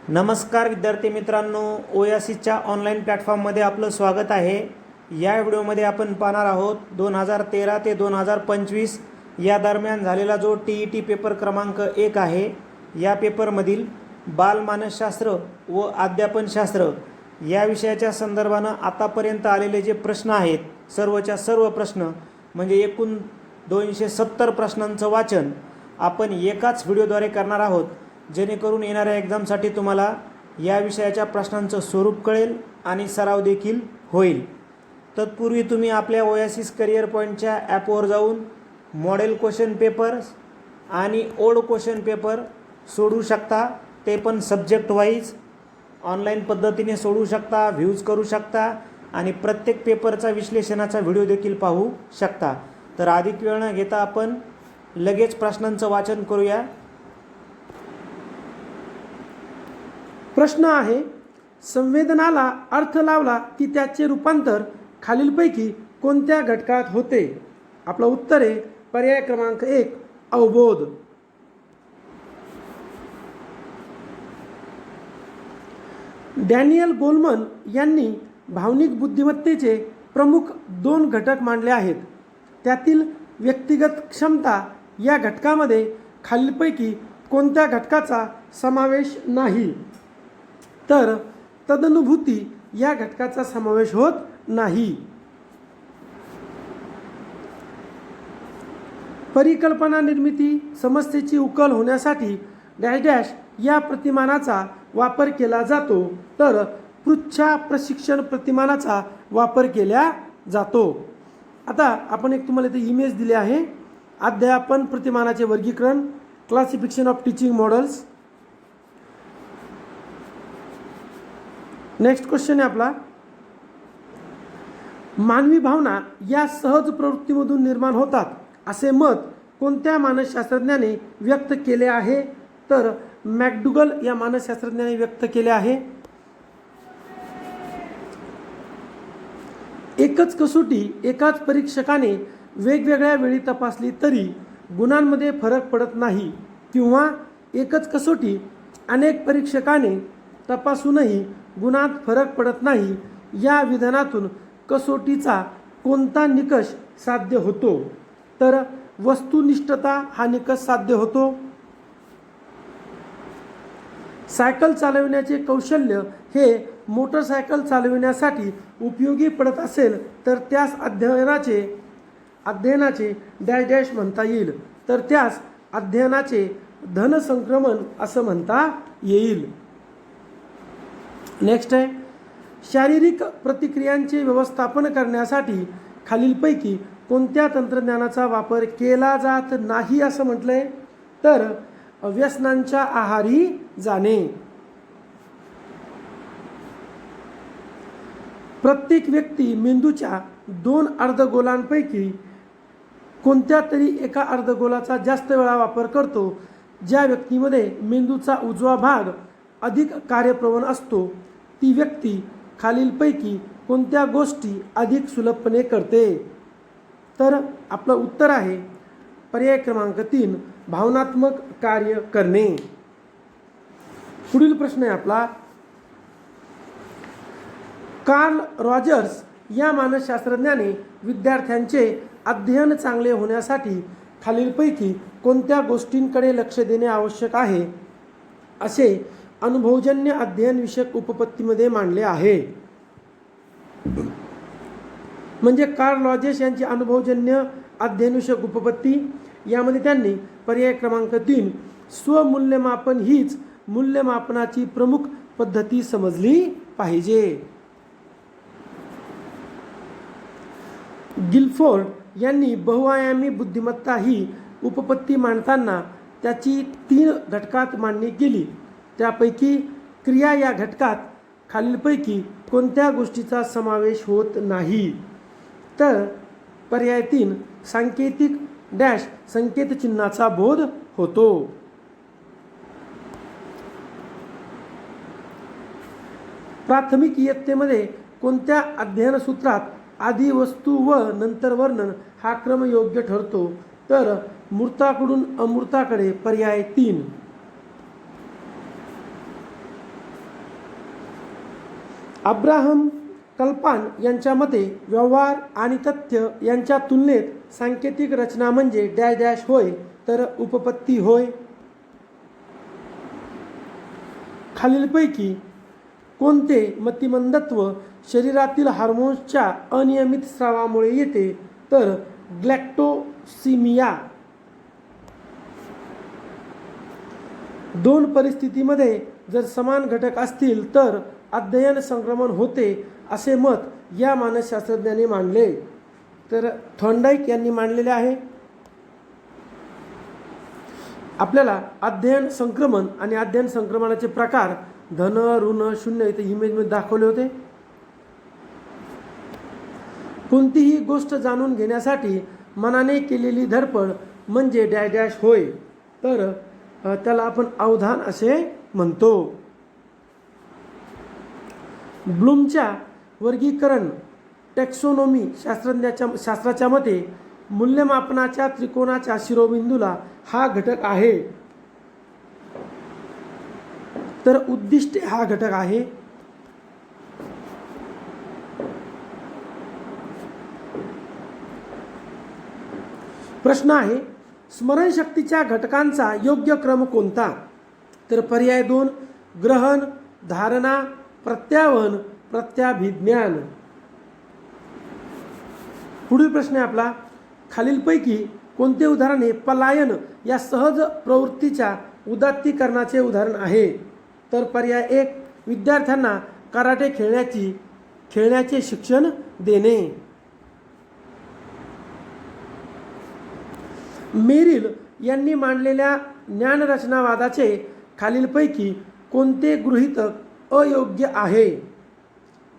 नमस्कार विद्यार्थी मित्रांनो, ओयासीच्या ऑनलाईन प्लॅटफॉर्ममध्ये आपलं स्वागत आहे। या व्हिडिओमध्ये आपण पाहणार आहोत 2013 ते 2025 या दरम्यान झालेला जो TET पेपर क्रमांक 1 आहे, या पेपरमधील बालमानसशास्त्र व अध्यापनशास्त्र या विषयाच्या संदर्भानं आतापर्यंत आलेले जे प्रश्न आहेत, सर्वच्या सर्व प्रश्न म्हणजे एकूण 270 प्रश्नांचं वाचन आपण एकाच व्हिडिओद्वारे करणार आहोत, जेणेकरून येणाऱ्या एक्झामसाठी तुम्हाला या विषयाच्या प्रश्नांचं स्वरूप कळेल आणि सराव देखील होईल। तत्पूर्वी तुम्ही आपल्या ओयासिस करिअर पॉईंटच्या ॲपवर जाऊन मॉडेल क्वेश्चन पेपर आणि ओल्ड क्वेश्चन पेपर सोडवू शकता, ते पण सब्जेक्ट वाईज ऑनलाईन पद्धतीने सोडवू शकता, व्ह्यूज करू शकता आणि प्रत्येक पेपरचा विश्लेषणाचा व्हिडिओ देखील पाहू शकता। तर अधिक वेळ न घेता आपण लगेच प्रश्नांचं वाचन करूया। प्रश्न आहे, संवेदनाला अर्थ लावला की त्याचे रूपांतर खालीलपैकी कोणत्या घटकात होते? आपलं उत्तर आहे पर्याय क्रमांक 1 अवबोध। डॅनियल गोलमन यांनी भावनिक बुद्धिमत्तेचे प्रमुख 2 घटक मांडले आहेत। त्यातील व्यक्तिगत क्षमता या घटकामध्ये खालीलपैकी कोणत्या घटकाचा समावेश नाही? तर तदनुभूती या घटकाचा समावेश होत नाही। परिकल्पना निर्मिती समस्येची उकल होण्यासाठी डॅश डॅश या प्रतिमानाचा वापर केला जातो, तर पृच्छा प्रशिक्षण प्रतिमानाचा वापर केला जातो। आता आपण एक तुम्हाला इथे इमेज दिली आहे, अध्यापन प्रतिमानाचे वर्गीकरण, classification of teaching models. Next question आहे आपला, मानवी भावना या सहज प्रवृत्तीमधून निर्माण होतात असे मत कोणत्या मानसशास्त्रज्ञाने व्यक्त केले आहे? तर मॅकडुगल या मानसशास्त्रज्ञाने व्यक्त केले आहे। एकच कसोटी एकाच परीक्षकाने वेगवेगळ्या वेळी तपासली तरी गुणांमध्ये फरक पडत नाही, किंवा एकच कसोटी अनेक परीक्षकाने तपासूनही गुणात फरक पडत नाही, या विधानातून कसोटीचा कोणता निकष साध्य होतो? तर वस्तुनिष्ठता हा निकष साध्य होतो। सायकल चालविण्याचे कौशल्य हे मोटरसायकल चालविण्यासाठी उपयोगी पडत असेल तर त्यास अध्ययनाचे डॅश डॅश म्हणता येईल, तर त्यास अध्ययनाचे धनसंक्रमण असं म्हणता येईल। नेक्स्ट आहे, शारीरिक प्रतिक्रियांचे व्यवस्थापन करण्यासाठी खालीलपैकी कोणत्या तंत्रज्ञानाचा वापर केला जात नाही असं म्हटलंय? तर व्यसनांच्या आहारी जाणे। प्रत्येक व्यक्ती मेंदूच्या 2 अर्धगोलांपैकी कोणत्या तरी एका अर्धगोलाचा जास्त वेळा वापर करतो। ज्या व्यक्तीमध्ये मेंदूचा उजवा भाग अधिक कार्यप्रवण असतो, ती व्यक्ती खालीलपैकी कोणत्या गोष्टी अधिक सुलभपणे करते? तर आपलं उत्तर आहे पर्याय क्रमांक 3 भावनात्मक कार्य करणे। पुढील प्रश्न आहे आपला, कार्ल रॉजर्स या मानसशास्त्रज्ञाने विद्यार्थ्यांचे अध्ययन चांगले होण्यासाठी खालीलपैकी कोणत्या गोष्टींकडे लक्ष देणे आवश्यक आहे असे अनुभवजन्य अध्ययन विषयक उपपत्तीमध्ये मांडले आहे? म्हणजे कार्ल रॉजर्स यांची अनुभवजन्य अध्ययन विषयक उपपत्ती, यामध्ये त्यांनी पर्याय क्रमांक 3 स्वमूल्यमापन हीच मूल्यमापनाची प्रमुख पद्धती समजली पाहिजे। गिलफोर्ड यांनी बहुआयामी बुद्धिमत्ता ही उपपत्ती मांडताना त्याची 3 घटकात मांडणी केली। त्यापैकी क्रिया या घटकात खालीलपैकी कोणत्या गोष्टीचा समावेश होत नाही? तर पर्याय 3 सांकेतिक डॅश संकेत चिन्हाचा बोध होतो। प्राथमिक इयत्तेमध्ये कोणत्या अध्ययन सूत्रात आधी वस्तू व नंतर वर्णन हा क्रम योग्य ठरतो? तर मूर्ताकडून अमूर्ताकडे, पर्याय 3। अब्राहम कल्पान यांच्या मते व्यवहार आणि तथ्य यांच्या तुलनेत सांकेतिक रचना म्हणजे डॅश डॅश होय, तर उपपत्ती होय. खालीलपैकी कोणते मतिमंदत्व शरीरातील हार्मोन्सच्या अनियमित स्रावामुळे येते, तर ग्लॅक्टोसिमिया. दोन परिस्थितीमध्ये जर समान घटक असतील तर अध्ययन संक्रमण होते असे मत या मानसशास्त्रज्ञांनी मांडले. तर थॉर्नडाईक यांनी मांडलेले आहे. आपल्याला अध्ययन संक्रमण आणि अध्ययन संक्रमणाचे प्रकार धन ऋण शून्य इथे इमेजमध्ये दाखवले होते. कोणतीही गोष्ट जाणून घेण्यासाठी मनाने केलेली धडपड म्हणजे डॅश डॅश होय, तर त्याला आपण अवधान असे म्हणतो. ब्लूमच्या वर्गीकरण टेक्सोनॉमी शास्त्राच्या मते मूल्यमापनाच्या त्रिकोणाच्या शिरोबिंदूला हा घटक आहे, तर उद्दिष्टे हा घटक आहे. प्रश्न आहे, स्मरणशक्तीच्या घटकांचा योग्य क्रम कोणता, तर पर्याय 2 ग्रहण, धारणा, प्रत्यावहन, प्रत्याभिज्ञान. पुढील प्रश्न आहे आपला, खालीलपैकी कोणते उदाहरणे पलायन या सहज प्रवृत्तीच्या उदात्तीकरणाचे उदाहरण आहे, तर पर्याय 1 विद्यार्थ्यांना कराटे खेळण्याचे शिक्षण देणे. मेरिल यांनी मांडलेल्या ज्ञानरचनावादाचे खालीलपैकी कोणते गृहीतक अयोग्य आहे,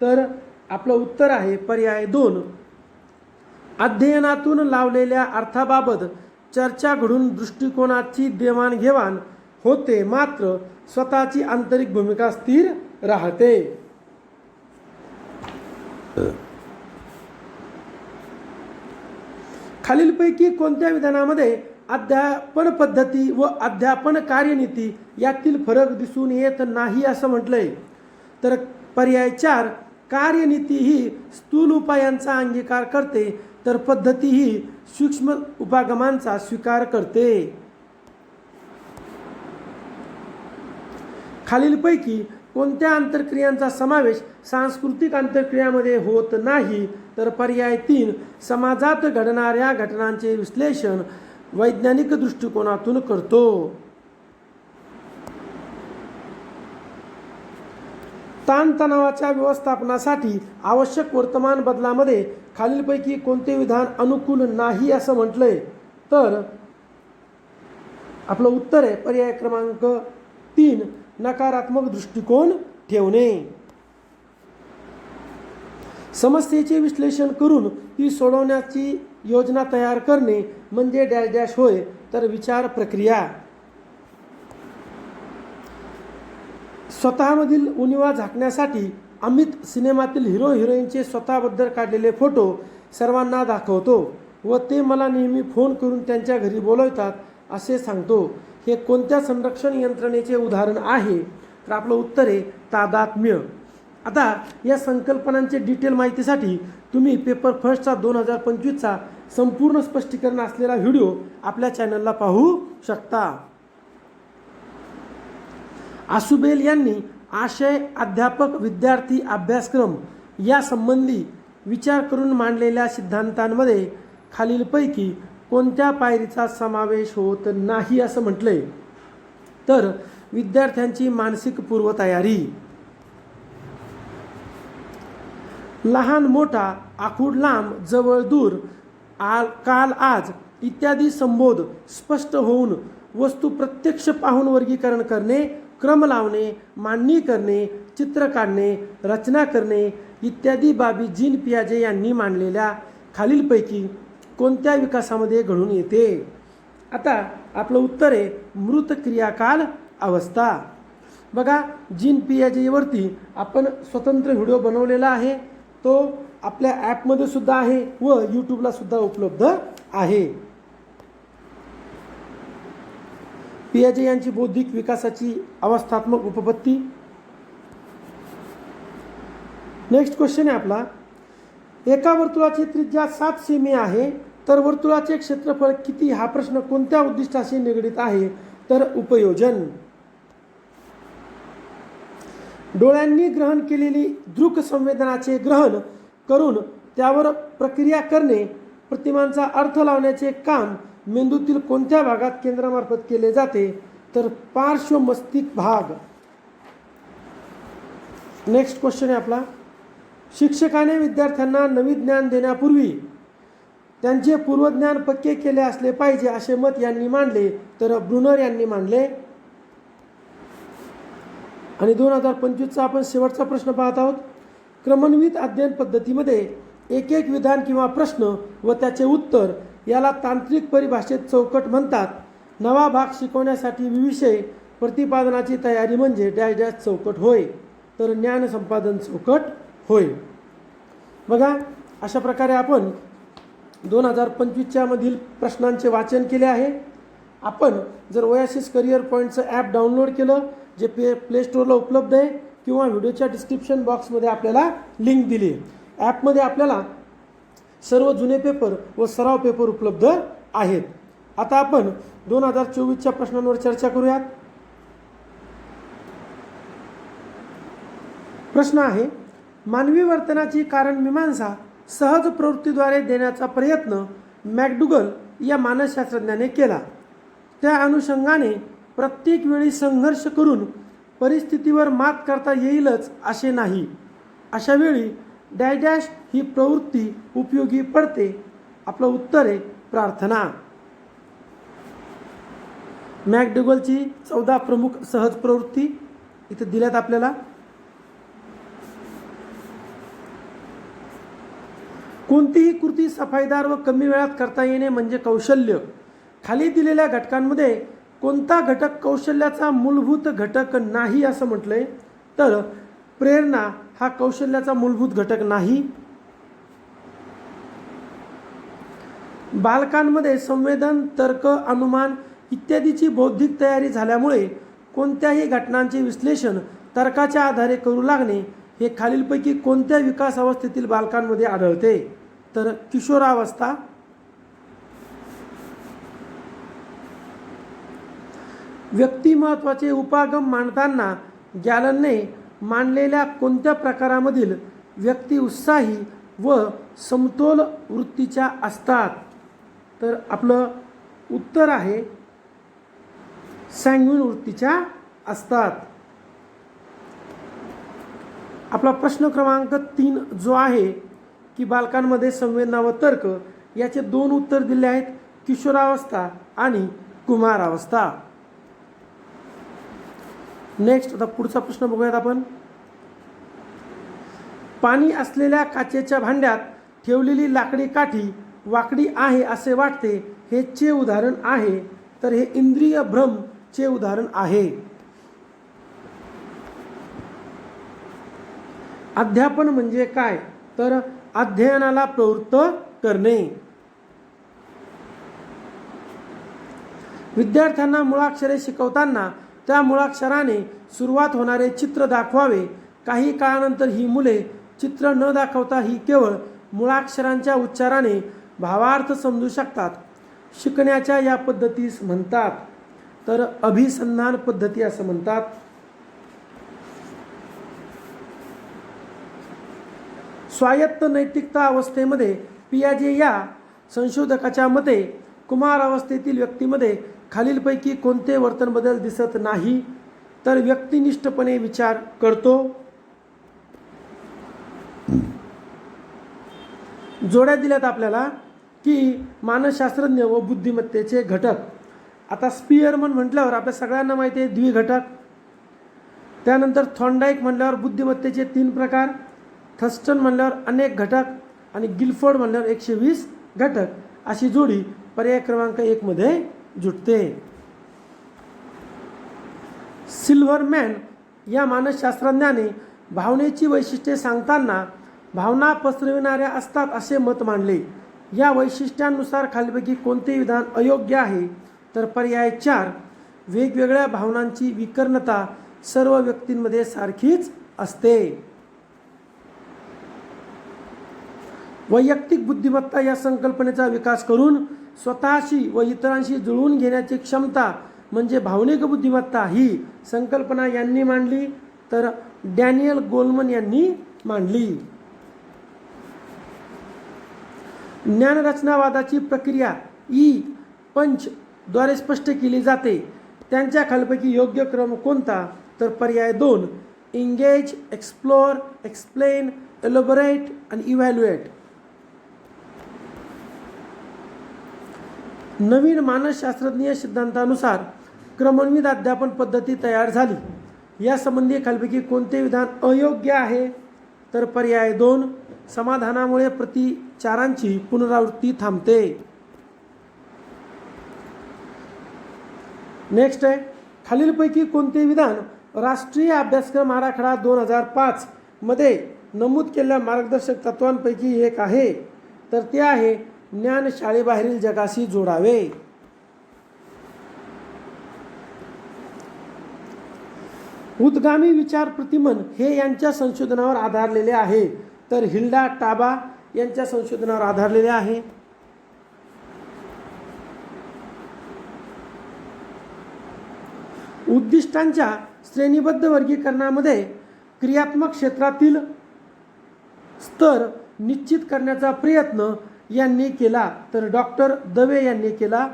तर आपलं उत्तर आहे पर्याय 2 अध्ययनातून लावलेल्या अर्थाबाबत चर्चा घडून दृष्टिकोनाची देवाणघेवाण होते, मात्र स्वतःची आंतरिक भूमिका स्थिर राहते. खालीलपैकी कोणत्या विधानामध्ये अध्यापन पद्धती व अध्यापन कार्यनीती यातील फरक दिसून येत नाही असं म्हटलंय, तर पर्याय 4 कार्यनीती ही स्थूल उपायांचा अंगीकार करते, तर पद्धती ही सूक्ष्म उपागमांचा स्वीकार करते. खालीलपैकी कोणत्या आंतरक्रियांचा समावेश सांस्कृतिक आंतरक्रियामध्ये होत नाही, तर पर्याय 3 समाजात घडणाऱ्या घटनांचे विश्लेषण वैज्ञानिक दृष्टिकोनातून करतो. ताणतणावाच्या व्यवस्थापनासाठी आवश्यक वर्तमान बदलामध्ये खालीलपैकी कोणते विधान अनुकूल नाही असं म्हटलंय, तर आपलं उत्तर आहे पर्याय क्रमांक 3 नकारात्मक दृष्टिकोन ठेवणे. समस्येचे विश्लेषण करून ती सोडवण्याची योजना तयार करणे म्हणजे डॅश डॅश होय, तर विचार प्रक्रिया. स्वतःमधील उणिवा झाकण्यासाठी अमित सिनेमातील हिरो हिरोईनचे स्वतःबद्दल काढलेले फोटो सर्वांना दाखवतो व ते मला नेहमी फोन करून त्यांच्या घरी बोलवतात असे सांगतो. हे कोणत्या संरक्षण यंत्रणेचे उदाहरण आहे, तर आपलं उत्तर आहे तादात्म्य. आता या संकल्पनांचे डिटेल माहितीसाठी तुम्ही पेपर फर्स्टचा 2025चा संपूर्ण स्पष्टीकरण असलेला व्हिडिओ आपल्या चॅनलला पाहू शकता. आसुबेल यांनी आशय अध्यापक विद्यार्थी अभ्यासक्रम या संबंधी विचार करून मांडलेल्या सिद्धांतांमध्ये खालीलपैकी कोणत्या पायरीचा समावेश होत नाही असं म्हटलंय, तर विद्यार्थ्यांची मानसिक पूर्वतयारी. लहान मोठा, आखूड लांब, जवळ दूर, काल आज इत्यादी संबोध स्पष्ट होऊन वस्तू प्रत्यक्ष पाहून वर्गीकरण करणे, क्रम लावणे, मांडणी करणे, चित्र काढणे, रचना करणे इत्यादी बाबी जीन पियाजे यांनी मांडलेल्या खालीलपैकी कोणत्या विकासामध्ये घडून येते. आता आपलं उत्तर आहे मृत क्रियाकाल अवस्था. बघा जीन पियाजेवरती आपण स्वतंत्र व्हिडिओ बनवलेला आहे, तो आपल्या ॲपमध्ये सुद्धा आहे व यूट्यूबला सुद्धा उपलब्ध आहे. पियाजे यांची बौद्धिक विकासाची अवस्थात्मक उपपत्ती. नेक्स्ट क्वेश्चन आहे आपला, एका वर्तुळाची त्रिज्या 7 सेमी आहे, तर वर्तुळाचे क्षेत्रफळ किती? हा प्रश्न कोणत्या उद्दिष्टाशी निगडित आहे? तर उपयोजन. डोळ्यांनी ग्रहण केलेली दृक संवेदनाचे ग्रहण करून त्यावर प्रक्रिया करणे, प्रतिमांचा अर्थ लावण्याचे काम मेंदूतील कोणत्या भागात केंद्रामार्फत केले जाते? तर पार्श्वमस्तिष्क भाग. नेक्स्ट क्वेश्चन आहे आपला, शिक्षकाने विद्यार्थ्यांना नवीन ज्ञान देण्यापूर्वी त्यांचे पूर्वज्ञान पक्के केले असले पाहिजे असे मत यांनी मांडले? तर ब्रुनर यांनी मांडले. आणि 2025चा आपण शेवटचा प्रश्न पाहत आहोत. क्रमन्वित अध्ययन पद्धतीमध्ये एक एक विधान किंवा प्रश्न व त्याचे उत्तर याला तांत्रिक परिभाषेत चौकट म्हणतात. नवा भाग शिकवण्यासाठी विषय प्रतिपादनाची तयारी म्हणजे डॅश डॅश चौकट होय. तर ज्ञान संपादन चौकट होय. बघा, अशा प्रकारे आपण 2025च्या मधील प्रश्नांचे वाचन केले आहे. आपण जर ओएसिस करिअर पॉईंटचं ॲप डाउनलोड केलं, जे प्ले स्टोअरला उपलब्ध आहे, किंवा व्हिडिओच्या डिस्क्रिप्शन बॉक्समध्ये आपल्याला लिंक दिली आहे. ॲपमध्ये आपल्याला सर्व जुने पेपर व सराव पेपर उपलब्ध आहेत. आता आपण 2024च्या प्रश्नांवर चर्चा करूयात. प्रश्न आहे, मानवी वर्तनाची कारणमीमांसा सहज प्रवृत्तीद्वारे देण्याचा प्रयत्न मॅकडुगल या मानसशास्त्रज्ञाने केला. त्या अनुषंगाने प्रत्येक वेळी संघर्ष करून परिस्थितीवर मात करता येईलच असे नाही. अशा वेळी डॅश डॅश ही प्रवृत्ती उपयोगी पडते. आपलं उत्तर आहे प्रार्थना. मॅकडुगलची 14 प्रमुख सहज प्रवृत्ती इथे दिल्यात आपल्याला. कोणतीही कृती सफाईदार व कमी वेळात करता येणे म्हणजे कौशल्य. खाली दिलेल्या घटकांमध्ये कोणता घटक कौशल्याचा मूलभूत घटक नाही असं म्हटलंय? तर प्रेरणा हा कौशल्याचा मूलभूत घटक नाही. बालकांमध्ये संवेदन, तर्क, अनुमान इत्यादीची बौद्धिक तयारी झाल्यामुळे कोणत्याही घटनांचे विश्लेषण तर्काच्या आधारे करू लागणे हे खालीलपैकी कोणत्या विकास अवस्थेतील बालकांमध्ये आढळते? तर किशोरावस्था. व्यक्तिमत्वाचे उपागम मांडताना गॅलनने मांडलेल्या कोणत्या प्रकारामधील व्यक्ती उत्साही व समतोल वृत्तीच्या असतात? तर आपलं उत्तर आहे सॅंग्विन वृत्तीच्या असतात. आपला प्रश्न क्रमांक 3 जो आहे की बालकांमध्ये संवेदना व तर्क याचे 2 उत्तर दिले आहेत, किशोरावस्था आणि कुमारावस्था. नेक्स्ट आता पुढचा प्रश्न बघूयात आपण. पाणी असलेल्या काचेच्या भांड्यात ठेवलेली लाकडी काठी वाकडी आहे असे वाटते, हे चे उदाहरण आहे. तर हे इंद्रिय भ्रम चे उदाहरण आहे. अध्यापन म्हणजे काय? तर अध्ययनाला प्रवृत्त करणे. विद्यार्थ्यांना मुळाक्षरे शिकवताना त्या मुळाक्षराने सुरुवात होणारे चित्र दाखवावे. काही काळानंतर ही मुले चित्र न दाखवता ही केवळ मुळाक्षरांच्या उच्चाराने भावार्थ समजू शकतात. शिकण्याच्या या पद्धतीस म्हणतात तर अभिसंधान पद्धती असं म्हणतात. स्वायत्त नैतिकता अवस्थेमध्ये पियाजे या संशोधकाच्या मते कुमार अवस्थेतील व्यक्तीमध्ये खालीलपैकी कोणते वर्तन बदल दिसत नाही? तर व्यक्तिनिष्ठपणे विचार करतो. जोड्या दिल्यात आपल्याला की मानसशास्त्रज्ञ व बुद्धिमत्तेचे घटक. आता स्पियरमन म्हटल्यावर आपल्या सगळ्यांना माहिती आहे द्विघटक. त्यानंतर थॉर्नडाईक म्हटल्यावर बुद्धिमत्तेचे 3 प्रकार. थर्स्टन म्हणल्यावर अनेक घटक आणि गिलफोर्ड म्हणल्यावर 120 घटक. अशी जोडी पर्याय क्रमांक 1 मध्ये जुटते. सिल्व्हरमॅन या मानसशास्त्रज्ञाने भावनेची वैशिष्ट्ये सांगताना भावना पसरविणाऱ्या असतात असे मत मांडले. या वैशिष्ट्यांनुसार खालीलपैकी कोणते विधान अयोग्य आहे? तर पर्याय 4 वेगवेगळ्या भावनांची विकर्णता सर्व व्यक्तींमध्ये सारखीच असते. वैयक्तिक बुद्धिमत्ता या संकल्पनेचा विकास करून स्वतःशी व इतरांशी जुळवून घेण्याची क्षमता म्हणजे भावनिक बुद्धिमत्ता ही संकल्पना यांनी मांडली, तर डॅनियल गोलमन यांनी मांडली. ज्ञानरचनावादाची प्रक्रिया पंच द्वारे स्पष्ट केली जाते. त्यांच्या खालीलपैकी योग्य क्रम कोणता? तर पर्याय 2 एंगेज, एक्सप्लोर, एक्सप्लेन, एलोबरेट आणि इव्हॅल्युएट. नवीन मानसशास्त्रज्ञीय सिद्धांतानुसार क्रमन्वित अध्यापन पद्धती तयार झाली. यासंबंधी खालीलपैकी कोणते विधान अयोग्य आहे? तर पर्याय 2 समाधानामुळे प्रतिचारांची पुनरावृत्ती थांबते. नेक्स्ट आहे, खालीलपैकी कोणते विधान राष्ट्रीय अभ्यासक्रम आराखडा 2005 मध्ये नमूद केलेल्या मार्गदर्शक तत्वांपैकी एक आहे? तर ते आहे ज्ञान शाळेबाहेरील जगाशी जोडावे. उद्गामी विचार प्रतिमन हे यांच्या संशोधनावर आधारलेले आहे? तर हिल्डा टाबा यांच्या संशोधनावर आधारलेले आहे. उद्दिष्टांच्या श्रेणीबद्ध वर्गीकरणामध्ये क्रियात्मक क्षेत्रातील स्तर निश्चित करण्याचा प्रयत्न यांनी केला? तर डॉक्टर दवे यांनी केला.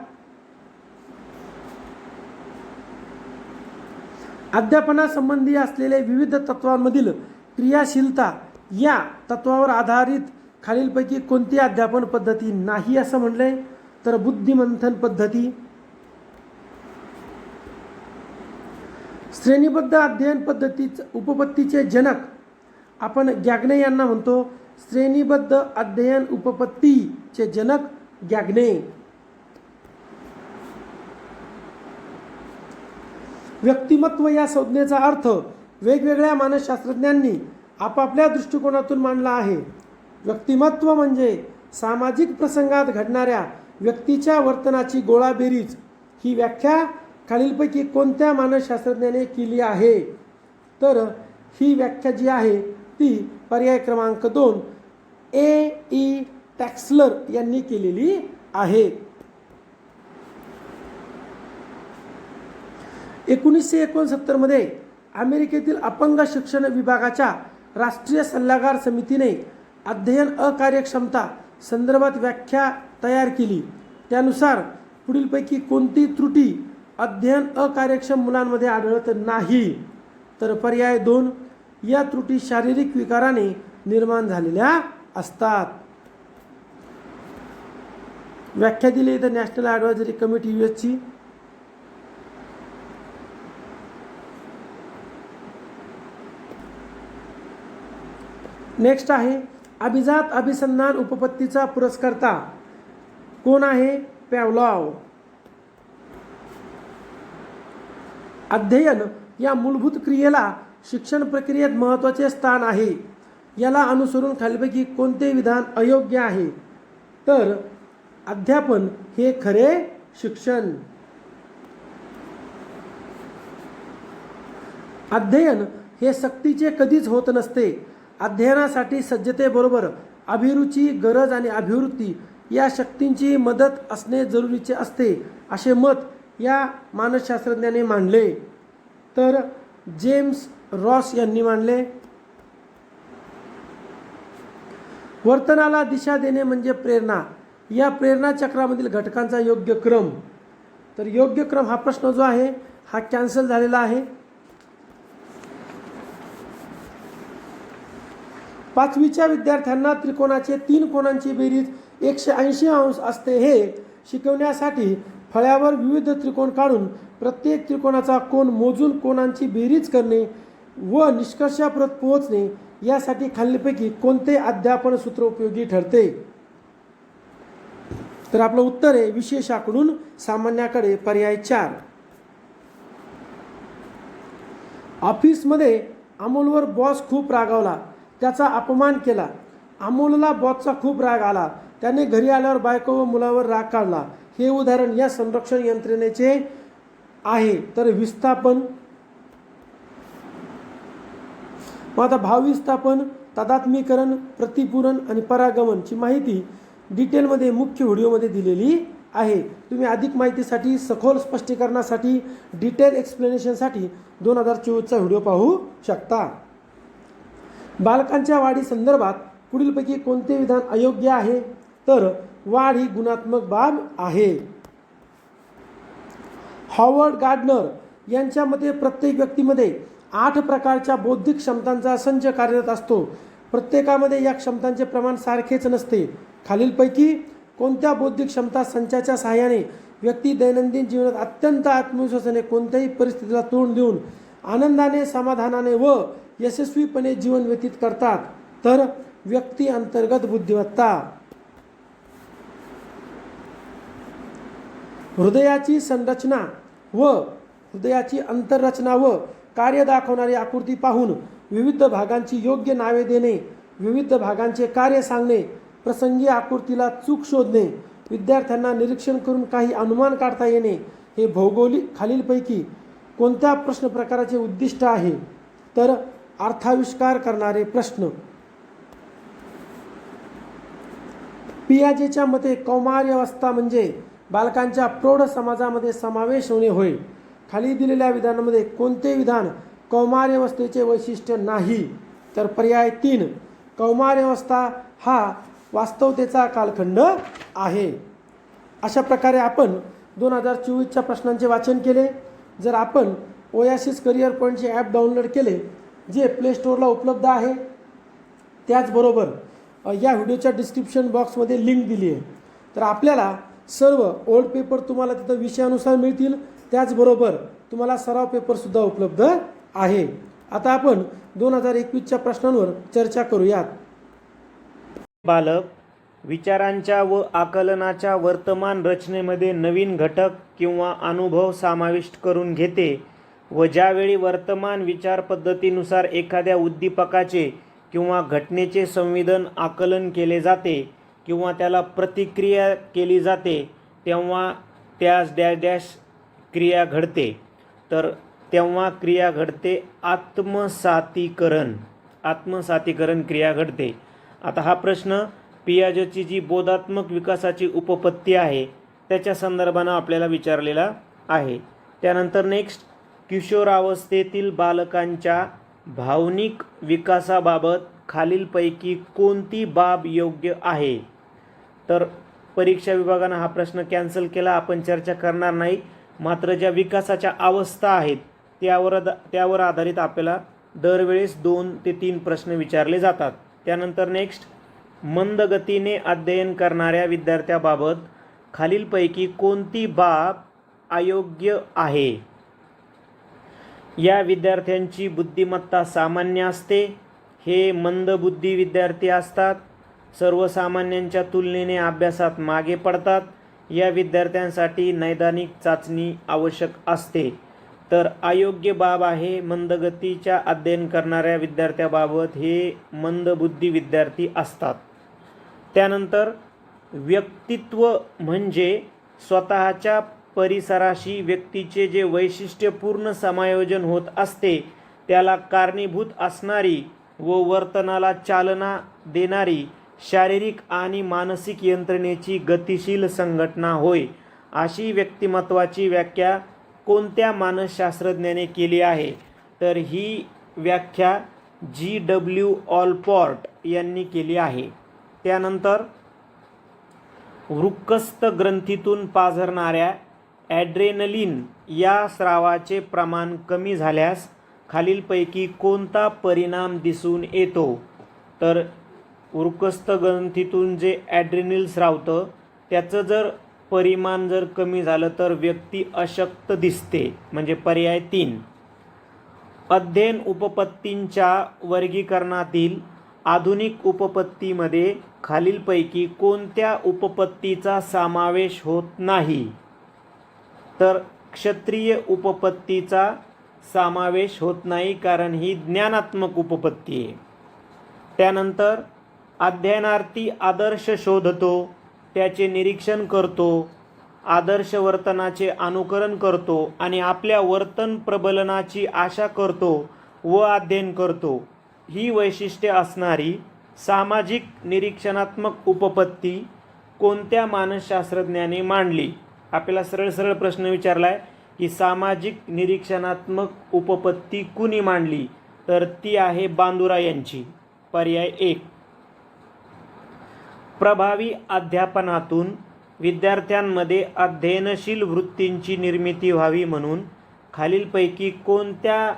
अध्यापनासंबंधी असलेले विविध तत्वांमधील क्रियाशीलता या तत्वावर आधारित खालीलपैकी कोणती अध्यापन पद्धती नाही असं म्हणले? तर बुद्धिमंथन पद्धती. श्रेणीबद्ध अध्ययन उपपत्तीचे जनक आपण गॅग्ने यांना म्हणतो. श्रेणीबद्ध अध्ययन उपपत्तीचे जनक गॅग्ने. व्यक्तिमत्व या संज्ञेचा अर्थ वेगवेगळ्या मानसशास्त्रज्ञांनी आपापल्या दृष्टिकोनातून मांडला आहे. व्यक्तिमत्व म्हणजे सामाजिक प्रसंगात घडणाऱ्या व्यक्तीच्या वर्तनाची गोळाबेरीज. ही व्याख्या खालीलपैकी कोणत्या मानसशास्त्रज्ञाने केली आहे? तर ही व्याख्या जी आहे ती पर्याय क्रमांक 2 ए टॅक्सलर यांनी केलेली आहे. 1969 मध्ये अमेरिकेतील अपंग शिक्षण विभागाच्या राष्ट्रीय सल्लागार समितीने अध्ययन अकार्यक्षमता संदर्भात व्याख्या तयार केली. त्यानुसार पुढीलपैकी कोणती त्रुटी अध्ययन अकार्यक्षम मुलांमध्ये आढळत नाही? तर पर्याय 2 या त्रुटी शारीरिक विकाराने निर्माण झालेल्या असतात. व्याख्या दिली तर नॅशनल ॲडव्हायझरी कमिटी यूएसची. नेक्स्ट आहे अभिजात अभिसंधान उपपत्तीचा पुरस्कर्ता कोण आहे? पॅव्लॉव. अध्ययन या मूलभूत क्रियेला शिक्षण प्रक्रियेत महत्त्वाचे स्थान आहे. याला अनुसरून खालीलपैकी कोणते विधान अयोग्य आहे? तर अध्यापन हे खरे शिक्षण. अध्ययन हे सक्तीचे कधीच होत नसते. अध्ययनासाठी सज्जतेबरोबर अभिरुची, गरज आणि अभिवृत्ती या शक्तींची मदत असणे जरुरीचे असते असे मत या मानसशास्त्रज्ञाने मांडले. तर जेम्स रॉस यांनी मांडले. वर्तनाला दिशा देणे म्हणजे प्रेरणा. या प्रेरणा चक्रामधील घटकांचा योग्य क्रम. तर योग्य क्रम हा प्रश्न जो आहे हा कॅन्सल झालेला आहे. 5वीच्या विद्यार्थ्यांना त्रिकोणाचे 3 कोनांची बेरीज 180 अंश असते हे शिकवण्यासाठी फळ्यावर विविध त्रिकोण काढून प्रत्येक त्रिकोणाचा कोन मोजून कोनांची बेरीज करणे व निष्कर्षापर्यंत पोहोचणे यासाठी खालीलपैकी कोणते अध्यापन सूत्र उपयोगी ठरते? तर आपलं उत्तर आहे विशेषाकडून सामान्याकडे पर्याय 4. ऑफिसमध्ये अमोलवर बॉस खूप रागावला, त्याचा अपमान केला. अमोलला बॉसचा खूप राग आला. त्याने घरी आल्यावर बायको व मुलावर राग काढला. हे उदाहरण या संरक्षण यंत्रणेचे आहे. तर विस्थापन. मग आता भावविस्थापन तादात्म्यीकरण, प्रतिपूरण आणि परागमनची माहिती डिटेलमध्ये मुख्य व्हिडिओमध्ये दिलेली आहे. तुम्ही अधिक माहितीसाठी, सखोल स्पष्टीकरणासाठी, डिटेल एक्सप्लेनेशनसाठी 2024चा व्हिडिओ पाहू शकता. बालकांच्या वाढी संदर्भात पुढीलपैकी कोणते विधान अयोग्य आहे? तर वाढ ही गुणात्मक बाब आहे. हॉवर्ड गार्डनर यांच्या मते प्रत्येक व्यक्तीमध्ये 8 प्रकारच्या बौद्धिक क्षमतांचा संच कार्यरत असतो. प्रत्येकामध्ये या क्षमतांचे प्रमाण सारखेच नसते. खालीलपैकी कोणत्या बौद्धिक क्षमता संचाच्या सहाय्याने व्यक्ती दैनंदिन जीवनात अत्यंत आत्मविश्वासाने कोणत्याही परिस्थितीला तोंड देऊन आनंदाने, समाधानाने व यशस्वीपणे जीवन व्यतीत करतात? तर व्यक्ती अंतर्गत बुद्धिमत्ता. हृदयाची संरचना व हृदयाची अंतररचना व कार्य दाखवणारी आकृती पाहून विविध भागांची योग्य नावे देणे, विविध भागांचे कार्य सांगणे, प्रसंगी आकृतीला चूक शोधणे, विद्यार्थ्यांना निरीक्षण करून काही अनुमान काढता येणे हे भौगोलिक खालीलपैकी कोणत्या प्रश्न प्रकाराचे उद्दिष्ट आहे? तर अर्थाविष्कार करणारे प्रश्न. पियाजेच्या मते कौमार्यावस्था म्हणजे बालकांच्या प्रौढ समाजामध्ये समावेश होणे होय. खाली दिलेल्या विधानामध्ये कोणते विधान कौमार्यावस्थेचे वैशिष्ट्य नाही? तर पर्याय 3 कौमार्यावस्था हा वास्तवतेचा कालखंड आहे. अशा प्रकारे आपण 2024च्या प्रश्नांचे वाचन केले. जर आपण ओयासिस करिअर पॉईंटचे ॲप डाउनलोड केले जे प्ले स्टोअरला उपलब्ध आहे, त्याचबरोबर या व्हिडिओच्या डिस्क्रिप्शन बॉक्समध्ये लिंक दिली आहे, तर आपल्याला सर्व ओल्ड पेपर तुम्हाला तिथं विषयानुसार मिळतील. त्याचबरोबर तुम्हाला सराव पेपरसुद्धा उपलब्ध आहे. आता आपण 2021च्या प्रश्नांवर चर्चा करूयात. बालक विचारांच्या व आकलनाच्या वर्तमान रचनेमध्ये नवीन घटक किंवा अनुभव समाविष्ट करून घेते व ज्यावेळी वर्तमान विचार पद्धतीनुसार एखाद्या उद्दीपकाचे किंवा घटनेचे संवेदन आकलन केले जाते किंवा त्याला प्रतिक्रिया केली जाते तेव्हा त्यास डॅश डॅश क्रिया घडते. तर तेव्हा क्रिया घडते आत्मसातीकरण क्रिया घडते. आता हा प्रश्न पियाजेची जी बोधात्मक विकासाची उपपत्ती आहे त्याच्या संदर्भानं आपल्याला विचारलेला आहे. त्यानंतर नेक्स्ट, किशोरावस्थेतील बालकांच्या भावनिक विकासाबाबत खालीलपैकी कोणती बाब योग्य आहे? तर परीक्षा विभागानं हा प्रश्न कॅन्सल केला, आपण चर्चा करणार नाही. मात्र ज्या विकासाच्या अवस्था आहेत त्यावर आधारित आपल्याला दरवेळेस 2 ते 3 प्रश्न विचारले जातात. त्यानंतर नेक्स्ट, मंद गतीने अध्ययन करणाऱ्या विद्यार्थ्याबाबत खालीलपैकी कोणती बाब अयोग्य आहे? या विद्यार्थ्यांची बुद्धिमत्ता सामान्य असते. हे मंदबुद्धी विद्यार्थी असतात. सर्वसामान्यांच्या तुलनेने अभ्यासात मागे पडतात. या विद्यार्थ्यांसाठी नैदानिक चाचणी आवश्यक असते. तर अयोग्य बाब आहे मंदगतीच्या अध्ययन करणाऱ्या विद्यार्थ्याबाबत हे मंदबुद्धी विद्यार्थी असतात. त्यानंतर व्यक्तित्व म्हणजे स्वतःच्या परिसराशी व्यक्तीचे जे वैशिष्ट्यपूर्ण समायोजन होत असते त्याला कारणीभूत असणारी व वर्तनाला चालना देणारी शारीरिक आणि मानसिक यंत्रणेची गतिशील संघटना होय. अशी व्यक्तिमत्वाची व्याख्या कोणत्या मानसशास्त्रज्ञाने केली आहे? तर ही व्याख्या G.W. ऑलपॉर्ट यांनी केली आहे. त्यानंतर वृक्कस्थ ग्रंथीतून पाझरणाऱ्या ॲड्रेनलिन या स्रावाचे प्रमाण कमी झाल्यास खालीलपैकी कोणता परिणाम दिसून येतो? तर वृक्कस्थ ग्रंथीतून जे ॲड्रेनल स्रावतं त्याचं जर परिमाण जर कमी झालं तर व्यक्ती अशक्त दिसते, म्हणजे पर्याय 3. अध्ययन उपपत्तींच्या वर्गीकरणातील आधुनिक उपपत्तीमध्ये खालीलपैकी कोणत्या उपपत्तीचा समावेश होत नाही? तर क्षत्रिय उपपत्तीचा समावेश होत नाही, कारण ही ज्ञानात्मक उपपत्ती आहे. त्यानंतर अध्ययनार्थी आदर्श शोधतो, त्याचे निरीक्षण करतो, आदर्श वर्तनाचे अनुकरण करतो आणि आपल्या वर्तन प्रबलनाची आशा करतो व अध्ययन करतो. ही वैशिष्ट्ये असणारी सामाजिक निरीक्षणात्मक उपपत्ती कोणत्या मानसशास्त्रज्ञाने मांडली? आपल्याला सरळ सरळ प्रश्न विचारला आहे की सामाजिक निरीक्षणात्मक उपपत्ती कुणी मांडली? तर ती आहे बांदुरा यांची. पर्याय 1. प्रभावी अध्यापनातून विद्यार्थ्यांमध्ये अध्ययनशील वृत्तींची निर्मिती व्हावी म्हणून खालीलपैकी कोणत्या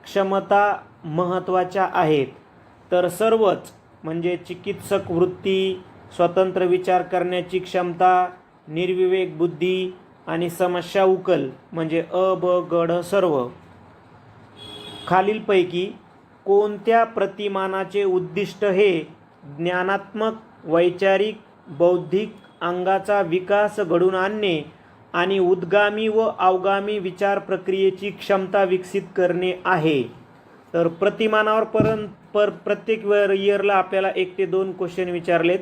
क्षमता महत्त्वाच्या आहेत? तर सर्वच, म्हणजे चिकित्सक वृत्ती, स्वतंत्र विचार करण्याची क्षमता, निर्विवेक बुद्धी आणि समस्या उकल म्हणजे अ ब ग ड सर्व. खालीलपैकी कोणत्या प्रतिमानाचे उद्दिष्ट हे ज्ञानात्मक, वैचारिक, बौद्धिक अंगाचा विकास घडवून आणणे आणि उद्गामी व अवगामी विचार प्रक्रियेची क्षमता विकसित करणे आहे? तर प्रतिमानावर प्रत्येक इयरला आपल्याला 1 ते 2 क्वेश्चन विचारलेत.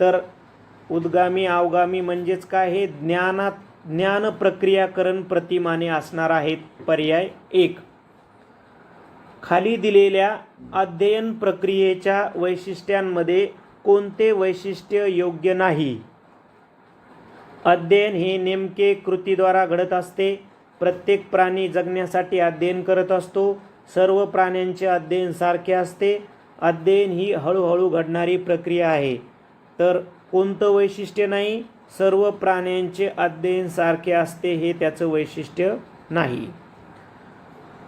तर उद्गामी अवगामी म्हणजेच काय? हे ज्ञान प्रक्रियाकरण प्रतिमाने असणार आहेत. पर्याय 1. खाली दिलेल्या अध्ययन प्रक्रियेच्या वैशिष्ट्यांमध्ये कोणते वैशिष्ट्य योग्य नाही? अध्ययन हे नेमके कृतीद्वारा घडत असते. प्रत्येक प्राणी जगण्यासाठी अध्ययन करत असतो. सर्व प्राण्यांचे अध्ययन सारखे असते. अध्ययन ही हळूहळू घडणारी प्रक्रिया आहे. तर कोणतं वैशिष्ट्य नाही? सर्व प्राण्यांचे अध्ययन सारखे असते हे त्याचं वैशिष्ट्य नाही.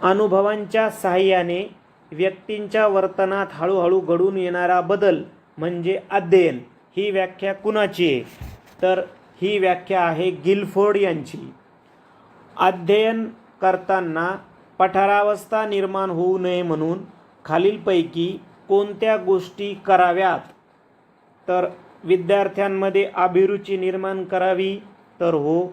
अनुभवांच्या साहाय्याने व्यक्तींच्या वर्तनात हळूहळू घडून येणारा बदल म्हणजे अध्ययन, ही व्याख्या कुणाची आहे? तर ही व्याख्या आहे गिलफोर्ड यांची. अध्ययन करताना पठारावस्था निर्माण होऊ नये म्हणून खालीलपैकी कोणत्या गोष्टी कराव्यात? तर विद्यार्थ्यांमध्ये अभिरुची निर्माण करावी. तर हो.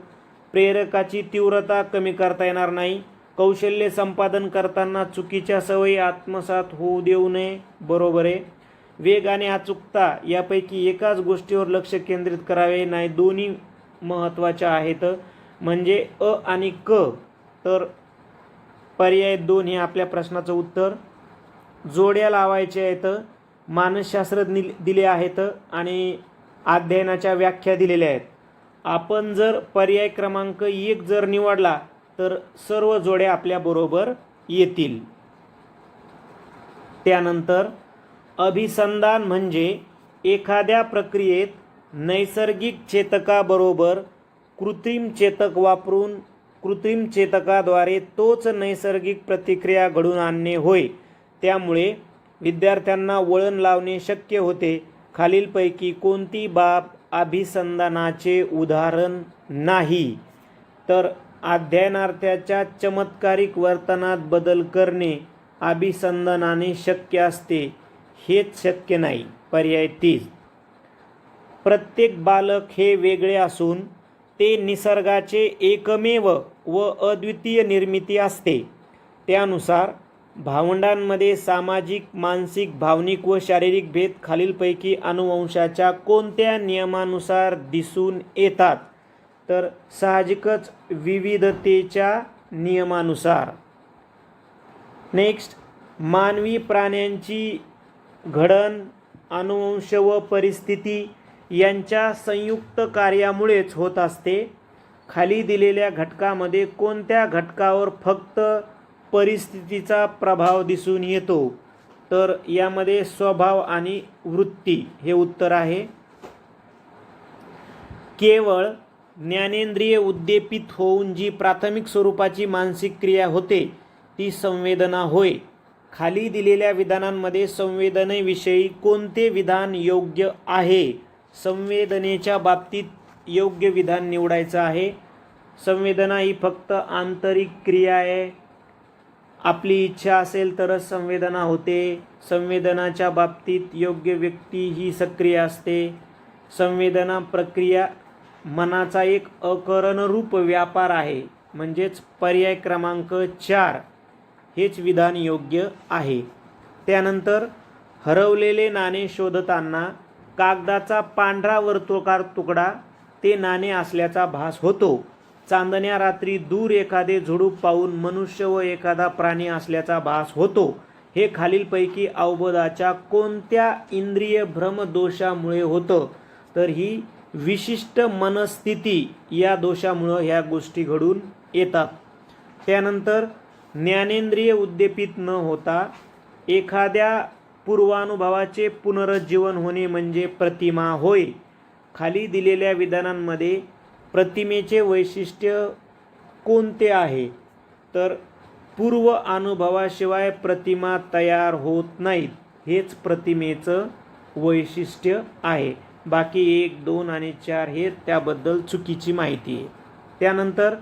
प्रेरकाची तीव्रता कमी करता येणार नाही. कौशल्य संपादन करताना चुकीच्या सवयी आत्मसात होऊ देऊ नये. बरोबर आहे. वेग आणि अचूकता यापैकी एकाच गोष्टीवर लक्ष केंद्रित करावे नाही. दोन्ही महत्त्वाच्या आहेत. म्हणजे अ आणि क. तर पर्याय 2 हे आपल्या प्रश्नाचं उत्तर. जोड्या लावायच्या आहेत. मानसशास्त्रज्ञ दिले आहेत आणि अध्ययनाच्या व्याख्या दिलेल्या आहेत. आपण जर पर्याय क्रमांक 1 जर निवडला तर सर्व जोड्या आपल्या बरोबर येतील. त्यानंतर अभिसंधान म्हणजे एखाद्या प्रक्रियेत नैसर्गिक चेतकाबरोबर कृत्रिम चेतक वापरून कृत्रिम चेतकाद्वारे तोच नैसर्गिक प्रतिक्रिया घडवून आणणे होय. त्यामुळे विद्यार्थ्यांना वळण लावणे शक्य होते. खालीलपैकी कोणती बाब अभिसंधानाचे उदाहरण नाही? तर अध्ययनार्थ्याच्या चमत्कारिक वर्तनात बदल करणे अभिसंधानाने शक्य असते, हेच शक्य नाही. पर्याय 3. प्रत्येक बालक हे वेगळे असून ते निसर्गाचे एकमेव व अद्वितीय निर्मिती असते. त्यानुसार भावंडांमध्ये सामाजिक, मानसिक, भावनिक व शारीरिक भेद खालीलपैकी अनुवंशाच्या कोणत्या नियमानुसार दिसून येतात? तर साहजिकच विविधतेच्या नियमानुसार. नेक्स्ट, मानवी प्राण्यांची घडण अनुवंश व परिस्थिती यांच्या संयुक्त कार्यामुळेच होत असते. खाली दिलेल्या घटकामध्ये कोणत्या घटकावर फक्त परिस्थितीचा प्रभाव दिसून येतो? तर यामध्ये स्वभाव आणि वृत्ती हे उत्तर आहे. केवळ ज्ञानेंद्रिय उद्दीपित होऊन जी प्राथमिक स्वरूपाची मानसिक क्रिया होते ती संवेदना होय. खाली दिलेल्या विधानांमध्ये संवेदनेविषयी कोणते विधान योग्य आहे? संवेदनेच्या बाबतीत योग्य विधान निवडायचं आहे. संवेदना ही फक्त आंतरिक क्रिया आहे. आपली इच्छा असेल तरच संवेदना होते. संवेदनाच्या बाबतीत योग्य व्यक्ती ही सक्रिय असते. संवेदना प्रक्रिया मनाचा एक अकरणरूप व्यापार आहे. म्हणजेच पर्याय क्रमांक 4 हेच विधान योग्य आहे. त्यानंतर हरवलेले नाणे शोधताना कागदाचा पांढरा वर्तुळाकार तुकडा ते नाणे असल्याचा भास होतो. चांदण्या रात्री दूर एखादे झुडूप पाहून मनुष्य व एखादा प्राणी असल्याचा भास होतो. हे खालीलपैकी अवबोधाच्या कोणत्या इंद्रिय भ्रमदोषामुळे होतं? तर ही विशिष्ट मनस्थिती या दोषामुळं ह्या गोष्टी घडून येतात. त्यानंतर ज्ञानेंद्रिय उद्दीपित न होता एखाद्या पूर्वानुभवाचे पुनरुज्जीवन होणे म्हणजे प्रतिमा होय. खाली दिलेल्या विधानांमध्ये प्रतिमेचे वैशिष्ट्य कोणते आहे? तर पूर्व अनुभवाशिवाय प्रतिमा तयार होत नाहीत, हेच प्रतिमेचं वैशिष्ट्य आहे. बाकी 1, 2 आणि 4 हे त्याबद्दल चुकीची माहिती आहे. त्यानंतर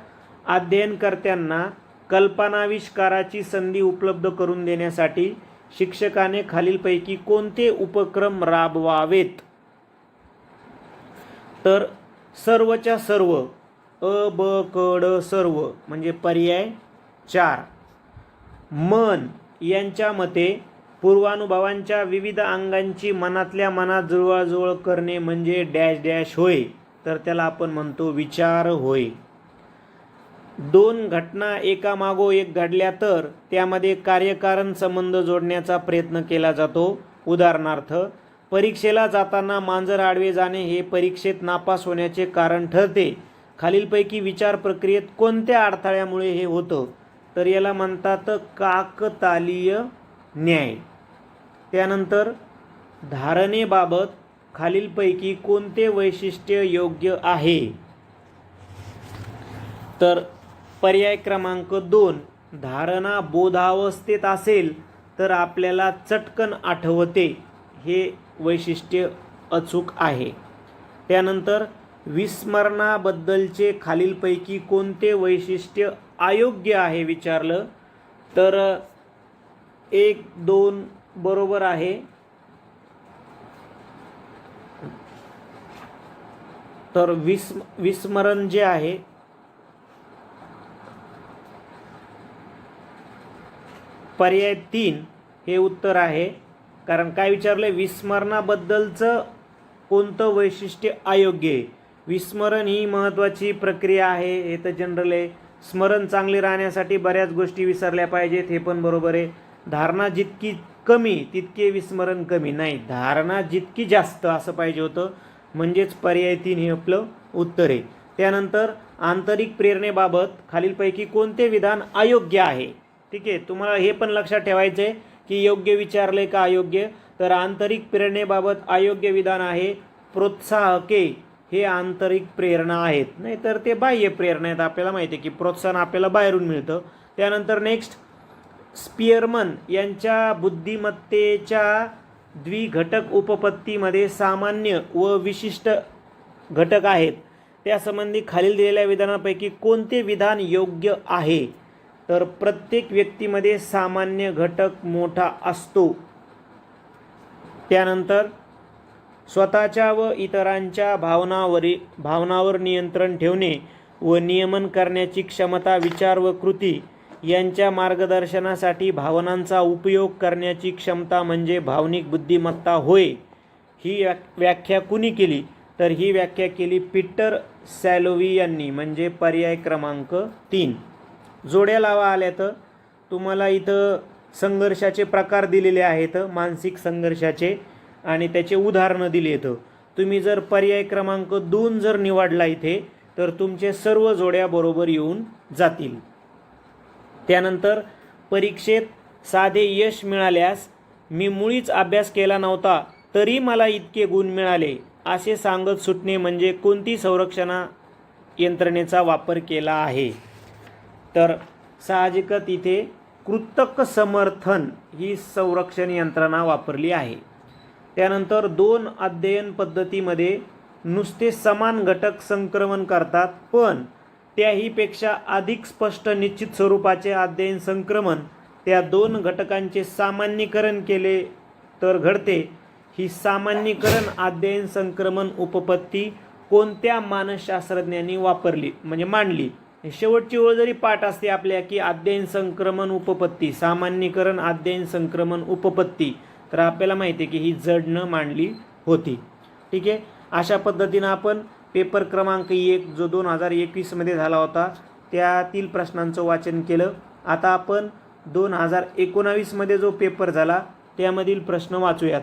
अध्ययनकर्त्यांना कल्पनाविष्काराची संधी उपलब्ध करून देण्यासाठी शिक्षकाने खालीलपैकी कोणते उपक्रम राबवावेत? तर सर्वच्या सर्व, अ ब क ड सर्व म्हणजे पर्याय 4. मन यांच्या मते पूर्वानुभवांच्या विविध अंगांची मनातल्या मनात जुळवाजुळव करणे म्हणजे डॅश डॅश होय. तर त्याला आपण म्हणतो विचार होय. 2 घटना एकामागोएक घडल्या तर त्यामध्ये कार्यकारण संबंध जोडण्याचा प्रयत्न केला जातो. उदाहरणार्थ, परीक्षेला जाताना मांजर आडवे जाणे हे परीक्षेत नापास होण्याचे कारण ठरते. खालीलपैकी विचार प्रक्रियेत कोणत्या अडथळ्यामुळे हे होतं? तर याला म्हणतात काकतालीय न्याय. त्यानंतर धारणेबाबत खालीलपैकी कोणते वैशिष्ट्य योग्य आहे? तर पर्याय क्रमांक 2, धारणा बोधावस्थेत असेल तर आपल्याला चटकन आठवते, हे वैशिष्ट्य अचूक आहे. त्यानंतर विस्मरणाबद्दलचे खालीलपैकी कोणते वैशिष्ट्य अयोग्य आहे विचारलं तर 1, 2 बरोबर आहे. तर विस्मरण जे आहे पर्याय 3 हे उत्तर आहे. कारण काय विचारलंय? विस्मरणाबद्दलचं कोणतं वैशिष्ट्य अयोग्य आहे? विस्मरण ही महत्त्वाची प्रक्रिया आहे, हे तर जनरल आहे. स्मरण चांगले राहण्यासाठी बऱ्याच गोष्टी विसरल्या पाहिजेत, हे पण बरोबर आहे. धारणा जितकी कमी तितके विस्मरण कमी, नाही धारणा जितकी जास्त असं पाहिजे होतं. म्हणजेच पर्याय 3 हे आपलं उत्तर आहे. त्यानंतर आंतरिक प्रेरणेबाबत खालीलपैकी कोणते विधान अयोग्य आहे? ठीक आहे, तुम्हाला हे पण लक्षात ठेवायचं आहे की योग्य विचारले का अयोग्य. तर आंतरिक प्रेरणेबाबत अयोग्य विधान आहे प्रोत्साहके हे आंतरिक प्रेरणा आहेत, नाही तर ते बाह्य प्रेरणा आहेत. आपल्याला माहिती आहे की प्रोत्साहन आपल्याला बाहेरून मिळतं. त्यानंतर नेक्स्ट, स्पियरमन यांच्या बुद्धिमत्तेच्या द्विघटक उपपत्तीमध्ये सामान्य व विशिष्ट घटक आहेत. त्यासंबंधी खालील दिलेल्या विधानापैकी कोणते विधान योग्य आहे? तर प्रत्येक व्यक्तीमध्ये सामान्य घटक मोठा असतो. त्यानंतर स्वतःच्या व इतरांच्या भावनावर नियंत्रण ठेवणे व नियमन करण्याची क्षमता, विचार व कृती यांच्या मार्गदर्शनासाठी भावनांचा उपयोग करण्याची क्षमता म्हणजे भावनिक बुद्धिमत्ता होय. ही व्याख्या कुणी केली? तर ही व्याख्या केली पीटर सॅलोवी यांनी, म्हणजे पर्याय क्रमांक 3. जोड्या लावा आल्या तर तुम्हाला इथं संघर्षाचे प्रकार दिलेले आहेत, मानसिक संघर्षाचे, आणि त्याचे उदाहरणं दिले आहेत. तुम्ही जर पर्याय क्रमांक 2 जर निवडला इथे तर तुमचे सर्व जोड्या बरोबर येऊन जातील. त्यानंतर परीक्षेत साधे यश मिळाल्यास मी मुळीच अभ्यास केला नव्हता तरी मला इतके गुण मिळाले असे सांगत सुटणे म्हणजे कोणती संरक्षण यंत्रणेचा वापर केला आहे? तर साहजिकच इथे कृतक समर्थन ही संरक्षण यंत्रणा वापरली आहे. त्यानंतर 2 अध्ययन पद्धतीमध्ये नुसते समान घटक संक्रमण करतात, पण त्याहीपेक्षा अधिक स्पष्ट निश्चित स्वरूपाचे अध्ययन संक्रमण त्या 2 घटकांचे सामान्यीकरण केले तर घडते. ही सामान्यीकरण अध्ययन संक्रमण उपपत्ती कोणत्या मानसशास्त्रज्ञांनी वापरली म्हणजे मांडली? शेवटची ओळ जरी पाठ असते आपल्या की अध्ययन संक्रमण उपपत्ती, सामान्यीकरण अध्ययन संक्रमण उपपत्ती, तर आपल्याला माहिती आहे की ही जडनं मांडली होती. ठीक आहे, अशा पद्धतीनं आपण पेपर क्रमांक 1 जो 2021 मध्ये झाला होता त्यातील प्रश्नांचं वाचन केलं. आता आपण 2019 मध्ये जो पेपर झाला त्यामधील प्रश्न वाचूयात.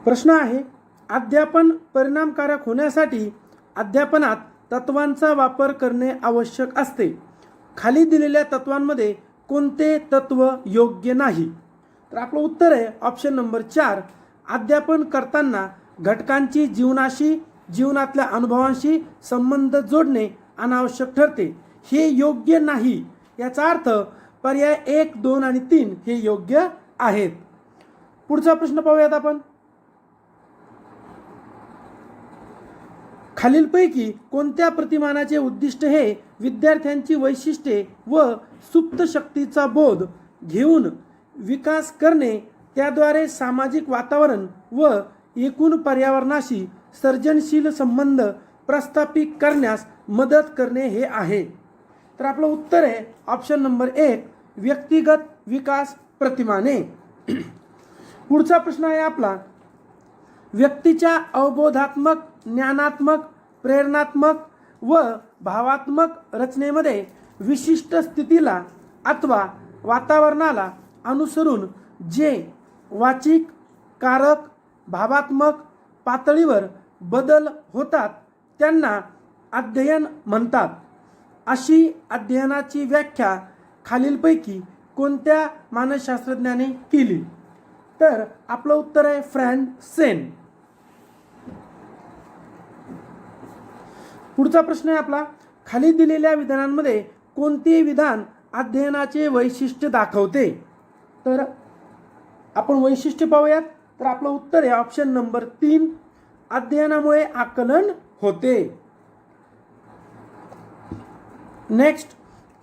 प्रश्न आहे, अध्यापन परिणामकारक होण्यासाठी अध्यापनात तत्वांचा वापर करणे आवश्यक असते. खाली दिलेल्या तत्वांमध्ये कोणते तत्व योग्य नाही? तर आपलं उत्तर आहे ऑप्शन नंबर 4. अध्यापन करताना घटकांची जीवनाशी, जीवनातल्या अनुभवांशी संबंध जोडणे अनावश्यक ठरते. हे योग्य नाही. याचा अर्थ पर्याय 1, 2 आणि 3 हे योग्य आहेत. पुढचा प्रश्न पाहूयात आपण. खालीलपैकी कोणत्या प्रतिमानाचे उद्दिष्ट हे विद्यार्थ्यांची वैशिष्ट्ये व सुप्त शक्तीचा बोध घेऊन विकास करणे, त्याद्वारे सामाजिक वातावरण व एकूण पर्यावरणाशी सर्जनशील संबंध प्रस्थापित करण्यास मदत करणे हे आहे? तर आपलं उत्तर आहे ऑप्शन नंबर 1, व्यक्तिगत विकास प्रतिमाने. पुढचा प्रश्न आहे आपला, व्यक्तीच्या अवबोधात्मक, ज्ञानात्मक, प्रेरणात्मक व भावात्मक रचनेमध्ये विशिष्ट स्थितीला अथवा वातावरणाला अनुसरून जे वाचिक, कारक, भावात्मक पातळीवर बदल होतात त्यांना अध्ययन म्हणतात. अशी अध्ययनाची व्याख्या खालीलपैकी कोणत्या मानसशास्त्रज्ञाने केली? तर आपलं उत्तर आहे फ्रँक सेन. पुढचा प्रश्न आहे आपला, खाली दिलेल्या विधानांमध्ये कोणते विधान अध्ययनाचे वैशिष्ट्य दाखवते? तर आपण वैशिष्ट्य पाहूयात. तर आपलं उत्तर आहे ऑप्शन नंबर 3, अध्ययनामुळे आकलन होते. नेक्स्ट,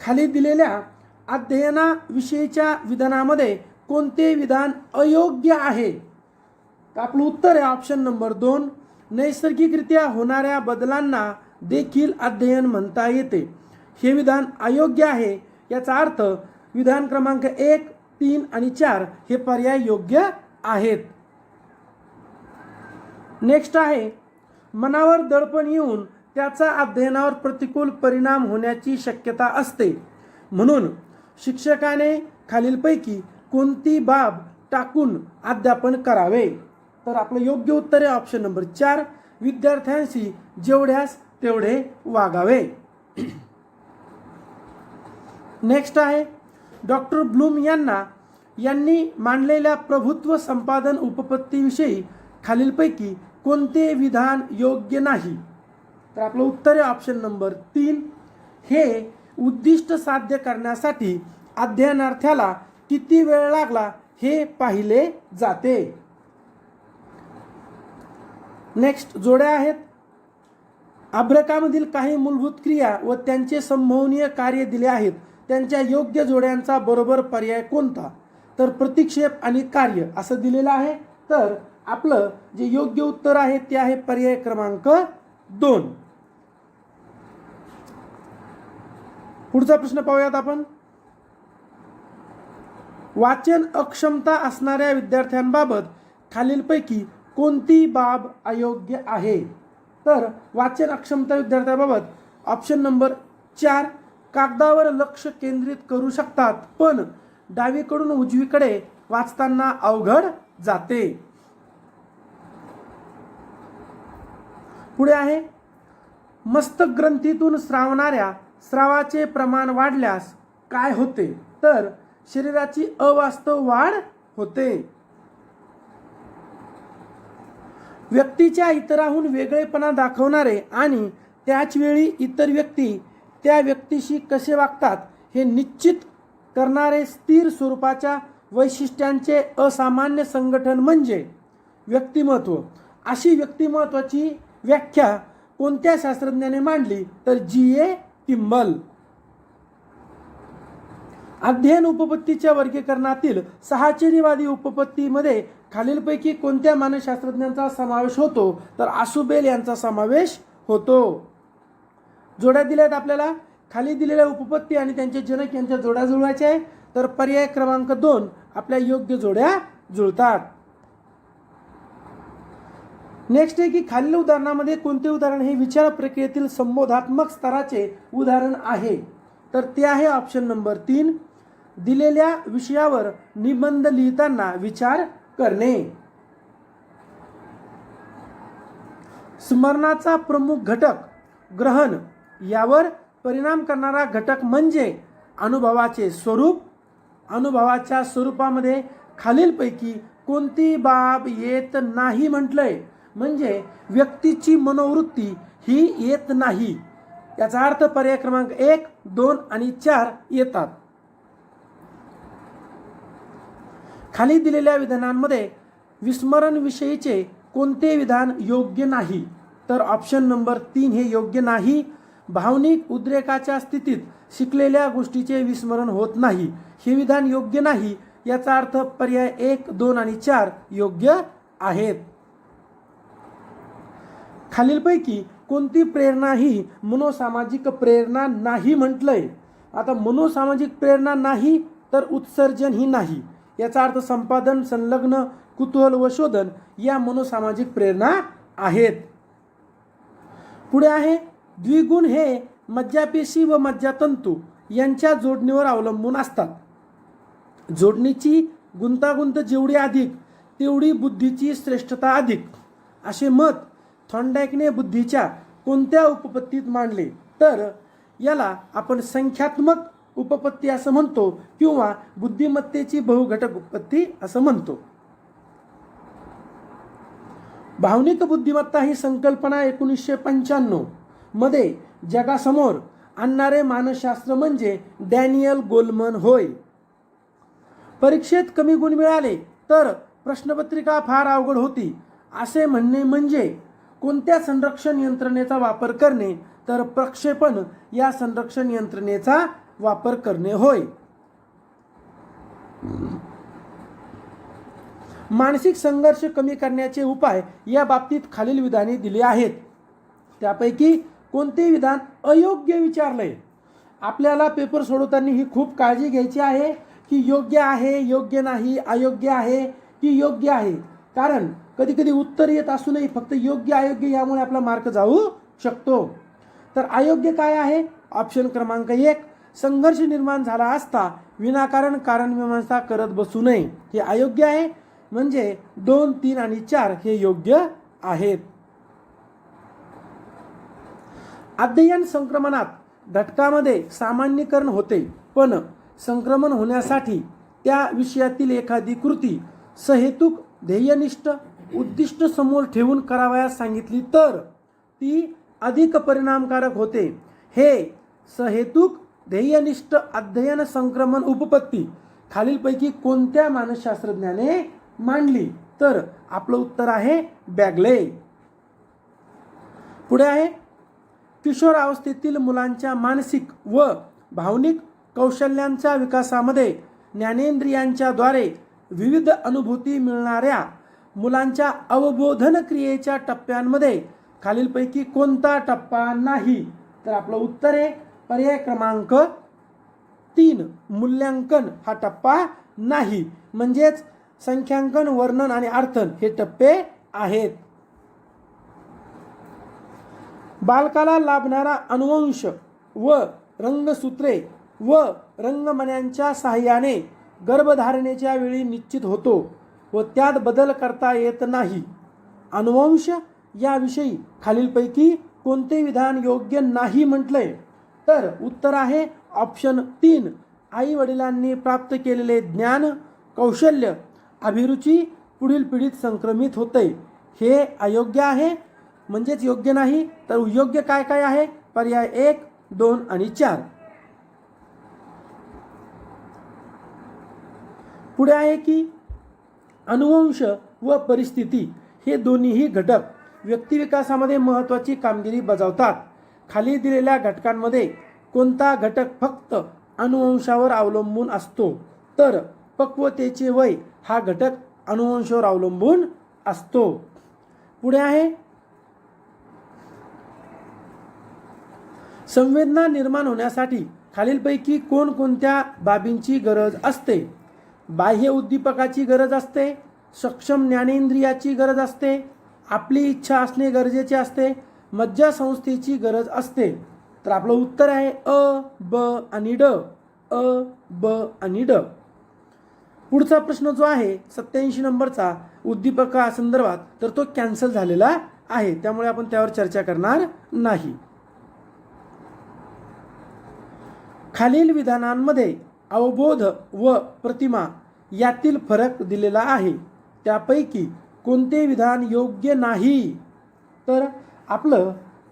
खाली दिलेल्या अध्ययनाविषयीच्या विधानामध्ये कोणते विधान अयोग्य आहे? तर आपलं उत्तर आहे ऑप्शन नंबर 2, नैसर्गिकरित्या होणाऱ्या बदलांना देखील अध्ययन म्हणता येते. हे विधान अयोग्य आहे. याचा अर्थ विधान क्रमांक 1, 3 आणि 4 हे पर्याय योग्य आहेत. नेक्स्ट आहे, मनावर दडपण येऊन त्याचा अध्ययनावर प्रतिकूल परिणाम होण्याची शक्यता असते, म्हणून शिक्षकाने खालीलपैकी कोणती बाब टाकून अध्यापन करावे? तर आपलं योग्य उत्तर आहे ऑप्शन नंबर 4, विद्यार्थ्यांशी जेवढ्यास तेवढे वागावे. नेक्स्ट आहे, डॉक्टर ब्लूम यांनी मांडलेल्या प्रभुत्व संपादन उपपत्तीविषयी खालीलपैकी कोणते विधान योग्य नाही? तर आपलं उत्तर आहे ऑप्शन नंबर 3, हे उद्दिष्ट साध्य करण्यासाठी अध्ययनार्थ्याला किती वेळ लागला हे पाहिले जाते. नेक्स्ट, जोड्या आहेत. अभ्रकामधील काही मूलभूत क्रिया व त्यांचे संमोहनीय कार्य दिले आहेत. त्यांच्या योग्य जोड्यांचा बरोबर पर्याय कोणता? तर प्रतिक्षेप आणि कार्य असं दिलेलं आहे. तर आपलं जे योग्य उत्तर आहे ते आहे पर्याय क्रमांक 2. पुढचा प्रश्न पाहूयात आपण. वाचन अक्षमता असणाऱ्या विद्यार्थ्यांबाबत खालीलपैकी कोणती बाब अयोग्य आहे? तर वाचन अक्षमता विद्यार्थ्यांबाबत ऑप्शन नंबर 4, कागदावर लक्ष केंद्रित करू शकतात पण डावीकडून उजवीकडे वाचताना अवघड जाते. पुढे आहे, मस्तक ग्रंथीतून स्रावणाऱ्या स्रावाचे प्रमाण वाढल्यास काय होते? तर शरीराची अवास्तव वाढ होते. व्यक्तीच्या इतरांहून वेगळेपणा दाखवणारे आणि त्याचवेळी इतर व्यक्ती त्या व्यक्तीशी कसे वागतात हे निश्चित करणारे स्थिर स्वरूपाच्या वैशिष्ट्यांचे असामान्य संघटन म्हणजे व्यक्तिमत्व. अशी व्यक्तिमत्वाची व्याख्या कोणत्या शास्त्रज्ञाने मांडली? तर G.A. किंबल. अध्ययन उपपत्तीच्या वर्गीकरणातील साहचर्यवादी उपपत्तीमध्ये खालीलपैकी कोणत्या मानसशास्त्रज्ञांचा समावेश होतो? तर आशुबेल यांचा समावेश होतो. जोड्या दिल्यात आपल्याला. खाली दिलेल्या उपपत्ती आणि त्यांचे जनक यांच्या जोड्या जुळवायच्या आहे. तर पर्याय क्रमांक 2 आपल्या योग्य जोड्या जुळतात. नेक्स्ट आहे की खालील उदाहरणामध्ये कोणते उदाहरण हे विचार प्रक्रियेतील संबोधात्मक स्तराचे उदाहरण आहे? तर ते आहे ऑप्शन नंबर 3, दिलेल्या विषयावर निबंध लिहिताना विचार करणे. स्मरणाचा प्रमुख घटक ग्रहण यावर परिणाम करणारा घटक म्हणजे अनुभवाचे स्वरूप. अनुभवाच्या स्वरूपामध्ये खालीलपैकी कोणती बाब येत नाही म्हटलंय, म्हणजे व्यक्तीची मनोवृत्ती ही येत नाही. याचा अर्थ पर्याय क्रमांक 1, 2 आणि 4 येतात. खाली दिलेल्या विधानांमध्ये विस्मरण विषयीचे कोणते विधान योग्य नाही? तर ऑप्शन नंबर 3 हे योग्य नाही. भावनिक उद्रेकाच्या स्थितीत शिकलेल्या गोष्टीचे विस्मरण होत नाही, हे विधान योग्य नाही. याचा अर्थ पर्याय 1, 2 आणि 4 योग्य आहेत. खालीलपैकी कोणती प्रेरणा ही मनोसामाजिक प्रेरणा नाही म्हटलंय? आता मनोसामाजिक प्रेरणा नाही तर उत्सर्जन ही नाही. याचा अर्थ संपादन, संलग्न, कुतूहल व शोधन या मनोसामाजिक प्रेरणा आहेत. पुढे आहे द्विगुण हे मज्जापेशी व मज्जातंतू यांच्या जोडणीवर अवलंबून असतात. जोडणीची गुंतागुंत जेवढी अधिक तेवढी बुद्धीची श्रेष्ठता अधिक, असे मत थॉर्नडाईकने बुद्धीच्या कोणत्या उपपत्तीत मांडले? तर याला आपण संख्यात्मक उपपत्ती असं म्हणतो किंवा बुद्धिमत्तेची बहुघटक उपपत्ती असं म्हणतो. भावनिक बुद्धिमत्ता ही संकल्पना 1995 मध्ये जगासमोर आणणारे मानसशास्त्र म्हणजे डॅनियल गोलमन होय. परीक्षेत कमी गुण मिळाले तर प्रश्नपत्रिका फार अवघड होती असे म्हणणे म्हणजे कोणत्या संरक्षण यंत्रणेचा वापर करणे? तर प्रक्षेपण या संरक्षण यंत्रणेचा वापर करणे होय. मानसिक संघर्ष कमी करण्याचे उपाय या बाबतीत खालील विधाने दिली आहेत. त्यापैकी कोणते विधान अयोग्य विचारलंय? आपल्याला पेपर सोडवताना ही खूप काळजी घ्यायची आहे की योग्य आहे, योग्य नाही, अयोग्य आहे की योग्य आहे. कारण कधी कधी उत्तर येत असूनही फक्त योग्य अयोग्य यामुळे आपला मार्क जाऊ शकतो. तर अयोग्य काय आहे? ऑप्शन क्रमांक 1, संघर्ष निर्माण झाला असता विनाकारण कारणमीमांसा करत बसू नये, हे अयोग्य आहे. म्हणजे 2, 3 आणि 4 हे योग्य आहेत. अध्ययन संक्रमणात घटकामध्ये सामान्यीकरण होते, पण संक्रमण होण्यासाठी त्या विषयातील एखादी कृती सहेतुक ध्येयनिष्ठ उद्दिष्ट समोर ठेवून करावयास सांगितली तर ती अधिक परिणामकारक होते. हे सहेतुक ध्येयनिष्ठ अध्ययन संक्रमण उपपत्ती खालीलपैकी कोणत्या मानसशास्त्रज्ञाने मांडली? तर आपलं उत्तर आहे बॅगले. पुढे आहे किशोरावस्थेतील मुलांच्या मानसिक व भावनिक कौशल्यांच्या विकासामध्ये ज्ञानेंद्रियांच्या द्वारे विविध अनुभूती मिळणाऱ्या मुलांच्या अवबोधन क्रियेच्या टप्प्यांमध्ये खालीलपैकी कोणता टप्पा नाही? तर आपलं उत्तर आहे पर्याय क्रमांक 3, मूल्यांकन हा टप्पा नाही. म्हणजेच संख्यांकन, वर्णन आणि अर्थन हे टप्पे आहेत. बालकाला लाभणारा अनुवंश व रंगसूत्रे व रंगमण्यांच्या साहाय्याने गर्भधारणेच्या वेळी निश्चित होतो व त्यात बदल करता येत नाही. अनुवंश याविषयी खालीलपैकी कोणते विधान योग्य नाही म्हटलंय? तर उत्तर आहे ऑप्शन 3, आई वडिलांनी प्राप्त केलेले ज्ञान, कौशल्य, अभिरुची पुढील पिढीत संक्रमित होते, हे अयोग्य आहे. म्हणजेच योग्य नाही. तर योग्य काय काय आहे? पर्याय 1, 2 आणि 4. पुढे आहे की अनुवंश व परिस्थिती हे दोन्हीही घटक व्यक्तिविकासामध्ये महत्त्वाची कामगिरी बजावतात. खाली दिलेल्या घटकांमध्ये कोणता घटक फक्त अनुवंशावर अवलंबून असतो? तर पक्वतेचे वय हा घटक अनुवंशावर अवलंबून असतो. पुढे आहे संवेदना निर्माण होण्यासाठी खालीलपैकी कोणकोणत्या बाबींची गरज असते? बाह्य उद्दीपकाची गरज असते, सक्षम ज्ञानेंद्रियाची गरज असते, आपली इच्छा असणे गरजेचे असते, मज्जासंस्थेची गरज असते. तर आपलं उत्तर आहे अ, ब आणि ड. अ, ब आणि ड. पुढचा प्रश्न जो आहे 87 नंबरचा उद्दीपकासंदर्भात, तर तो कॅन्सल झालेला आहे, त्यामुळे आपण त्यावर चर्चा करणार नाही. खालील विधानांमध्ये अवबोध व प्रतिमा यातील फरक दिलेला आहे, त्यापैकी कोणते विधान योग्य नाही? तर आपलं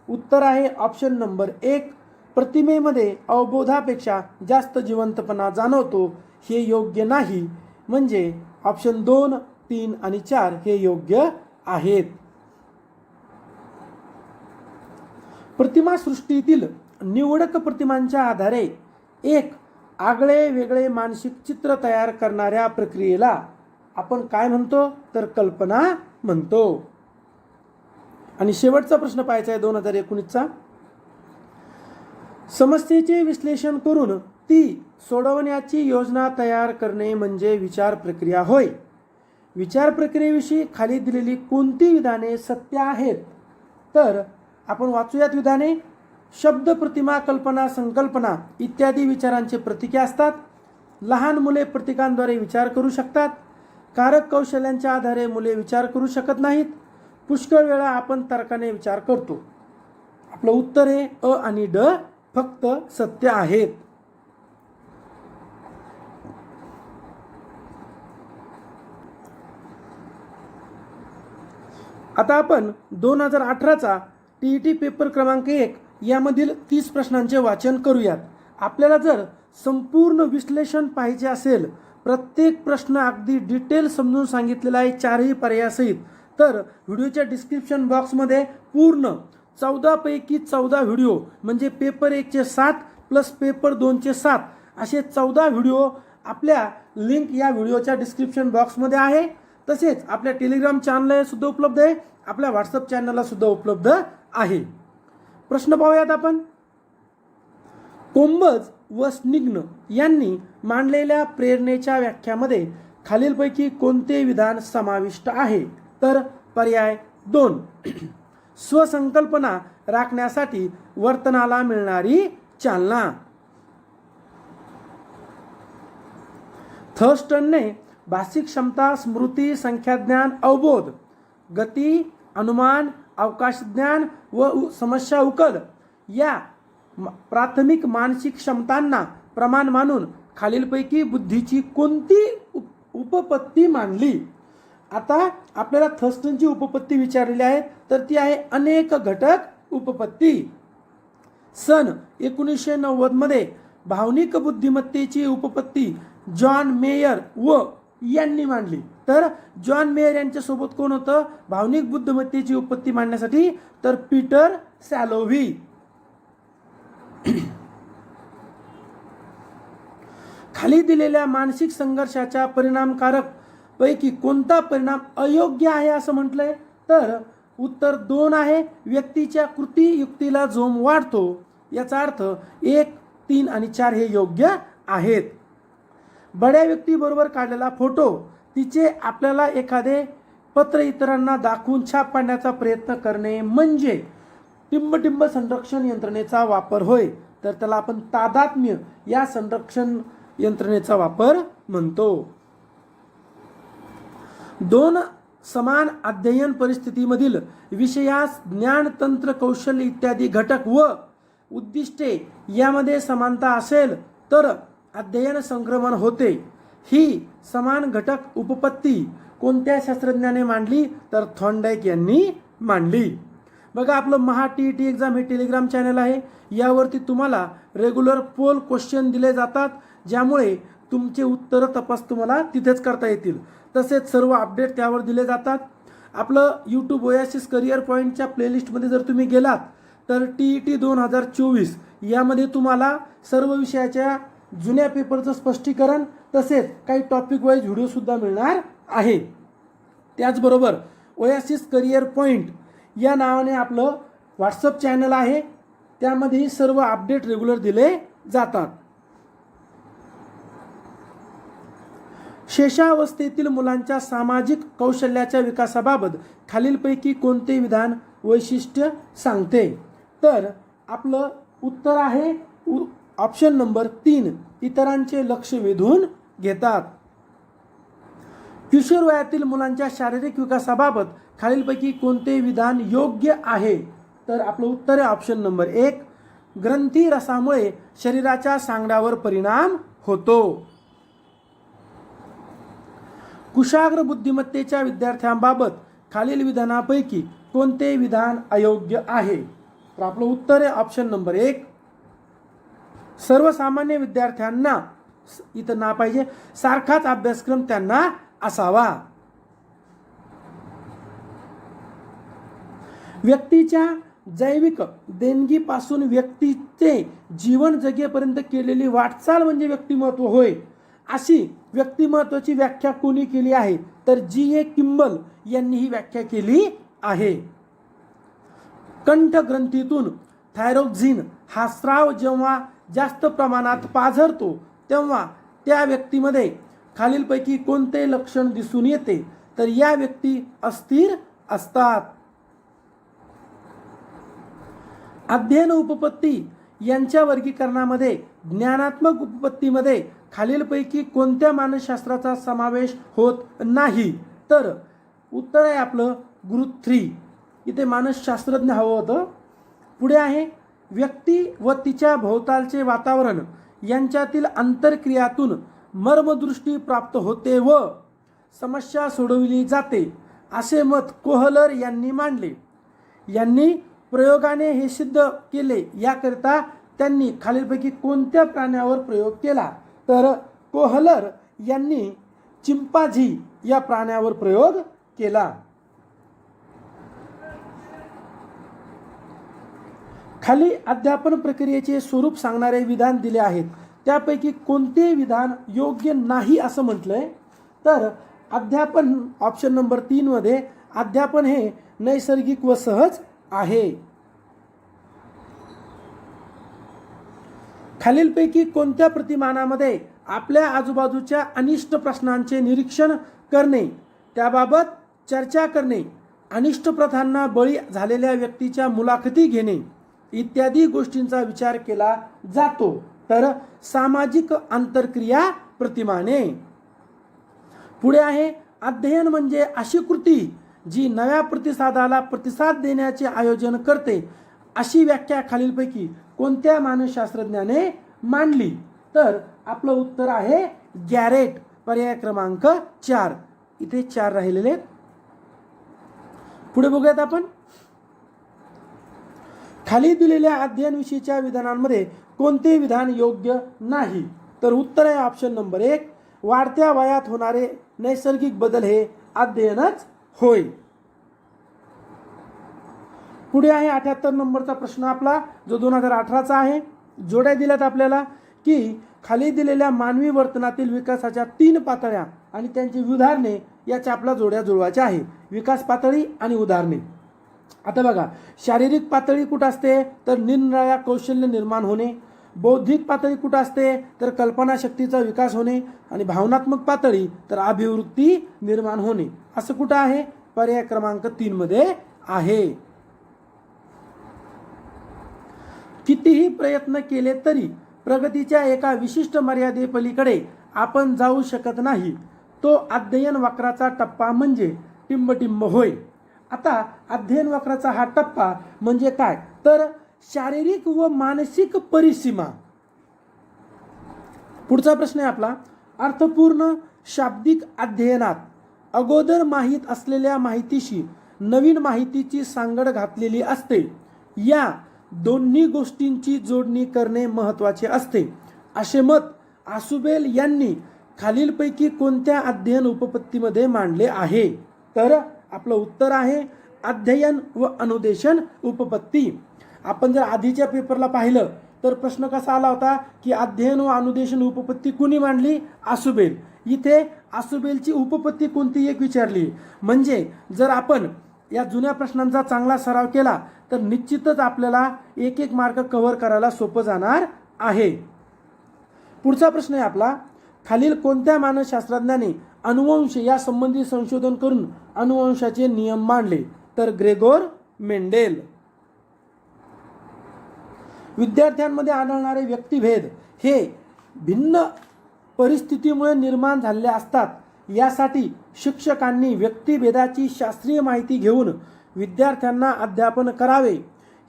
उत्तर आहे ऑप्शन नंबर 1. प्रतिमेमध्ये अवबोधापेक्षा जास्त जिवंतपणा जाणवतो, हे योग्य नाही. म्हणजे ऑप्शन 2, 3 आणि 4 हे योग्य आहेत. प्रतिमासृष्टीतील निवडक प्रतिमांच्या आधारे एक आगळे वेगळे मानसिक चित्र तयार करणाऱ्या प्रक्रियेला आपण काय म्हणतो? तर कल्पना म्हणतो. आणि शेवटचा प्रश्न पाहायचा आहे 2019चा. समस्येचे विश्लेषण करून ती सोडवण्याची योजना तयार करणे म्हणजे विचार प्रक्रिया होय. विचार प्रक्रियेविषयी खाली दिलेली कोणती विधाने सत्य आहेत? तर आपण वाचूयात विधाने. शब्द, प्रतिमा, कल्पना, संकल्पना इत्यादी विचारांचे प्रतीके असतात. लहान मुले प्रतीकांद्वारे विचार करू शकतात. कारक कौशल्यांच्या आधारे मुले विचार करू शकत नाहीत. पुष्कळ वेळा आपण तर्काने विचार करतो. आपलं उत्तर आहे अ आणि ड फक्त सत्य आहेत. आता आपण 2018चा TET पेपर क्रमांक 1 यामधील 30 प्रश्नांचे वाचन करूयात. आपल्याला जर संपूर्ण विश्लेषण पाहिजे असेल, प्रत्येक प्रश्न अगदी डिटेल समजून सांगितलेला आहे 4ही पर्यायासहित, तर व्हिडिओच्या डिस्क्रिप्शन बॉक्समध्ये पूर्ण 14 पैकी 14 व्हिडिओ म्हणजे पेपर 1चे 7 प्लस पेपर 2चे 7 असे 14 व्हिडिओ आपल्या लिंक या व्हिडिओच्या डिस्क्रिप्शन बॉक्समध्ये आहे. तसेच आपल्या टेलिग्राम चॅनलला सुद्धा उपलब्ध आहे, आपल्या व्हॉट्सअप चॅनलला सुद्धा उपलब्ध आहे. प्रश्न पाहूयात आपण. कोंबज व स्निग्न यांनी मांडलेल्या प्रेरणेच्या व्याख्यामध्ये खालीलपैकी कोणते विधान समाविष्ट आहे? तर पर्याय 2. स्वसंकल्पना राखण्यासाठी वर्तनाला मिळणारी चालना. थर्स्टनने भाषिक क्षमता, स्मृती, संख्याज्ञान, अवबोध, गती, अनुमान, अवकाशज्ञान व समस्या उकल या प्राथमिक मानसिक क्षमतांना प्रमाण मानून खालीलपैकी बुद्धीची कोणती उपपत्ती मांडली? आता आपल्याला थर्स्टनची उपपत्ती विचारलेली आहे, तर ती आहे अनेक घटक उपपत्ती. सन 1990 मध्ये भावनिक बुद्धिमत्तेची उपपत्ती जॉन मेयर व यांनी मांडली. तर जॉन मेयर यांच्यासोबत कोण होतं भावनिक बुद्धिमत्तेची उपपत्ती मांडण्यासाठी? तर पीटर सॅलोव्ही. खाली दिलेल्या मानसिक संघर्षाच्या परिणामकारक पैकी कोणता परिणाम अयोग्य आहे असं म्हटलंय? तर उत्तर 2 आहे. व्यक्तीच्या कृती युक्तीला जोम वाढतो. याचा अर्थ 1, 3 आणि 4 हे योग्य आहेत. बड्या व्यक्तीबरोबर काढलेला फोटो तिचे आपल्याला एखादे पत्र इतरांना दाखवून छाप पाडण्याचा प्रयत्न करणे म्हणजे टिंबटिंब संरक्षण यंत्रणेचा वापर होय. तर त्याला आपण तादात्म्य या संरक्षण यंत्रणेचा वापर म्हणतो. 2 समान अध्ययन परिस्थितीमधील विषयास ज्ञान, तंत्र, कौशल्य इत्यादी घटक व उद्दिष्टे यामध्ये समानता असेल तर अध्ययन संक्रमण होते. ही समान घटक उपपत्ती कोणत्या शास्त्रज्ञाने मांडली? तर थॉर्नडाईक यांनी मांडली. बघा, आपलं महा TET एक्झाम हे टेलिग्राम चॅनल आहे. यावरती तुम्हाला रेग्युलर पोल क्वेश्चन दिले जातात, ज्यामुळे तुमचे उत्तर तपास तुम्हाला तिथेच करता येतील. तसेच सर्व अपडेट त्यावर दिले जातात. आपलं यूट्यूब ओएसिस करिअर पॉईंटच्या प्लेलिस्टमध्ये जर तुम्ही गेलात तर TET 2024 यामध्ये तुम्हाला सर्व विषयाच्या जुन्या पेपरचं स्पष्टीकरण तसेच काही टॉपिक वाईज व्हिडिओसुद्धा मिळणार आहे. त्याचबरोबर ओएसिस करिअर पॉईंट या नावाने आपलं व्हॉट्सअप चॅनल आहे, त्यामध्ये सर्व अपडेट रेग्युलर दिले जातात. शेषावस्थेतील मुलांच्या सामाजिक कौशल्याच्या विकासाबाबत खालीलपैकी कोणते विधान वैशिष्ट्य सांगते? तर आपलं उत्तर आहे ऑप्शन नंबर 3, इतरांचे लक्ष वेधून घेतात. किशोर वयातील मुलांच्या शारीरिक विकासाबाबत खालीलपैकी कोणते विधान योग्य आहे? तर आपलं उत्तर आहे ऑप्शन नंबर 1, ग्रंथी रसामुळे शरीराच्या सांगड्यावर परिणाम होतो. कुशाग्र बुद्धिमत्तेच्या विद्यार्थ्यांबाबत खालील विधानापैकी कोणते विधान अयोग्य आहे? तर आपलं उत्तर आहे ऑप्शन नंबर 1, सर्वसामान्य विद्यार्थ्यांना इथं ना पाहिजे, सारखाच अभ्यासक्रम त्यांना असावा. व्यक्तीच्या जैविक देणगीपासून व्यक्तीचे जीवन जगेपर्यंत केलेली वाटचाल म्हणजे व्यक्तिमत्व होय, अशी व्यक्तिमत्वाची व्याख्या कोणी केली आहे? तर जी.ए. किंबल यांनी ही व्याख्या केली आहे. कंठग्रंथीतून थायरोक्सिन हा स्राव जेव्हा जास्त प्रमाणात पाझरतो तेव्हा त्या व्यक्तीमध्ये खालीलपैकी कोणते लक्षण दिसून येते? तर या व्यक्ती अस्थिर असतात. अध्ययन उपपत्ती यांच्या वर्गीकरणामध्ये ज्ञानात्मक उपपत्तीमध्ये खालीलपैकी कोणत्या मानसशास्त्राचा समावेश होत नाही? तर उत्तर आहे आपलं गुरुथ्री. इथे मानसशास्त्रज्ञ हवं होतं. पुढे आहे व्यक्ती व तिच्या भोवतालचे वातावरण यांच्यातील आंतरक्रियातून मर्मदृष्टी प्राप्त होते व समस्या सोडविली जाते, असे मत कोहलर यांनी मांडले. यांनी प्रयोगाने हे सिद्ध केले. याकरिता त्यांनी खालीलपैकी कोणत्या प्राण्यावर प्रयोग केला? तर कोहलर यांनी चिंपांझी या प्राण्यावर प्रयोग केला. खाली अध्यापन प्रक्रियेचे स्वरूप सांगणारे विधान दिले आहेत. त्यापैकी कोणते विधान योग्य नाही असं म्हटलंय? तर अध्यापन ऑप्शन नंबर 3 मध्ये अध्यापन हे नैसर्गिक व सहज आहे. खालीलपैकी कोणत्या प्रतिमानामध्ये आपल्या आजूबाजूच्या अनिष्ट प्रश्नांचे निरीक्षण करणे, त्याबाबत चर्चा करणे, अनिष्ट प्रथांना बळी झालेल्या व्यक्तीच्या मुलाखती घेणे इत्यादी गोष्टींचा विचार केला जातो? तर सामाजिक आंतरक्रिया प्रतिमाने. पुढे आहे अध्ययन म्हणजे अशी कृती जी नव्या प्रतिसादाला प्रतिसाद देण्याचे आयोजन करते, अशी व्याख्या खालीलपैकी कोणत्या मानसशास्त्रज्ञाने मांडली? तर आपलं उत्तर आहे गॅरेट, पर्याय क्रमांक 4. इथे 4 राहिलेले आहेत. पुढे बघूयात आपण. खाली दिलेल्या अध्ययनविषयीच्या विधानांमध्ये कोणते विधान योग्य नाही? तर उत्तर आहे ऑप्शन नंबर 1, वाढत्या वयात होणारे नैसर्गिक बदल हे अध्ययनच होय. पुढे आहे 78 नंबरचा प्रश्न आपला, जो 2018चा आहे. जोड्या दिल्यात आपल्याला की खाली दिलेल्या मानवी वर्तनातील विकासाच्या 3 पातळ्या आणि त्यांची उदाहरणे याच्या आपल्या जोड्या जुळवायच्या आहे. विकास पातळी आणि उदाहरणे. आता बघा, शारीरिक पातळी कुठं असते? तर निरनिराळ्या कौशल्य निर्माण होणे. बौद्धिक पातळी कुठं असते? तर कल्पनाशक्तीचा विकास होणे. आणि भावनात्मक पातळी तर अभिवृत्ती निर्माण होणे. असं कुठं आहे? पर्याय क्रमांक 3 मध्ये आहे. कितीही प्रयत्न केले तरी प्रगतीच्या एका विशिष्ट मर्यादेपलीकडे आपण जाऊ शकत नाही. तो अध्ययन वक्राचा टप्पा म्हणजे टिंबटिंब होय. आता अध्ययन वक्राचा हा टप्पा म्हणजे काय? तर शारीरिक व मानसिक परिसीमा. पुढचा प्रश्न आहे आपला, अर्थपूर्ण शाब्दिक अध्ययनात अगोदर माहीत असलेल्या माहितीशी नवीन माहितीची सांगड घातलेली असते. या दोन्ही गोष्टींची जोडणी करणे महत्त्वाचे असते, असे मत आसुबेल यांनी खालीलपैकी कोणत्या अध्ययन उपपत्तीमध्ये मांडले आहे? तर आपलं उत्तर आहे अध्ययन व अनुदेशन उपपत्ती. आपण जर आधीच्या पेपरला पाहिलं तर प्रश्न कसा आला होता की अध्ययन व अनुदेशन उपपत्ती कुणी मांडली? आसुबेल. इथे आसुबेलची उपपत्ती कोणती एक विचारली. म्हणजे जर आपण या जुन्या प्रश्नांचा चांगला सराव केला तर निश्चितच आपल्याला एक एक मार्क कव्हर करायला सोपं जाणार आहे. पुढचा प्रश्न आहे आपला, खालील कोणत्या मानसशास्त्रज्ञाने अनुवंश या संबंधी संशोधन करून अनुवंशाचे नियम मांडले? तर ग्रेगोर मेंडेल. विद्यार्थ्यांमध्ये आढळणारे व्यक्तिभेद हे भिन्न परिस्थितीमुळे निर्माण झालेले असतात. यासाठी शिक्षकांनी व्यक्तिभेदाची शास्त्रीय माहिती घेऊन विद्यार्थ्यांना अध्यापन करावे.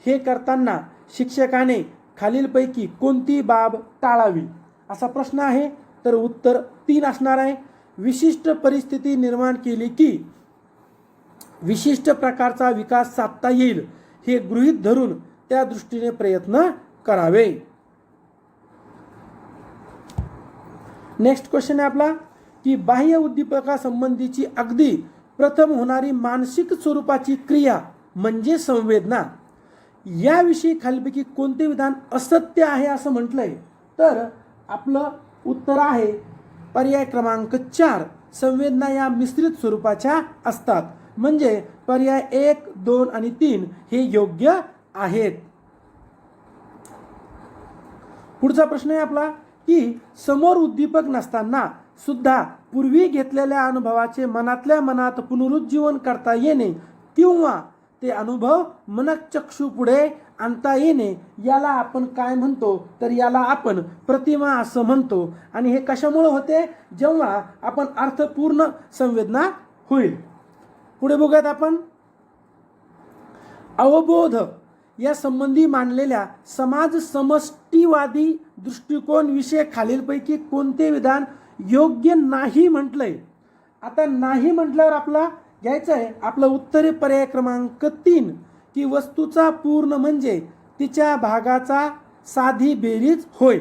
हे करताना शिक्षकाने खालीलपैकी कोणती बाब टाळावी? असा प्रश्न आहे. तर उत्तर 3 असणार आहे. विशिष्ट परिस्थिती निर्माण केली की विशिष्ट प्रकारचा विकास साधता येईल हे गृहीत धरून त्या दृष्टीने प्रयत्न करावे. नेक्स्ट क्वेश्चन आहे आपला की बाह्य उद्दीपकासंबंधीची अगदी प्रथम होणारी मानसिक स्वरूपाची क्रिया म्हणजे संवेदना. याविषयी खालीलपैकी कोणते विधान असत्य आहे असं म्हटलंय? तर आपलं उत्तर आहे पर्याय क्रमांक 4. संवेदना या मिश्रित स्वरूपाच्या असतात. म्हणजे पर्याय 1, 2 आणि 3 हे योग्य आहेत. पुढचा प्रश्न आहे आपला की समोर उद्दीपक नसताना सुद्धा पूर्वी घेतलेल्या अनुभवाचे मनातल्या मनात पुनरुज्जीवन करता येणे किंवा ते अनुभव मनःचक्षू पुढे आणता येणे याला आपण काय म्हणतो? तर याला आपण प्रतिमा असं म्हणतो. आणि हे कशामुळे होते? जेव्हा आपण अर्थपूर्ण संवेदना होईल. पुढे बघूयात आपण अवबोध या संबंधी मांडलेल्या समाज समष्टीवादी दृष्टिकोन विषय खालीलपैकी कोणते विधान योग्य नाही म्हटलंय? आता नाही म्हटल्यावर आपला घ्यायचं आहे आपलं उत्तर आहे पर्याय क्रमांक 3 की वस्तूचा पूर्ण म्हणजे तिच्या भागाचा साधी बेरीज होय.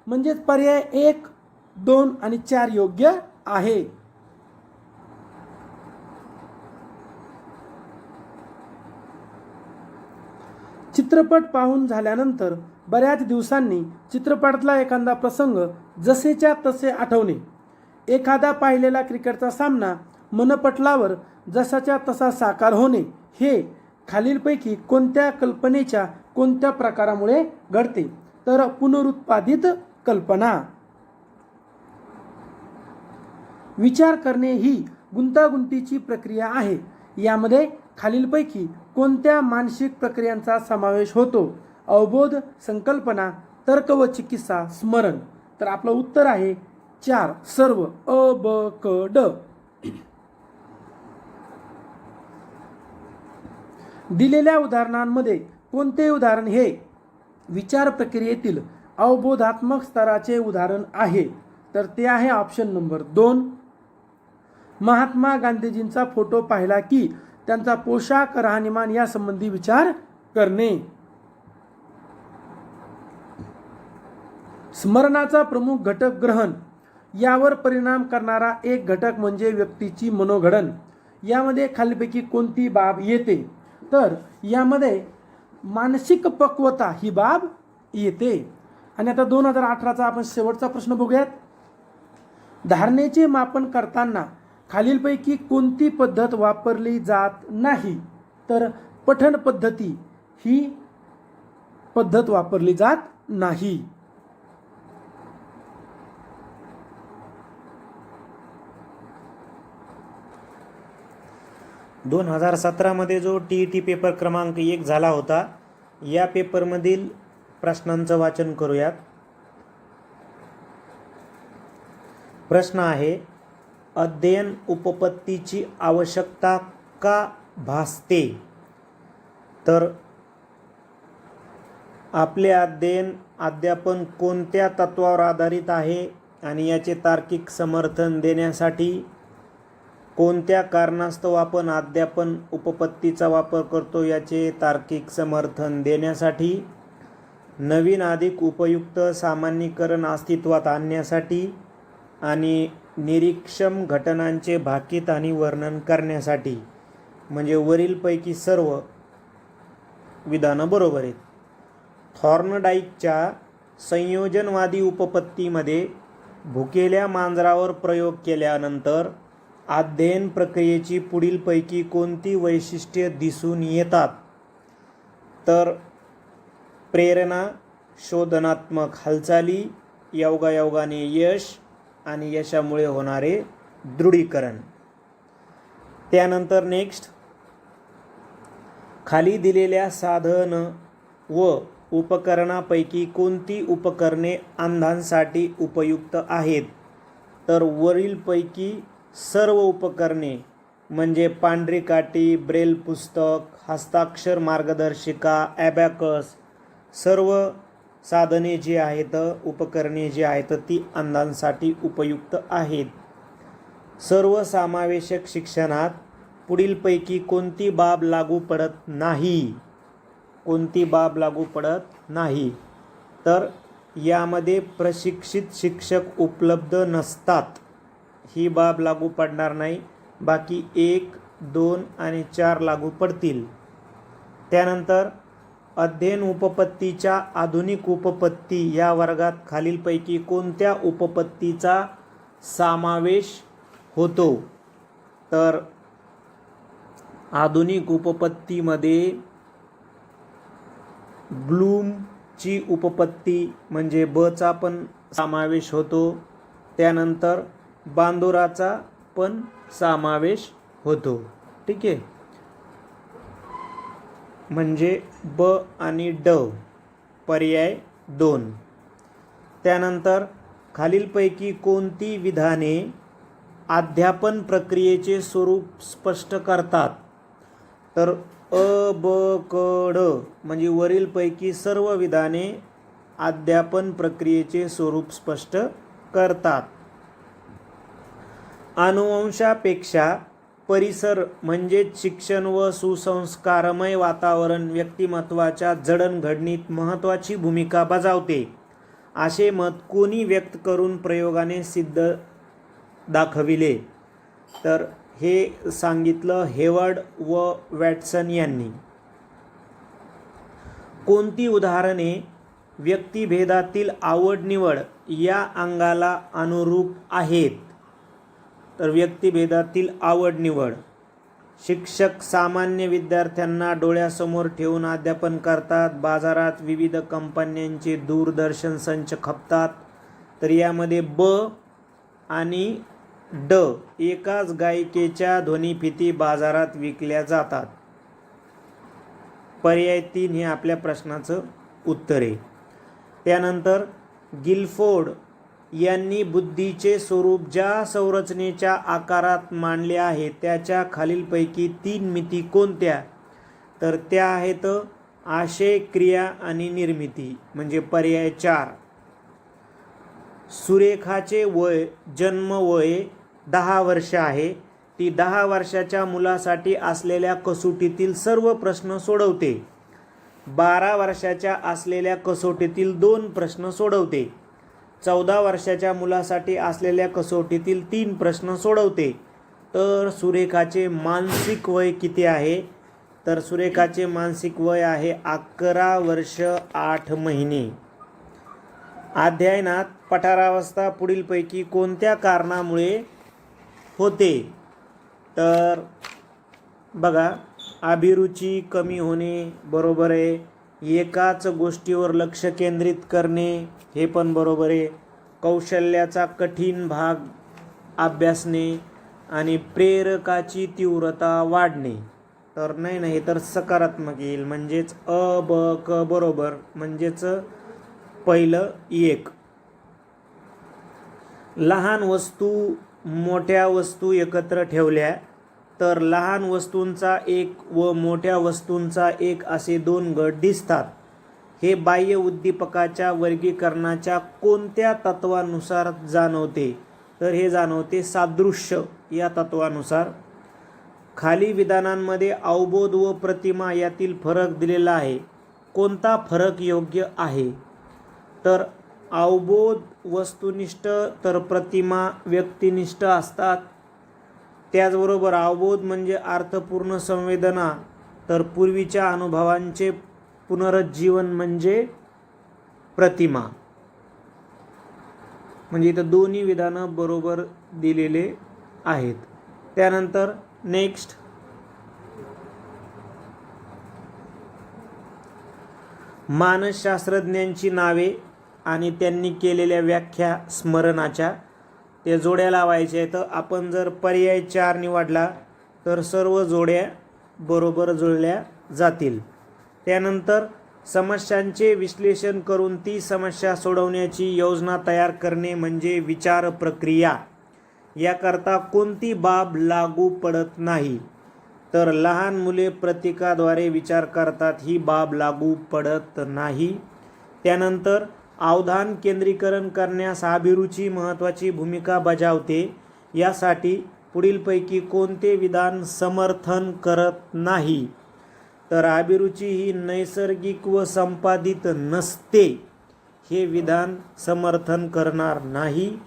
म्हणजे पर्याय 1, 2 आणि 4 योग्य आहे. चित्रपट पाहून झाल्यानंतर बऱ्याच दिवसांनी चित्रपटातला एखादा प्रसंग जसेच्या तसे आठवणे. एखादा पाहिलेला क्रिकेटचा सामना मनपटलावर जसाच्या तसा साकार होणे हे खालीलपैकी कोणत्या कल्पनेच्या कोणत्या प्रकारामुळे घडते? तर पुनरुत्पादित कल्पना. विचार करणे ही गुंतागुंतीची प्रक्रिया आहे. यामध्ये खालीलपैकी कोणत्या मानसिक प्रक्रियांचा समावेश होतो? अवबोध, संकल्पना, तर्क व चिकित्सा, स्मरण. तर आपलं उत्तर आहे 4 सर्व अ ब क ड. दिलेल्या उदाहरणांमध्ये कोणते उदाहरण हे विचार प्रक्रियेतील अवबोधात्मक स्तराचे उदाहरण आहे? तर ते आहे ऑप्शन नंबर 2. महात्मा गांधीजींचा फोटो पाहिला की त्यांचा पोशाख, राहणीमान यासंबंधी विचार करणे. स्मरणाचा प्रमुख घटक ग्रहण. यावर परिणाम करणारा एक घटक म्हणजे व्यक्तीची मनोघडण. यामध्ये खालीलपैकी कोणती बाब येते? तर यामध्ये मानसिक पक्वता ही बाब येते. आणि आता 2018चा आपण शेवटचा प्रश्न बघूयात. धारणेचे मापन करताना खालीलपैकी कोणती पद्धत वापरली जात नाही? तर पठण पद्धती ही पद्धत वापरली जात नाही. दोन 2017मध्ये जो TET पेपर क्रमांक 1 झाला होता या पेपरमधील प्रश्नांचं वाचन करूयात. प्रश्न आहे अध्ययन उपपत्तीची आवश्यकता का भासते? तर आपले अध्यापन कोणत्या तत्वावर आधारित आहे आणि याचे तार्किक समर्थन देण्यासाठी कोणत्या कारणास्तव आपण अध्यापन उपपत्तीचा वापर करतो याचे तार्किक समर्थन देण्यासाठी, नवीन अधिक उपयुक्त सामान्यीकरण अस्तित्वात आणण्यासाठी आणि निरीक्षम घटनांचे भाकीत आणि वर्णन करण्यासाठी. म्हणजे वरीलपैकी सर्व विधानं बरोबर आहेत. थॉर्नडाईकच्या संयोजनवादी उपपत्तीमध्ये भुकेल्या मांजरावर प्रयोग केल्यानंतर अध्ययन प्रक्रियेची पुढीलपैकी कोणती वैशिष्ट्ये दिसून येतात? तर प्रेरणा, शोधनात्मक हालचाली, योगायोगाने यश आणि यशामुळे होणारे दृढीकरण. त्यानंतर नेक्स्ट, खाली दिलेल्या साधन व उपकरणापैकी कोणती उपकरणे अंधांसाठी उपयुक्त आहेत? तर वरीलपैकी सर्व उपकरणे म्हणजे पांढरी काठी, ब्रेल पुस्तक, हस्ताक्षर मार्गदर्शिका, ॲबॅकस, सर्व साधने जी आहेत, उपकरणे जी आहेत ती अंधांसाठी उपयुक्त आहेत. सर्वसमावेशक शिक्षणात पुढीलपैकी कोणती बाब लागू पडत नाही? कोणती बाब लागू पडत नाही? तर यामध्ये प्रशिक्षित शिक्षक उपलब्ध नसतात, ही बाब लागू पडणार नाही. बाकी 1, 2 आणि 4 लागू पडतील. त्यानंतर अध्ययन उपपत्तीच्या आधुनिक उपपत्ती या वर्गात खालीलपैकी कोणत्या उपपत्तीचा समावेश होतो? तर आधुनिक उपपत्तीमध्ये ब्लूमची उपपत्ती म्हणजे बचा पण समावेश होतो. त्यानंतर बांदुराचा पण समावेश होतो. ठीक आहे, म्हणजे ब आणि ड, पर्याय 2. त्यानंतर खालीलपैकी कोणती विधाने अध्यापन प्रक्रियेचे स्वरूप स्पष्ट करतात? तर अ, ब, क, ड म्हणजे वरीलपैकी सर्व विधाने अध्यापन प्रक्रियेचे स्वरूप स्पष्ट करतात. अनुवंशापेक्षा परिसर म्हणजेच शिक्षण व सुसंस्कारमय वातावरण व्यक्तिमत्वाच्या जडणघडणीत महत्त्वाची भूमिका बजावते, असे मत कोणी व्यक्त करून प्रयोगाने सिद्ध दाखविले? तर हे सांगितलं हेवर्ड व वॅटसन यांनी. कोणती उदाहरणे व्यक्तिभेदातील आवड निवड या अंगाला अनुरूप आहेत? तर व्यक्तिभेदातील आवड निवड. शिक्षक सामान्य विद्यार्थ्यांना डोळ्यासमोर ठेवून अध्यापन करतात. बाजारात विविध कंपन्यांचे दूरदर्शन संच खपतात. तर यामध्ये ब आणि ड, एकाच गायिकेच्या ध्वनिफिती बाजारात विकल्या जातात. पर्याय 3 हे आपल्या प्रश्नाचं उत्तर आहे. त्यानंतर गिलफोर्ड यांनी बुद्धीचे स्वरूप ज्या संरचनेच्या आकारात मांडले आहे त्याच्या खालीलपैकी 3 मिती कोणत्या? तर त्या आहेत आशय, क्रिया आणि निर्मिती, म्हणजे पर्याय 4. सुरेखाचे वय, जन्मवय 10 वर्ष आहे. ती 10 वर्षाच्या मुलासाठी असलेल्या कसोटीतील सर्व प्रश्न सोडवते. 12 वर्षाच्या असलेल्या कसोटीतील 2 प्रश्न सोडवते. 14 वर्षाच्या मुलासाठी असलेल्या कसोटीतील 3 प्रश्न सोडवते. तर सुरेखाचे मानसिक वय किती आहे? तर सुरेखाचे मानसिक वय आहे 11 वर्ष 8 महिने. अध्ययनात पठारावस्था पुढीलपैकी कोणत्या कारणामुळे होते? तर बघा, अभिरुची कमी होणे बरोबर आहे. एकाच गोष्टीवर लक्ष केंद्रित करणे हे पण बरोबर आहे. कौशल्याचा कठीण भाग अभ्यासणे आणि प्रेरकाची तीव्रता वाढणे. तर नाही तर सकारात्मक येईल, म्हणजेच अ, ब, क बरोबर, म्हणजेच पहिलं 1. लहान वस्तू मोठ्या वस्तू एकत्र ठेवल्या तर लहान वस्तूंचा एक व मोठ्या वस्तूंचा एक असे 2 गट दिसतात. हे बाह्य उद्दीपकाच्या वर्गीकरणाच्या कोणत्या तत्वानुसार जाणवते? तर हे जाणवते सादृश्य या तत्वानुसार. खाली विधानांमध्ये अवबोध व प्रतिमा यातील फरक दिलेला आहे. कोणता फरक योग्य आहे? तर अवबोध वस्तुनिष्ठ तर प्रतिमा व्यक्तिनिष्ठ असतात. त्याचबरोबर अवबोध म्हणजे अर्थपूर्ण संवेदना, तर पूर्वीच्या अनुभवांचे पुनरुज्जीवन म्हणजे प्रतिमा. म्हणजे इथं दोन्ही विधानं बरोबर दिलेले आहेत. त्यानंतर नेक्स्ट, मानसशास्त्रज्ञांची नावे आणि त्यांनी केलेल्या व्याख्या स्मरणाच्या. ते जोड्या लावायच्या आहेत. आपण जर पर्याय 4 निवडला तर सर्व जोड्या बरोबर जुळल्या जातील. त्यानंतर समस्यांचे विश्लेषण करून ती समस्या सोडवण्याची योजना तयार करणे म्हणजे विचार प्रक्रिया. याकरता कोणती बाब लागू पडत नाही, तर लहान मुले प्रतीकाद्वारे विचार करतात ही बाब लागू पडत नाही. त्यानंतर अवधान केंद्रीकरण करण्यास अभिरुची महत्त्वाची भूमिका बजावते. यासाठी पुढीलपैकी कोणते विधान समर्थन करत नाही, तर अभिरुची ही नैसर्गिक व संपादित नसते हे विधान समर्थन करणार नाही.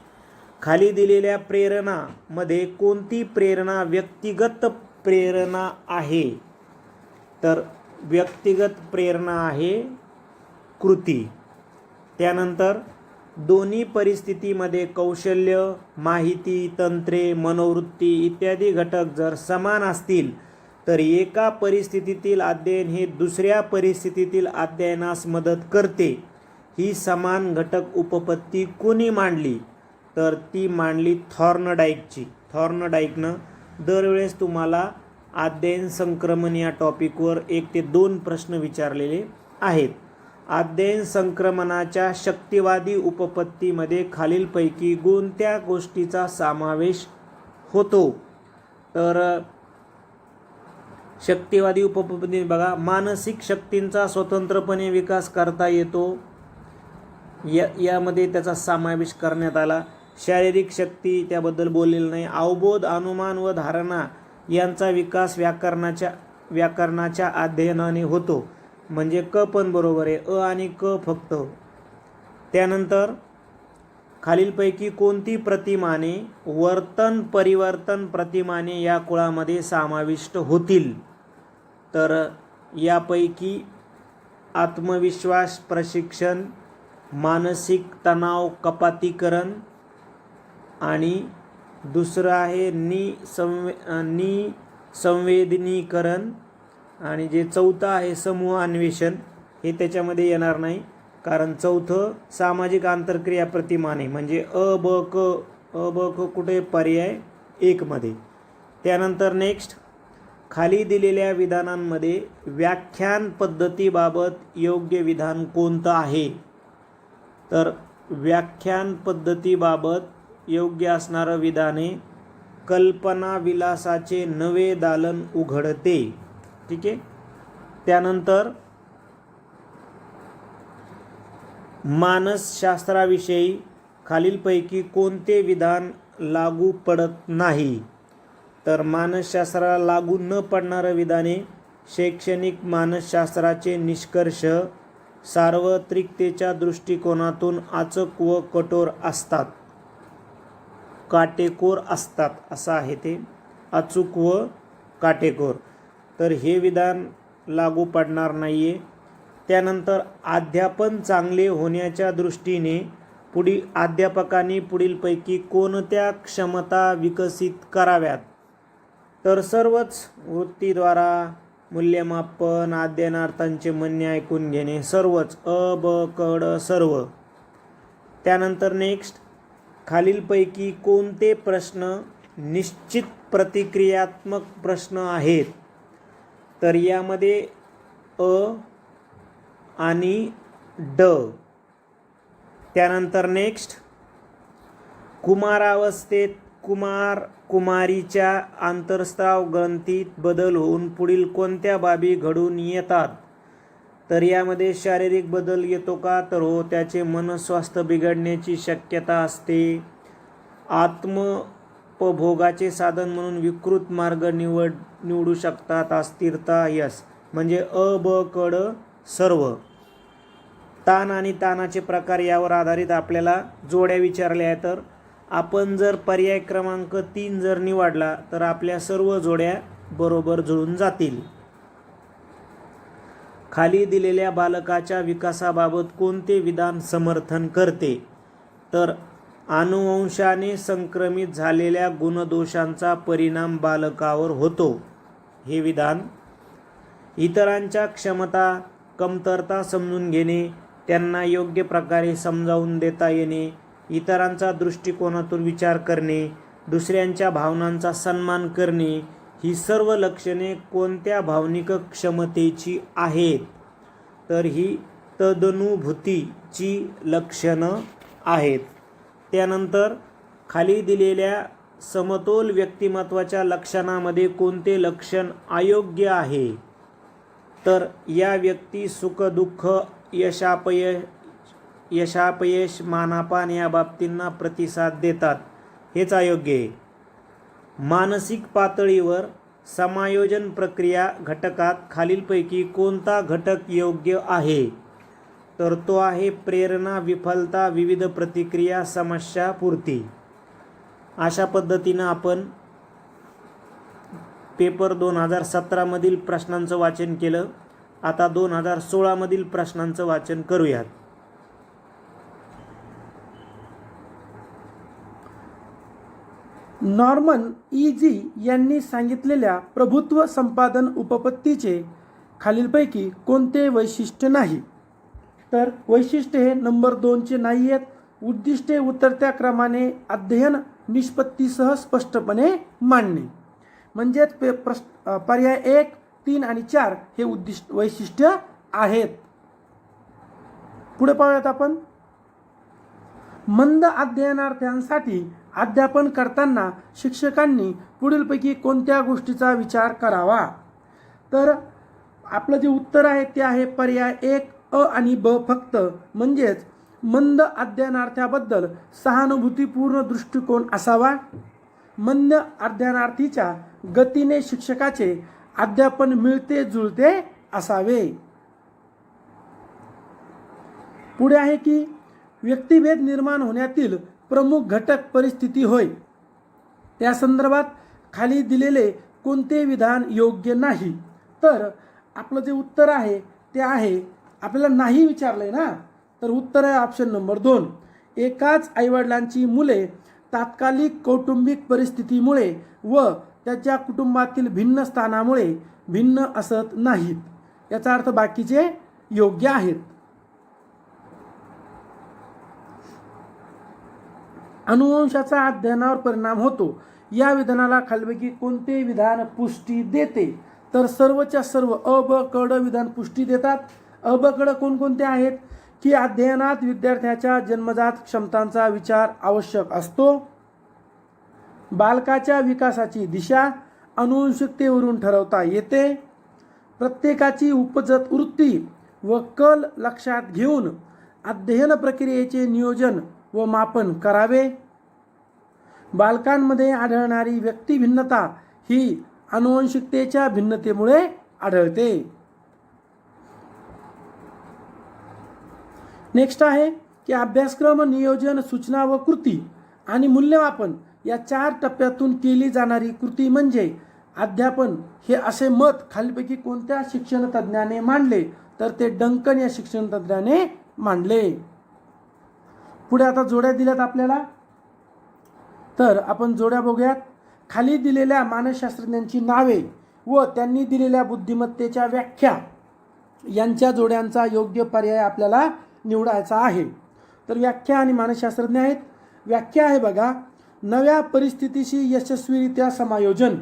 खाली दिलेल्या प्रेरणामध्ये कोणती प्रेरणा व्यक्तिगत प्रेरणा आहे, तर व्यक्तिगत प्रेरणा आहे कृती. त्यानंतर दोन्ही परिस्थितीमध्ये कौशल्य, माहिती, तंत्रे, मनोवृत्ती इत्यादी घटक जर समान असतील तर एका परिस्थितीतील अध्ययन हे दुसऱ्या परिस्थितीतील अध्ययनास मदत करते. ही समान घटक उपपत्ती कोणी मांडली, तर ती मांडली थॉर्नडाईकची. थॉर्नडाईकनं दरवेळेस तुम्हाला अध्ययन संक्रमण या टॉपिकवर 1 ते 2 प्रश्न विचारलेले आहेत. अध्ययन संक्रमणाच्या शक्तिवादी उपपत्तीमध्ये खालीलपैकी कोणत्या गोष्टीचा समावेश होतो, तर शक्तिवादी उपपत्ती बघा, मानसिक शक्तींचा स्वतंत्रपणे विकास करता येतो, यामध्ये त्याचा समावेश करण्यात आला. शारीरिक शक्ती त्याबद्दल बोललेलं नाही. अवबोध, अनुमान व धारणा यांचा विकास व्याकरणाच्या अध्ययनाने होतो, म्हणजे क पण बरोबर आहे, अ आणि क फक्त. त्यानंतर खालीलपैकी कोणती प्रतिमाने वर्तन परिवर्तन प्रतिमाने या कुळामध्ये समाविष्ट होतील, तर यापैकी आत्मविश्वास प्रशिक्षण, मानसिक तणाव कपातीकरण आणि दुसरं आहे निसंवेदनीकरण आणि जे चौथं आहे समूह अन्वेषण. हे त्याच्यामध्ये येणार नाही, कारण चौथं सामाजिक आंतरक्रिया प्रतिमाने म्हणजे अ ब क कुठे पर्याय 1 मध्ये. त्यानंतर नेक्स्ट, खाली दिलेल्या विधानांमध्ये व्याख्यान पद्धतीबाबत योग्य विधान कोणतं आहे, तर व्याख्यान पद्धतीबाबत योग्य असणारं विधाने कल्पना विलासाचे नवे दालन उघडते. ठीक आहे. त्यानंतर मानसशास्त्राविषयी खालीलपैकी कोणते विधान लागू पडत नाही, तर मानसशास्त्राला लागू न पडणारं विधाने शैक्षणिक मानसशास्त्राचे निष्कर्ष सार्वत्रिकतेच्या दृष्टिकोनातून अचूक व कठोर असतात, काटेकोर असतात असं आहे ते, अचूक व काटेकोर, तर हे विधान लागू पडणार नाही आहे. त्यानंतर अध्यापन चांगले होण्याच्या दृष्टीने अध्यापकांनी पुढीलपैकी कोणत्या क्षमता विकसित कराव्यात, तर सर्वच वृत्तीद्वारा मूल्यमापन, अध्ययनार्थांचे म्हणणे ऐकून घेणे, सर्वच अ ब क ड सर्व. त्यानंतर नेक्स्ट, खालीलपैकी कोणते प्रश्न निश्चित प्रतिक्रियात्मक प्रश्न आहेत, तर यामध्ये अ आणि ड. त्यानंतर नेक्स्ट, कुमारावस्थेत कुमार कुमारीच्या आंतरस्राव ग्रंथीत बदल होऊन पुढील कोणत्या बाबी घडून येतात, तर यामध्ये शारीरिक बदल येतो का, तर हो, त्याचे मनस्वास्थ्य बिघडण्याची शक्यता असते. आत्मोपभोगाचे साधन म्हणून विकृत मार्ग निवडू शकतात, अस्थिरता, यश, म्हणजे अ ब क ड सर्व. ताण आणि ताणाचे प्रकार यावर आधारित आपल्याला जोड्या विचारल्या आहेत, तर आपण जर पर्याय क्रमांक 3 जर निवडला तर आपल्या सर्व जोड्या बरोबर जुळून जातील. खाली दिलेल्या बालकाच्या विकासाबाबत कोणते विधान समर्थन करते, तर अनुवंशाने संक्रमित झालेल्या गुणदोषांचा परिणाम बालकावर होतो, हे विधान. इतरांच्या क्षमता कमतरता समजून घेणे, त्यांना योग्य प्रकारे समजावून देता येणे, इतरांचा दृष्टिकोनातून विचार करणे, दुसऱ्यांच्या भावनांचा सन्मान करणे ही सर्व लक्षणे कोणत्या भावनिक क्षमतेची आहेत? तर ही तदनुभूतीची लक्षणं आहेत. त्यानंतर खाली दिलेल्या समतोल व्यक्तिमत्वाच्या लक्षणामध्ये कोणते लक्षण अयोग्य आहे? तर या व्यक्ती सुखदुःख, यशापयश, मानापान या बाबतींना प्रतिसाद देतात, हेच अयोग्य आहे. मानसिक पातळीवर समायोजन प्रक्रिया घटकात खालीलपैकी कोणता घटक योग्य आहे? तर तो आहे प्रेरणा, विफलता, विविध प्रतिक्रिया, समस्या पूर्ती. अशा पद्धतीनं आपण पेपर 2017 मधील प्रश्नांचं वाचन केलं. आता 2016 मधील प्रश्नांचं वाचन करूयात. नॉर्मन ई.जी. यांनी सांगितलेल्या प्रभुत्व संपादन उपपत्तीचे खालीलपैकी कोणते वैशिष्ट्य नाही? तर वैशिष्ट्य हे नंबर 2चे नाही आहेत. उद्दिष्टे उतरत्या क्रमाने अध्ययन निष्पत्तीसह स्पष्टपणे मांडणे. म्हणजेच पर्याय 1, 3 आणि 4 हे वैशिष्ट्य आहेत. पुढे पाहूयात आपण. मंद अध्ययनार्थ्यांसाठी अध्यापन करताना शिक्षकांनी पुढीलपैकी कोणत्या गोष्टीचा विचार करावा? तर आपलं जे उत्तर आहे ते आहे पर्याय 1, अ आणि ब फक्त. म्हणजेच मंद अध्ययनार्थ्याबद्दल सहानुभूतीपूर्ण दृष्टिकोन असावा. मंद अध्ययनार्थीच्या गतीने शिक्षकाचे अध्यापन मिळते जुळते असावे. पुढे आहे की व्यक्तिभेद निर्माण होण्यातील प्रमुख घटक परिस्थिती होय. त्या संदर्भात खाली दिलेले कोणते विधान योग्य नाही? तर आपलं जे उत्तर आहे ते आहे, आपल्याला नाही विचारलंय ना, तर उत्तर आहे ऑप्शन नंबर 2. एकाच आईवडिलांची मुले तात्कालिक कौटुंबिक परिस्थितीमुळे व त्याच्या कुटुंबातील भिन्न स्थानामुळे भिन्न असत नाहीत. याचा अर्थ बाकीचे योग्य आहेत. अनुवंशाचा अध्ययनावर परिणाम होतो या विधानाला खालीलपैकी कोणते विधान पुष्टी देते? तर सर्वच्या सर्व अ, ब, क, ड विधान पुष्टी देतात. अ, ब, क, ड कोणकोणते आहेत? की अध्ययनात विद्यार्थ्याच्या जन्मजात क्षमतांचा विचार आवश्यक असतो. बालकाच्या विकासाची दिशा अनुवंशिकतेवरून ठरवता येते. प्रत्येकाची उपजत वृत्ती व कल लक्षात घेऊन अध्ययन प्रक्रियेचे नियोजन व मापन करावे. बालकांमध्ये आढळणारी व्यक्तिभिन्नता ही अनुवंशिकतेच्या भिन्नतेमुळे आढळते. नेक्स्ट आहे की अभ्यासक्रम, नियोजन, सूचना व कृती आणि मूल्यमापन या 4 टप्प्यातून केली जाणारी कृती म्हणजे अध्यापन हे असे मत खालीलपैकी कोणत्या शिक्षण तज्ज्ञाने मांडले? तर ते डंकन या शिक्षण तज्ज्ञाने मांडले. पुढे आता जोड्या दिल्यात आपल्याला, तर आपण जोड्या बघूयात. खाली दिलेल्या मानसशास्त्रज्ञांची नावे व त्यांनी दिलेल्या बुद्धिमत्तेच्या व्याख्या यांच्या जोड्यांचा योग्य पर्याय आपल्याला निवडायचा आहे. तर व्याख्या आणि मानसशास्त्रज्ञ आहेत. व्याख्या आहे बघा, नव्या परिस्थितीशी यशस्वीरित्या समायोजन.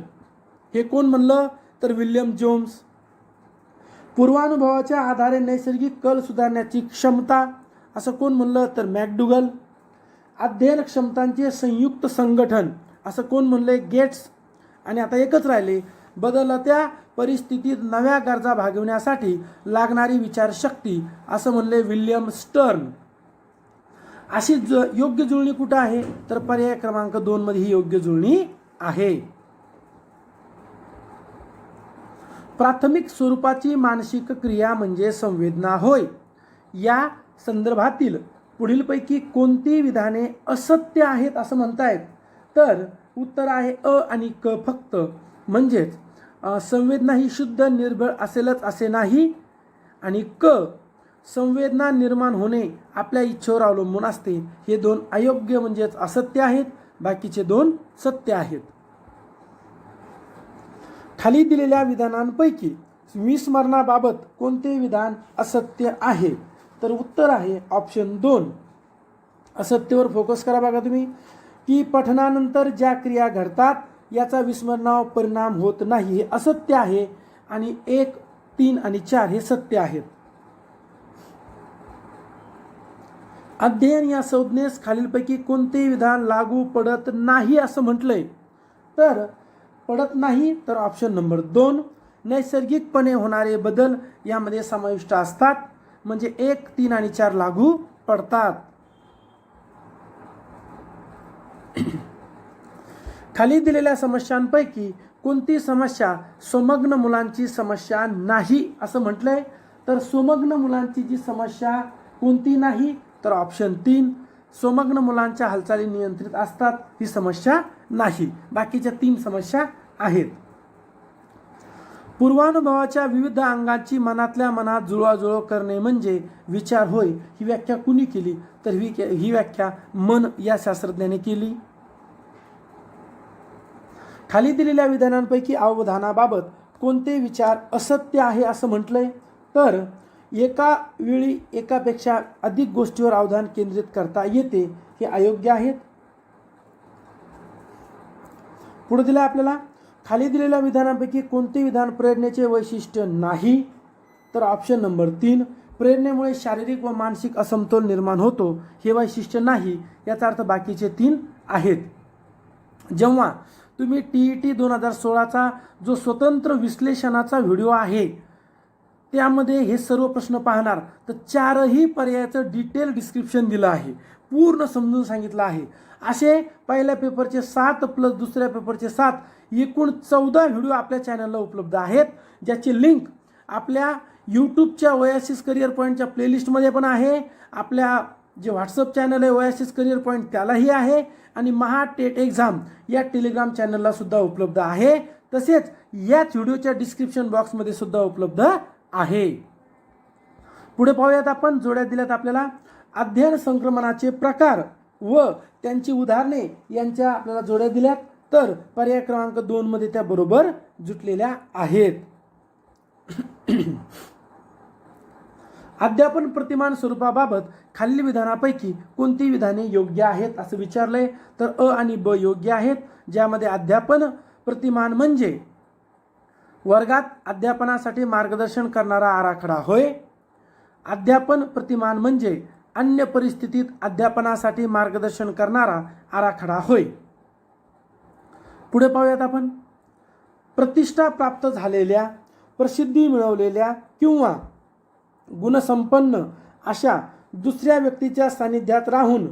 हे कोण म्हणलं? तर विल्यम जोन्स. पूर्वानुभवाच्या आधारे नैसर्गिक कल सुधारण्याची क्षमता, असं कोण म्हणलं? तर मॅकडुगल. अध्ययन क्षमतांचे संयुक्त संघटन, असं कोण म्हणले? गेट्स. आणि आता एकच राहिले, बदलत्या परिस्थितीत नव्या गरजा भागवण्यासाठी लागणारी विचारशक्ती, असं म्हणले विल्यम स्टर्न. अशी योग्य जुळणी कुठं आहे? तर पर्याय क्रमांक 2 मध्ये ही योग्य जुळणी आहे. प्राथमिक स्वरूपाची मानसिक क्रिया म्हणजे संवेदना होय. या संदर्भातील पुढीलपैकी कोणती विधाने असत्य आहेत असं म्हणतायत? तर उत्तर आहे अ आणि क फक्त. म्हणजेच संवेदना ही शुद्ध निर्भळ असेलच असे नाही. आणि क, संवेदना निर्माण होणे आपल्या इच्छेवर अवलंबून असते. हे 2 अयोग्य म्हणजेच असत्य आहेत. बाकीचे 2 सत्य आहेत. खाली दिलेल्या विधानांपैकी विस्मरणाबाबत कोणते विधान असत्य आहे? तर उत्तर आहे ऑप्शन 2. असत्यवर फोकस करा बघा तुम्ही, की पठणानंतर ज्या क्रिया घडतात याचा विस्मरणावर परिणाम होत नाही हे असत्य आहे आणि 1, 3 आणि 4 हे सत्य आहेत. अध्ययन या संज्ञेस खालीलपैकी कोणते विधान लागू पडत नाही असं म्हटलंय, तर पडत नाही तर ऑप्शन नंबर 2 नैसर्गिकपणे होणारे बदल यामध्ये समाविष्ट असतात, म्हणजे 1, 3 आणि 4 लागू पडतात. खाली दिलेल्या समस्यांपैकी कोणती समस्या सुमग्न मुलांची समस्या नाही असं म्हटलंय, तर सुमग्न मुलांची जी समस्या कोणती नाही, तर ऑप्शन 3 सुमग्न मुलांच्या हालचाली नियंत्रित असतात ही समस्या नाही. बाकीच्या 3 समस्या आहेत. पूर्वानुभवाच्या विविध अंगांची मनातल्या मनात जुळवाजुळव करणे म्हणजे विचार होय. ही व्याख्या कुणी केली, तर ही व्याख्या मन या शास्त्रज्ञाने केली. खाली दिलेल्या विधानांपैकी अवधानाबाबत कोणते विचार असत्य आहे असं म्हटलंय, तर एका वेळी एकापेक्षा अधिक गोष्टीवर अवधान केंद्रित करता येते हे अयोग्य आहेत. पुढे दिलं आपल्याला, खाली दिलेल्या विधानांपैकी कोणते विधान प्रेरणेचे वैशिष्ट्य नाही, तर ऑप्शन नंबर 3 प्रेरणेमुळे शारीरिक व मानसिक असमतोल निर्माण होतो हे वैशिष्ट्य नाही. याचा अर्थ बाकीचे 3 आहेत. जेव्हा तुम्ही TET 2016चा जो स्वतंत्र विश्लेषणाचा व्हिडिओ आहे त्यामध्ये हे सर्व प्रश्न पाहणार, तर 4ही पर्यायाचं डिटेल डिस्क्रिप्शन दिलं आहे, पूर्ण समजून सांगितलं आहे. असे पहिल्या पेपरचे 7 प्लस दुसऱ्या पेपरचे 7 एकूण 14 व्हिडिओ आपल्या चॅनलला उपलब्ध आहेत, ज्याची लिंक आपल्या यूट्यूबच्या ओएसिस करिअर पॉईंटच्या प्लेलिस्टमध्ये पण आहे. आपल्या जे व्हॉट्सअप चॅनल आहे ओएसिस करिअर पॉईंट त्यालाही आहे आणि महा टेट एक्झाम या टेलिग्राम चॅनलला सुद्धा उपलब्ध आहे. तसेच याच व्हिडिओच्या डिस्क्रिप्शन बॉक्समध्ये सुद्धा उपलब्ध आहे. पुढे पाहूयात आपण. जोड्या दिल्यात आपल्याला अध्ययन संक्रमणाचे प्रकार व त्यांची उदाहरणे यांच्या आपल्याला जोड्या दिल्यात, तर पर्याय क्रमांक 2 मध्ये त्या बरोबर जुटलेल्या आहेत. अध्यापन प्रतिमान स्वरूपाबाबत खालील विधानापैकी कोणती विधाने योग्य आहेत असं विचारलंय, तर अ आणि ब योग्य आहेत. ज्यामध्ये अध्यापन प्रतिमान म्हणजे वर्गात अध्यापनासाठी मार्गदर्शन करणारा आराखडा होय. अध्यापन प्रतिमान म्हणजे अन्य परिस्थितीत अध्यापनासाठी मार्गदर्शन करणारा आराखडा होय. पुढे पाहूयात आपण. प्रतिष्ठा प्राप्त झालेल्या, प्रसिद्धी मिळवलेल्या किंवा गुणसंपन्न अशा दुसऱ्या व्यक्तीच्या सानिध्यात राहून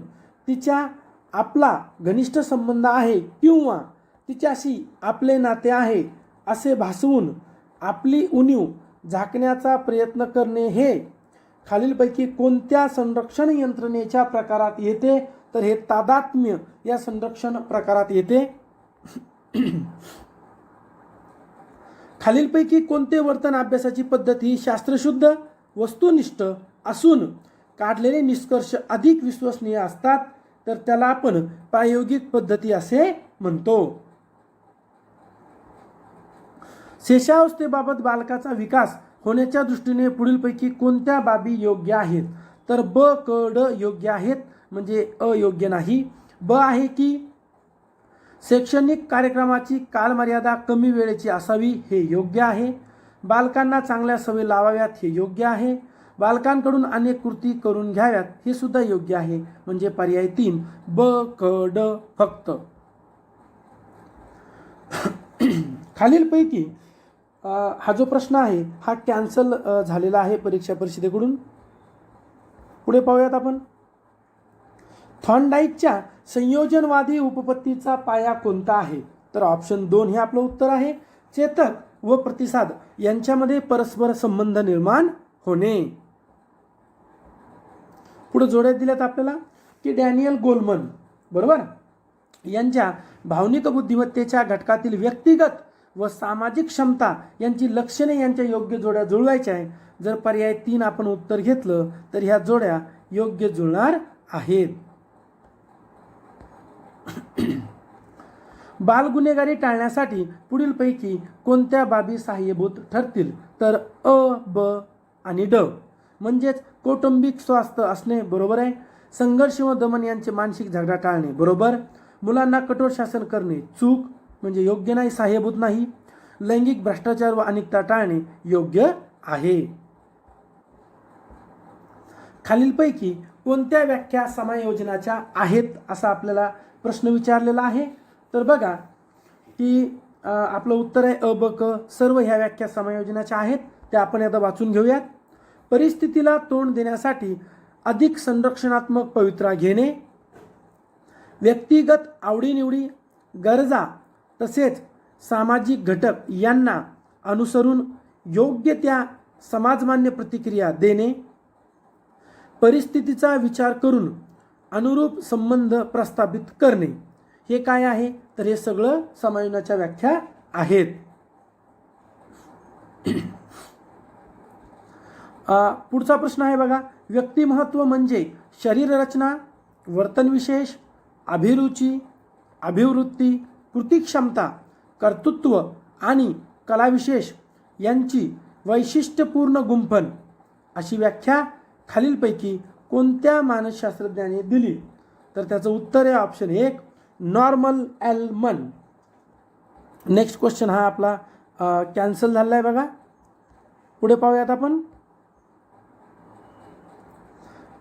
तिच्या आपला घनिष्ठ संबंध आहे किंवा तिच्याशी आपले नाते आहे असे भासवून आपली उणीव झाकण्याचा प्रयत्न करणे हे खालीलपैकी कोणत्या संरक्षण यंत्रणेच्या प्रकारात येते, तर हे तादात्म्य या संरक्षण प्रकारात येते. खालीलपैकी कोणते वर्तन अभ्यासाची पद्धत ही शास्त्रशुद्ध वस्तुनिष्ठ असून काढलेले निष्कर्ष अधिक विश्वसनीय असतात, तर त्याला आपण प्रायोगिक पद्धती असे म्हणतो. शेषावस्थेबाबत बालकाचा विकास होण्याच्या दृष्टीने पुढीलपैकी कोणत्या बाबी योग्य आहेत, तर ब, क, ड योग्य आहेत, म्हणजे अयोग्य नाही. ब आहे की शैक्षणिक कार्यक्रमाची कालमर्यादा कमी वेळेची असावी हे योग्य आहे. बालकांना चांगल्या सवयी लावाव्यात हे योग्य आहे. बालकांकडून अनेक कृती करून घ्याव्यात हे सुद्धा योग्य आहे, म्हणजे पर्याय 3 ब, क, ड फक्त. खालीलपैकी हा जो प्रश्न आहे हा कॅन्सल झालेला आहे परीक्षा परिषदेकडून. पुढे पाहूयात आपण. थॉर्नडाईकच्या संयोजनवादी उपपत्तीचा पाया कोणता आहे, तर ऑप्शन 2 हे आपलं उत्तर आहे. चेतक व प्रतिसाद यांच्यामध्ये परस्पर संबंध निर्माण होणे. पुढे जोड्यात दिल्यात आपल्याला की डॅनियल गोलमन बरोबर यांच्या भावनिक बुद्धिमत्तेच्या घटकातील व्यक्तिगत व सामाजिक क्षमता यांची लक्षणे यांच्या योग्य जोड्या जुळवायच्या आहे. जर पर्याय 3 आपण उत्तर घेतलं तर ह्या जोड्या योग्य जुळणार आहेत. बालगुन्हेगारी टाळण्यासाठी पुढीलपैकी कोणत्या बाबी सहाय्यभूत ठरतील, तर अ, ब आणि ड, म्हणजेच कौटुंबिक स्वास्थ्य असणे बरोबर आहे. संघर्ष व दमन यांचे मानसिक झगडा टाळणे बरोबर. मुलांना कठोर शासन करणे चूक, म्हणजे योग्य नाही, सहाय्यभूत नाही. लैंगिक भ्रष्टाचार व अनिष्टता टाळणे योग्य आहे. खालीलपैकी कोणत्या व्याख्या समायोजनाच्या आहेत असा आपल्याला प्रश्न विचारलेला आहे. तर बघा की आपलं उत्तर आहे अ, ब, क. सर्व ह्या व्याख्या समायोजनाच्या आहेत. त्या आपण आता वाचून घेऊयात. परिस्थितीला तोंड देण्यासाठी अधिक संरक्षणात्मक पवित्रा घेणे, व्यक्तिगत आवडीनिवडी, गरजा तसेच सामाजिक घटक यांना अनुसरून योग्य त्या समाजमान्य प्रतिक्रिया देणे, परिस्थितीचा विचार करून अनुरूप संबंध प्रस्थापित करणे. हे काय आहे तर हे सगळं समायोजनाच्या व्याख्या आहेत. पुढचा प्रश्न आहे बघा. व्यक्तिमहत्व म्हणजे शरीररचना, वर्तनविशेष, अभिरुची, अभिवृत्ती, कृतिक्षमता, कर्तृत्व आणि कलाविशेष यांची वैशिष्ट्यपूर्ण गुंफण. अशी व्याख्या खालीलपैकी कोणत्या मानसशास्त्रज्ञाने दिली तर त्याचं उत्तर आहे option 1 Norman Elman. Next question हा आपला कॅन्सल झाला आहे बघा. पुढे पाहूयात आपण.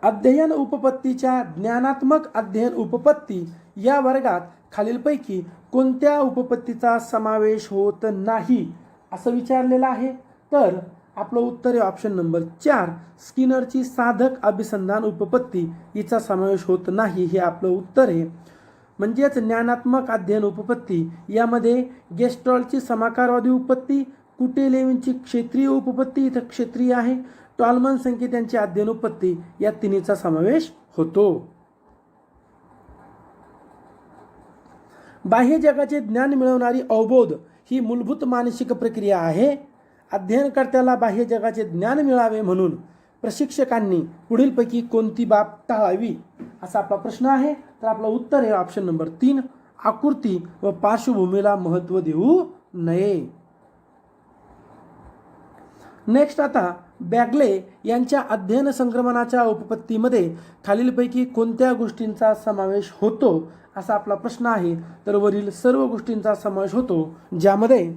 अध्ययन उपपत्तीच्या ज्ञानात्मक अध्ययन उपपत्ती या वर्गात खालीलपैकी कोणत्या उपपत्तीचा समावेश होत नाही असं विचारलेलं आहे. तर आपलं उत्तर आहे ऑप्शन नंबर 4 स्किनरची साधक अभिसंधान उपपत्ती हिचा समावेश होत नाही. हे आपलं उत्तर आहे. म्हणजेच ज्ञानात्मक अध्ययन उपपत्ती यामध्ये गेस्टॉल्टची समाकारवादी उपपत्ती, कुटेलेव्हिनची क्षेत्रीय उपपत्ती इथं क्षेत्रीय आहे, टॉलमन संकेतांची अध्ययन उपपत्ती या तिन्हीचा समावेश होतो. बाह्य जगाचे ज्ञान मिळवणारी अवबोध ही मूलभूत मानसिक प्रक्रिया आहे. अध्ययनकर्त्याला बाह्य जगाचे ज्ञान मिळावे म्हणून प्रशिक्षकांनी पुढीलपैकी कोणती बाब टाळावी असा आपला प्रश्न आहे. तर आपलं उत्तर आहे ऑप्शन नंबर 3 आकृती व पार्श्वभूमीला महत्त्व देऊ नये. नेक्स्ट आता बॅगले यांच्या अध्ययन संक्रमणाच्या उपपत्तीमध्ये खालीलपैकी कोणत्या गोष्टींचा समावेश होतो असा आपला प्रश्न आहे. तर वरील सर्व गोष्टींचा समावेश होतो ज्यामध्ये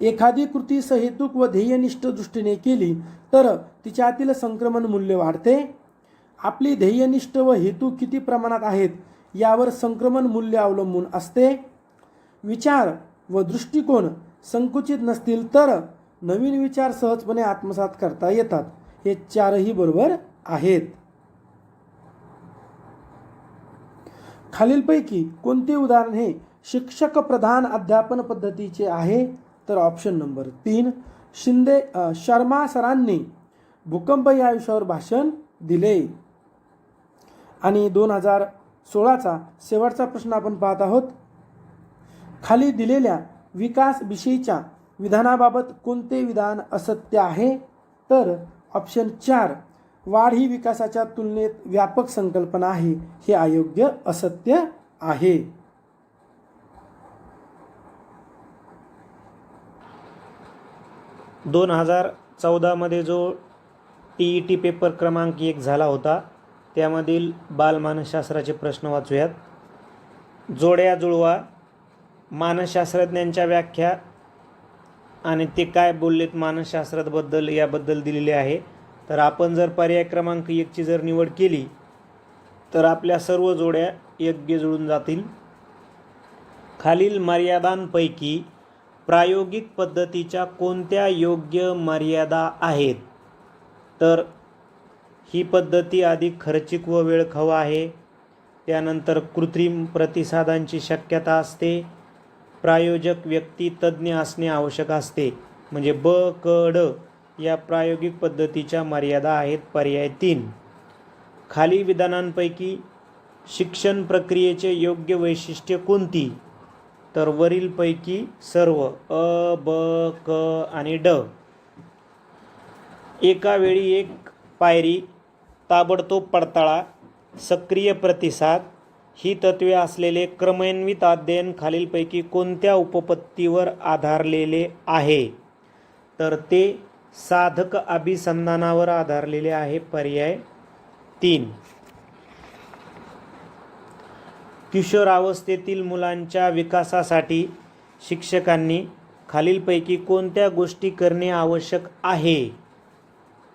एखादी कृती सहेतुक व ध्येयनिष्ठ दृष्टीने केली तर तिच्यातील संक्रमण मूल्य वाढते. आपली ध्येयनिष्ठ व हेतू किती प्रमाणात आहेत यावर संक्रमण मूल्य अवलंबून असते. विचार व दृष्टिकोन संकुचित नसतील तर नवीन विचार सहजपणे आत्मसात करता येतात. हे चारही बरोबर आहेत. खालीलपैकी कोणते उदाहरण हे शिक्षक प्रधान अध्यापन पद्धतीचे आहे तर ऑप्शन नंबर 3 शर्मा सरांनी भूकंप या विषयावर भाषण दिले. आणि 2016चा शेवटचा प्रश्न आपण पाहत आहोत. खाली दिलेल्या विकास विषयीच्या विधानाबाबत कोणते विधान असत्य आहे तर ऑप्शन 4 वाढ ही विकासाच्या तुलनेत व्यापक संकल्पना आहे. हे अयोग्य असत्य आहे. दोन 2014मध्ये जो TET पेपर क्रमांक 1 झाला होता त्यामधील बालमानसशास्त्राचे प्रश्न वाचूयात. जोड्या जुळवा, मानसशास्त्रज्ञांच्या व्याख्या आणि ते काय बोललेत मानसशास्त्राबद्दल याबद्दल दिलेले आहे. तर आपण जर पर्याय क्रमांक 1ची जर निवड केली तर आपल्या सर्व जोड्या योग्य जुळून जातील. खालील मर्यादांपैकी प्रायोगिक पद्धतीच्या कोणत्या योग्य मर्यादा आहेत तर ही पद्धती अधिक खर्चिक व वेळखाऊ आहे. त्यानंतर कृत्रिम प्रतिसादांची शक्यता असते. प्रायोजक व्यक्ती तज्ज्ञ असणे आवश्यक असते. म्हणजे ब, क, ड या प्रायोगिक पद्धतीच्या मर्यादा आहेत. पर्याय 3. खाली विधानांपैकी शिक्षण प्रक्रियेचे योग्य वैशिष्ट्ये कोणती तर वरीलपैकी सर्व अ, ब, क आणि ड. एका वेळी एक पायरी, ताबडतोब पडताळा, सक्रिय प्रतिसाद ही तत्वे असलेले क्रमन्वित अध्ययन खालीलपैकी कोणत्या उपपत्तीवर आधारलेले आहे तर ते साधक अभिसंधानावर आधारलेले आहे. पर्याय 3. किशोरावस्थेतील मुलांच्या विकासासाठी शिक्षकांनी खालीलपैकी कोणत्या गोष्टी करणे आवश्यक आहे?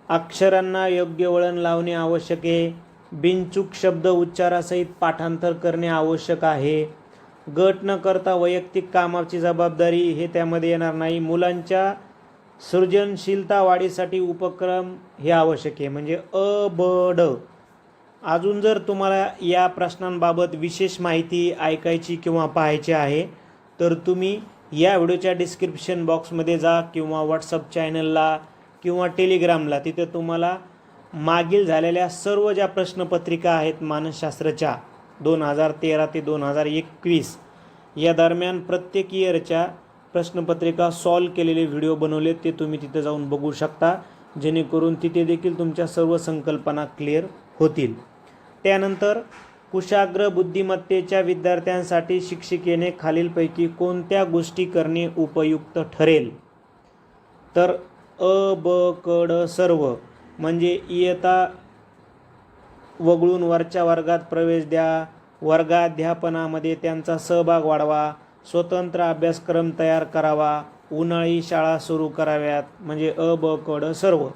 अक्षरांना योग्य वळण लावणे आवश्यक आहे. बिनचूक शब्द उच्चारासहित पाठांतर करणे आवश्यक आहे. गट न करता वैयक्तिक कामाची जबाबदारी हे त्यामध्ये येणार नाही. मुलांच्या सृजनशीलता वाढीसाठी उपक्रम हे आवश्यक आहे. म्हणजे अ ब ड. अजून जर तुम्हाला या प्रश्नांबाबत विशेष माहिती ऐकायची किंवा पाहायची आहे तर तुम्ही या व्हिडिओच्या डिस्क्रिप्शन बॉक्समध्ये जा किंवा व्हॉट्सअप चॅनलला किंवा टेलिग्रामला, तिथे तुम्हाला मागील झालेल्या सर्व ज्या प्रश्नपत्रिका आहेत मानसशास्त्राच्या 2013 ते 2021 या दरम्यान प्रत्येक इयरच्या प्रश्नपत्रिका सॉल्व केलेले व्हिडिओ बनवले, ते तुम्ही तिथे जाऊन बघू शकता, जेणेकरून तिथे देखील तुमच्या सर्व संकल्पना क्लिअर होतील. त्यानंतर कुशाग्र बुद्धिमत्तेच्या विद्यार्थ्यांसाठी शिक्षिकेने खालीलपैकी कोणत्या गोष्टी करणे उपयुक्त ठरेल? तर अ ब क ड सर्व म्हणजे इयत्ता वगळून वरच्या वर्गात प्रवेश द्या, वर्गाध्यापनामध्ये त्यांचा सहभाग वाढवा, स्वतंत्र अभ्यासक्रम तयार करावा, उन्हाळी शाळा सुरू कराव्यात. म्हणजे अ ब क ड सर्व.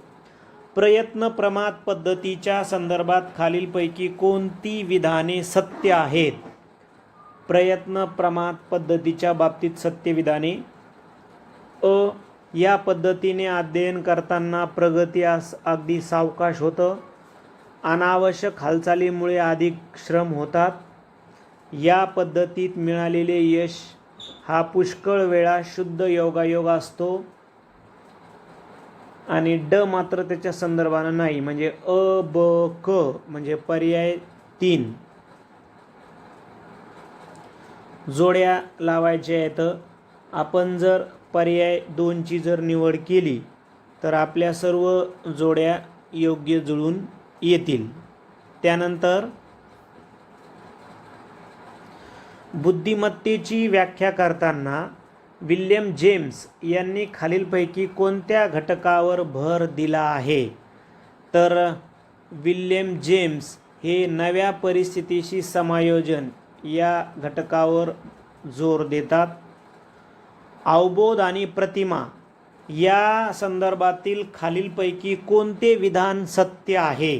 प्रयत्न प्रमाद पद्धतीच्या संदर्भात खालीलपैकी कोणती विधाने सत्य आहेत? प्रयत्न प्रमाद पद्धतीच्या बाबतीत सत्य विधाने. अ या पद्धतीने अध्ययन करताना प्रगती अगदी सावकाश होतं. अनावश्यक हालचालीमुळे अधिक श्रम होतात. या पद्धतीत मिळालेले यश हा पुष्कळ वेळा शुद्ध योगायोग असतो. आणि ड मात्र त्याच्या संदर्भानं नाही. म्हणजे अ ब क म्हणजे पर्याय 3 जोड्या लावायच्या आहेत. आपण जर पर्याय 2 ची जर निवड केली तर आपल्या सर्व जोड्या योग्य जुळून येतील. त्यानंतर बुद्धिमत्तेची व्याख्या करताना विल्यम जेम्स यांनी खालीलपैकी कोणत्या घटकावर भर दिला आहे? तर विल्यम जेम्स हे नव्या परिस्थितीशी समायोजन या घटकावर जोर देतात. अवबोध आणि प्रतिमा या संदर्भातील खालीलपैकी कोणते विधान सत्य आहे?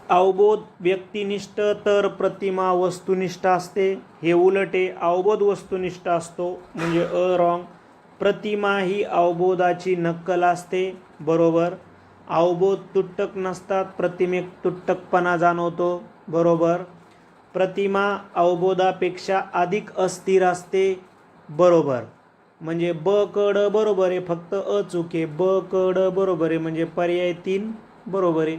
अवबोध व्यक्तिनिष्ठ तर प्रतिमा वस्तुनिष्ठ असते. हे उलटे. अवबोध वस्तुनिष्ठ असतो म्हणजे अ रॉंग. प्रतिमा ही अवबोधाची नक्कल असते. बरोबर. अवबोध तुटक नसतात, प्रतिमेत तुटकपणा जाणवतो. बरोबर. प्रतिमा अवबोधापेक्षा अधिक अस्थिर असते. बरोबर. म्हणजे ब क ड बरोबर आहे, फक्त अ चूक आहे. ब क ड बरोबर आहे म्हणजे पर्याय 3 बरोबर आहे.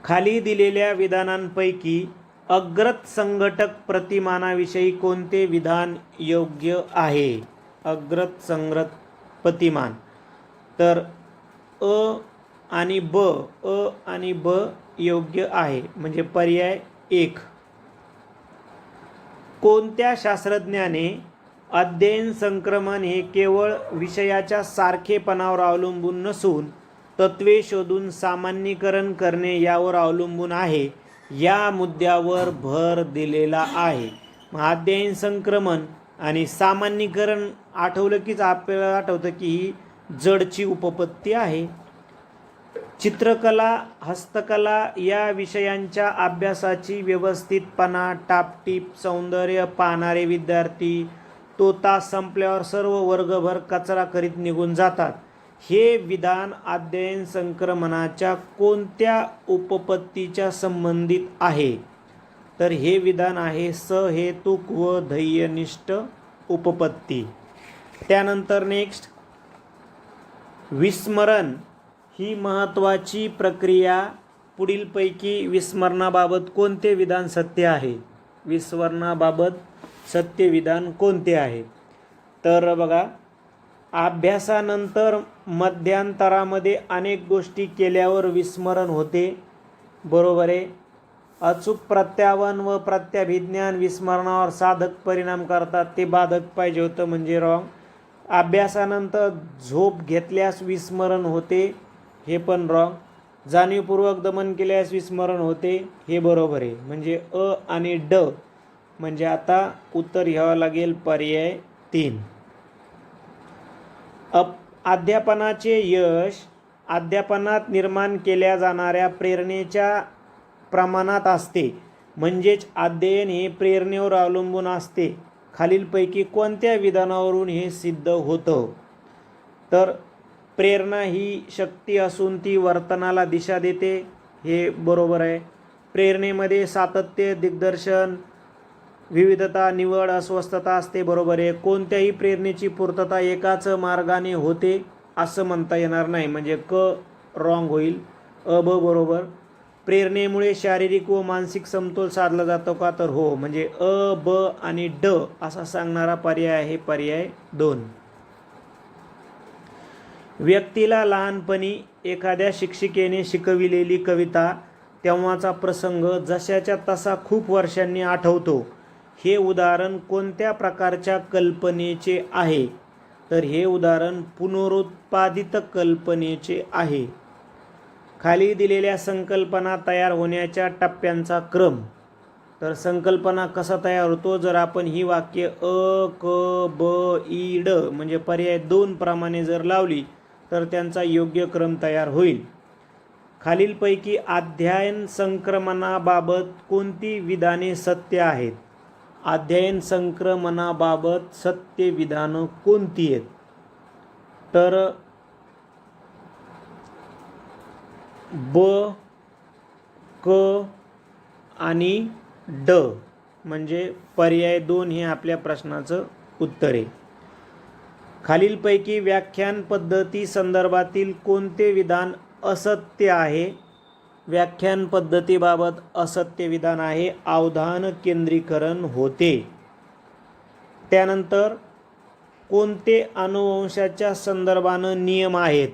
खाली दिलेल्या विधानांपैकी अग्रत संघटक प्रतिमानाविषयी कोणते विधान योग्य आहे? अग्रत संग्रत प्रतिमान. तर अ आणि ब योग्य आहे म्हणजे पर्याय 1. कोणत्या शास्त्रज्ञाने अध्ययन संक्रमण हे केवळ विषयाच्या सारखेपणावर अवलंबून नसून तत्वे शोधून सामान्यीकरण करणे यावर अवलंबून आहे या मुद्द्यावर भर दिलेला आहे? अध्ययन संक्रमण आणि सामान्यीकरण आठवलं कीच आपल्याला आठवतं की ही जडची उपपत्ती आहे. चित्रकला, हस्तकला या विषयांच्या अभ्यासाची व्यवस्थितपणा, टापटीप सौंदर्य पाहणारे विद्यार्थी तो तास संपल्यावर सर्व वर्गभर कचरा करीत निघून जातात. हे विधान अध्ययन संक्रमणाच्या कोणत्या उपपत्तीच्या संबंधित आहे? तर हे विधान आहे सहेतुक व ध्येयनिष्ठ उपपत्ती. त्यानंतर नेक्स्ट, विस्मरण ही महत्त्वाची प्रक्रिया. पुढीलपैकी विस्मरणाबाबत कोणते विधान सत्य आहे? विस्मरणाबाबत सत्य विधान कोणते आहे? तर बघा, अभ्यासानंतर मध्यांतरामध्ये अनेक गोष्टी केल्यावर विस्मरण होते. बरोबर आहे. अचूक प्रत्यावन व प्रत्याभिज्ञान विस्मरणावर साधक परिणाम करतात, ते बाधक पाहिजे होतं म्हणजे रॉंग. अभ्यासानंतर झोप घेतल्यास विस्मरण होते, हे पण रॉंग. जाणीवपूर्वक दमन केल्यास विस्मरण होते, हे बरोबर आहे. म्हणजे अ आणि ड. म्हणजे आता उत्तर घ्यावं लागेल पर्याय 3. अध्यापनाचे यश अध्यापनात निर्माण केल्या जाणाऱ्या प्रेरणेच्या प्रमाणात असते. म्हणजेच अध्ययन हे प्रेरणेवर अवलंबून असते. खालीलपैकी कोणत्या विधानावरून हे सिद्ध होतं? तर प्रेरणा ही शक्ती असून ती वर्तनाला दिशा देते, हे बरोबर आहे. प्रेरणेमध्ये सातत्य, दिग्दर्शन, विविधता, निवड, अस्वस्थता असते, बरोबर आहे. कोणत्याही प्रेरणेची पूर्तता एकाच मार्गाने होते असं म्हणता येणार नाही, म्हणजे क रॉंग होईल. अ ब बरोबर. प्रेरणेमुळे शारीरिक व मानसिक समतोल साधला जातो का? तर हो. म्हणजे अ ब आणि ड असा सांगणारा पर्याय आहे पर्याय 2. व्यक्तीला लहानपणी एखाद्या शिक्षिकेने शिकविलेली कविता तेव्हाचा प्रसंग जशाच्या तसा खूप वर्षांनी आठवतो. हे उदाहरण कोणत्या प्रकारच्या कल्पनेचे आहे? तर हे उदाहरण पुनरुत्पादित कल्पनेचे आहे. खाली दिलेल्या संकल्पना तयार होण्याच्या टप्प्यांचा क्रम. तर संकल्पना कसा तयार होतो? जर आपण ही वाक्य अ क ब ई ड म्हणजे पर्याय 2 प्रमाणे जर लावली तर त्यांचा योग्य क्रम तयार होईल. खालीलपैकी अध्ययन संक्रमणाबाबत कोणती विधाने सत्य आहेत? अध्ययन संक्रमणाबाबत सत्य विधानं कोणती आहेत? तर ब, क आणि ड म्हणजे पर्याय 2 हे आपल्या प्रश्नाचं उत्तर आहे. खालीलपैकी व्याख्यान पद्धती संदर्भातील कोणते विधान असत्य आहे? व्याख्यान पद्धतीबाबत असत्य विधान आहे अवधान केंद्रीकरण होते. त्यानंतर कोणते अनुवंशाच्या संदर्भानं नियम आहेत?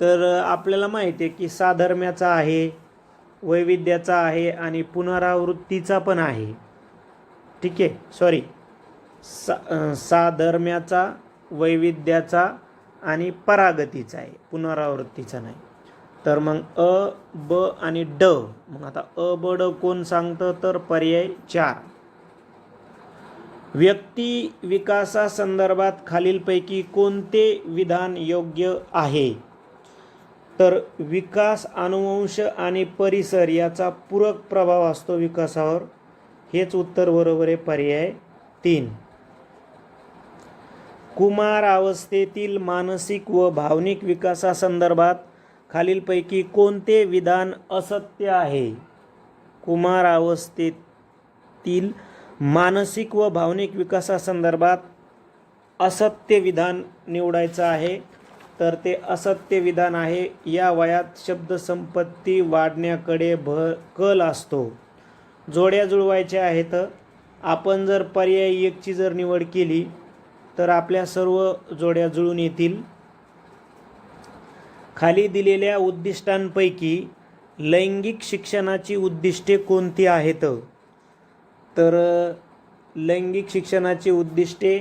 तर आपल्याला माहिती आहे की साधर्म्याचा आहे, वैविध्याचा आहे आणि पुनरावृत्तीचा पण आहे. ठीक आहे, सॉरी, साधर्म्याचा, वैविध्याचा आणि परागतीचा आहे, पुनरावृत्तीचा नाही. तर मग अ ब आणि ड. मग आता अ ब ड कोण सांगतं? तर पर्याय 4. व्यक्ती विकासासंदर्भात खालीलपैकी कोणते विधान योग्य आहे? तर विकास, अनुवंश आणि परिसर याचा पूरक प्रभाव असतो विकासावर, हेच उत्तर बरोबर आहे पर्याय 3. कुमार अवस्थेतील मानसिक व भावनिक विकासासंदर्भात खालीलपैकी कोणते विधान असत्य आहे? कुमार अवस्थेतील मानसिक व भावनिक विकासासंदर्भात असत्य विधान निवडायचं आहे. तर ते असत्य विधान आहे या वयात शब्दसंपत्ती वाढण्याकडे कल असतो. जोड्या जुळवायच्या आहेत. आपण जर पर्याय 1 ची जर निवड केली तर आपल्या सर्व जोड्या जुळून येतील. खाली दिलेल्या उद्दिष्टांपैकी लैंगिक शिक्षणाची उद्दिष्टे कोणती आहेत? तर लैंगिक शिक्षणाची उद्दिष्टे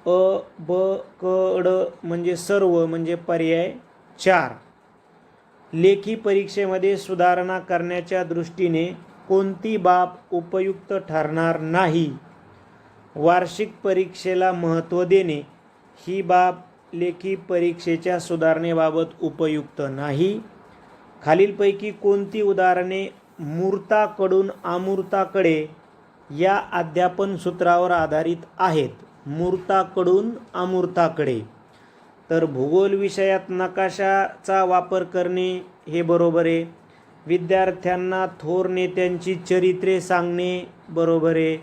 अ ब क ड म्हणजे सर्व म्हणजे पर्याय 4. लेखी परीक्षेमध्ये सुधारणा करण्याच्या दृष्टीने कोणती बाब उपयुक्त ठरणार नाही? वार्षिक परीक्षेला महत्त्व देणे ही बाब लेखी परीक्षेच्या सुधारणेबाबत उपयुक्त नाही. खालीलपैकी कोणती उदाहरणे मूर्ताकडून अमूर्ताकडे या अध्यापन सूत्रावर आधारित आहेत? मूर्ताकडून अमूर्ताकडे. तर भूगोल विषयात नकाशाचा वापर करणे हे बरोबर आहे. विद्यार्थ्यांना थोर नेत्यांची चरित्रे सांगणे बरोबर आहे.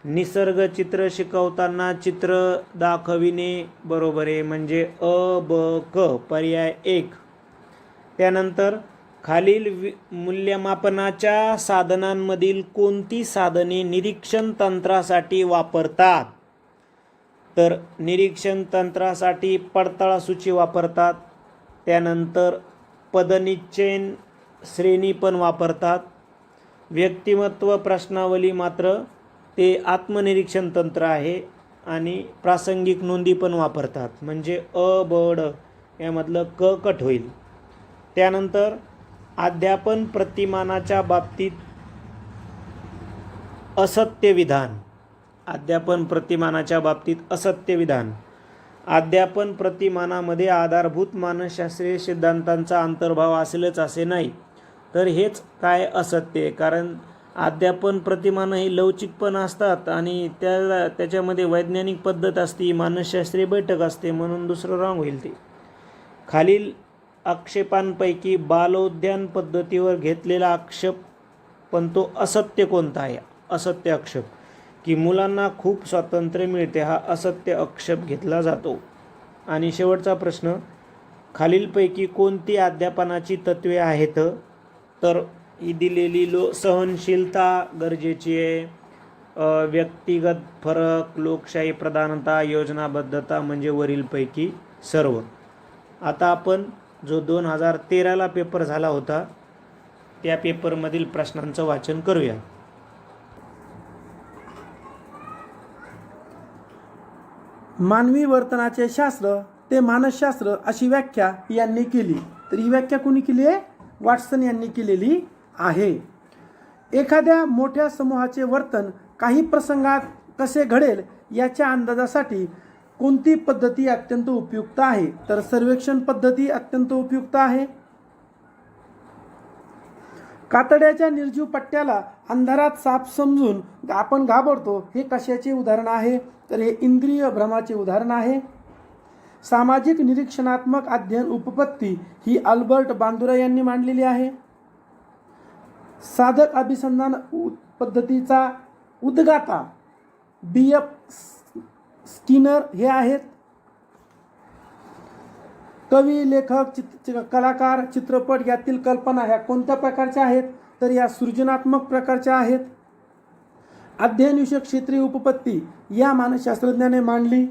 निसर्ग चित्र शिकवताना चित्र दाखविणे बरोबर आहे, म्हणजे अ ब क पर्याय 1. त्यानंतर खालील मूल्यमापनाच्या साधनांमधील कोणती साधने निरीक्षण तंत्रासाठी वापरतात? तर निरीक्षण तंत्रासाठी पडताळा सूची वापरतात. त्यानंतर पदनिश्चयन श्रेणी पण वापरतात. व्यक्तिमत्व प्रश्नावली मात्र ते आत्मनिरीक्षण तंत्र आहे आणि प्रासंगिक नोंदी पण वापरतात, म्हणजे अ ब ड यामधलं क कट होईल. त्यानंतर अध्यापन प्रतिमानाच्या बाबतीत असत्य विधान. अध्यापन प्रतिमानाच्या बाबतीत असत्य विधान. अध्यापन प्रतिमानामध्ये आधारभूत मानसशास्त्रीय सिद्धांतांचा अंतर्भाव असेलच असे नाही, तर हेच काय असत्य आहे. कारण अध्यापन प्रतिमान ही लवचिक पण असतात आणि त्याच्यामध्ये वैज्ञानिक पद्धत असते, मानसशास्त्रीय बैठक असते, म्हणून दुसरं रॉंग होईल ते. खालील आक्षेपांपैकी बालोद्यान पद्धतीवर घेतलेला आक्षेप पण तो असत्य कोणता आहे? असत्य आक्षेप की मुलांना खूप स्वातंत्र्य मिळते, हा असत्य आक्षेप घेतला जातो. आणि शेवटचा प्रश्न, खालीलपैकी कोणती अध्यापनाची तत्त्वे आहेत? तर ही दिलेली सहनशीलता गरजेची आहे, व्यक्तिगत फरक, लोकशाही प्रधानता, योजनाबद्धता म्हणजे वरीलपैकी सर्व. आता आपण जो 2013ला पेपर झाला होता त्या पेपरमधील प्रश्नांचं वाचन करूया. मानवी वर्तनाचे शास्त्र ते मानसशास्त्र अशी व्याख्या यांनी केली. तर ही व्याख्या कोणी केली आहे? वॉटसन यांनी केलेली आहे. एखाद्या मोठ्या समूहाचे वर्तन काही प्रसंगात कसे घडेल याच्या अंदाजासाठी कोणती पद्धती अत्यंत उपयुक्त आहे? तर सर्वेक्षण पद्धती अत्यंत उपयुक्त आहे. कातड्याच्या निर्जीव पट्ट्याला अंधारात साप समजून आपण घाबरतो, हे कशाचे उदाहरण आहे? तर हे इंद्रिय भ्रमाचे उदाहरण आहे. सामाजिक निरीक्षणात्मक अध्ययन उपपत्ती ही अल्बर्ट बांदुरा यांनी मांडलेली आहे. साधक अभिसंधान पद्धतीचा उद्गाता B.F. स्किनर हे आहेत. कवी, लेखक, कलाकार, चित्रपट यातील कल्पना ह्या कोणत्या प्रकारच्या आहेत? तर या सृजनात्मक प्रकारच्या आहेत. अध्ययनविषयक क्षेत्रीय उपपत्ती या मानसशास्त्रज्ञाने मांडली.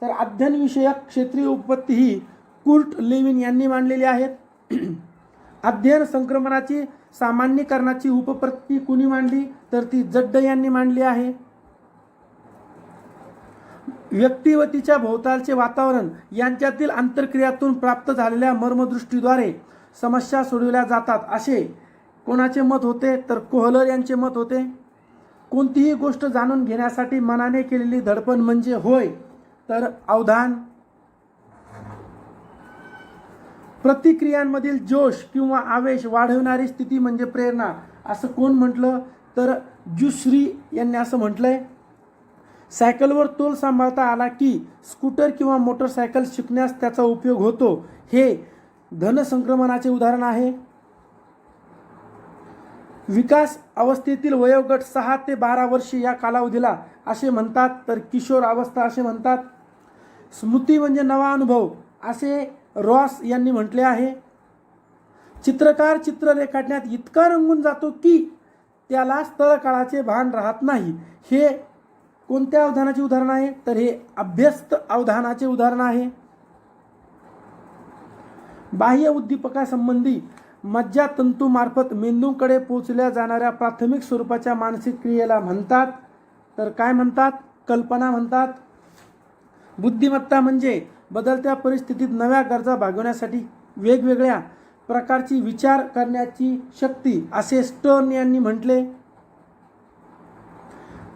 तर अध्ययनविषयक क्षेत्रीय उपपत्ती ही कुर्ट लेविन यांनी मांडलेली आहेत. अध्ययन संक्रमणाची सामान्यीकरणाची उपपत्ती कुणी मांडली? तर ती जड्ड यांनी मांडली आहे. व्यक्ती व तिच्या भोवतालचे वातावरण यांच्यातील आंतरक्रियातून प्राप्त झालेल्या मर्मदृष्टीद्वारे समस्या सोडविल्या जातात असे कोणाचे मत होते? तर कोहलर यांचे मत होते. कोणतीही गोष्ट जाणून घेण्यासाठी मनाने केलेली धडपड म्हणजे होय, तर अवधान. प्रतिक्रियांमधील जोश किंवा आवेश वाढवणारी स्थिती म्हणजे प्रेरणा, असं कोण म्हटलं? तर जुश्री यांनी असं म्हटलंय. सायकलवर तोल सांभाळता आला की स्कूटर किंवा मोटरसायकल शिकण्यास त्याचा उपयोग होतो, हे धनसंक्रमणाचे उदाहरण आहे. विकास अवस्थेतील वयोगट 6 ते 12 वर्षे या कालावधीला असे म्हणतात, तर किशोर अवस्था असे म्हणतात. स्मृती म्हणजे नवा अनुभव असे रॉस यांनी म्हटले आहे. चित्रकार चित्र रेखाटण्यात इतका रंगून जातो की त्याला स्थळकाळाचे भान राहत नाही, हे कोणत्या अवधानाचे उदाहरण आहे? तर हे अभ्यस्त अवधानाचे उदाहरण आहे. बाह्य उद्दीपकासंबंधी मज्जातंतूमार्फत मेंदूकडे पोचल्या जाणाऱ्या प्राथमिक स्वरूपाच्या मानसिक क्रियेला म्हणतात, तर काय म्हणतात? कल्पना म्हणतात. बुद्धिमत्ता म्हणजे बदलत्या परिस्थितीत नव्या गरजा भागवण्यासाठी वेगवेगळ्या प्रकारची विचार करण्याची शक्ती, असे स्टर्न यांनी म्हटले.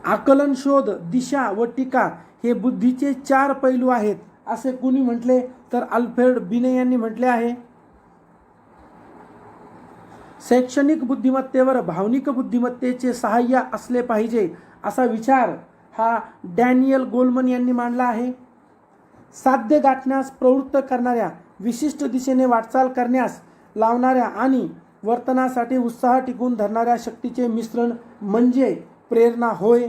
आकलन, शोध, दिशा व टीका हे बुद्धीचे 4 पैलू आहेत, असे कुणी म्हटले? तर अल्फ्रेड बिने यांनी म्हटले आहे. शैक्षणिक बुद्धिमत्तेवर भावनिक बुद्धिमत्तेचे सहाय्य असले पाहिजे, असा विचार हा डॅनियल गोलमन यांनी मांडला आहे. साध्य गाठण्यास प्रवृत्त करणाऱ्या, विशिष्ट दिशेने वाटचाल करण्यास लावणाऱ्या आणि वर्तनासाठी उत्साह टिकवून धरणाऱ्या शक्तीचे मिश्रण म्हणजे प्रेरणा होय.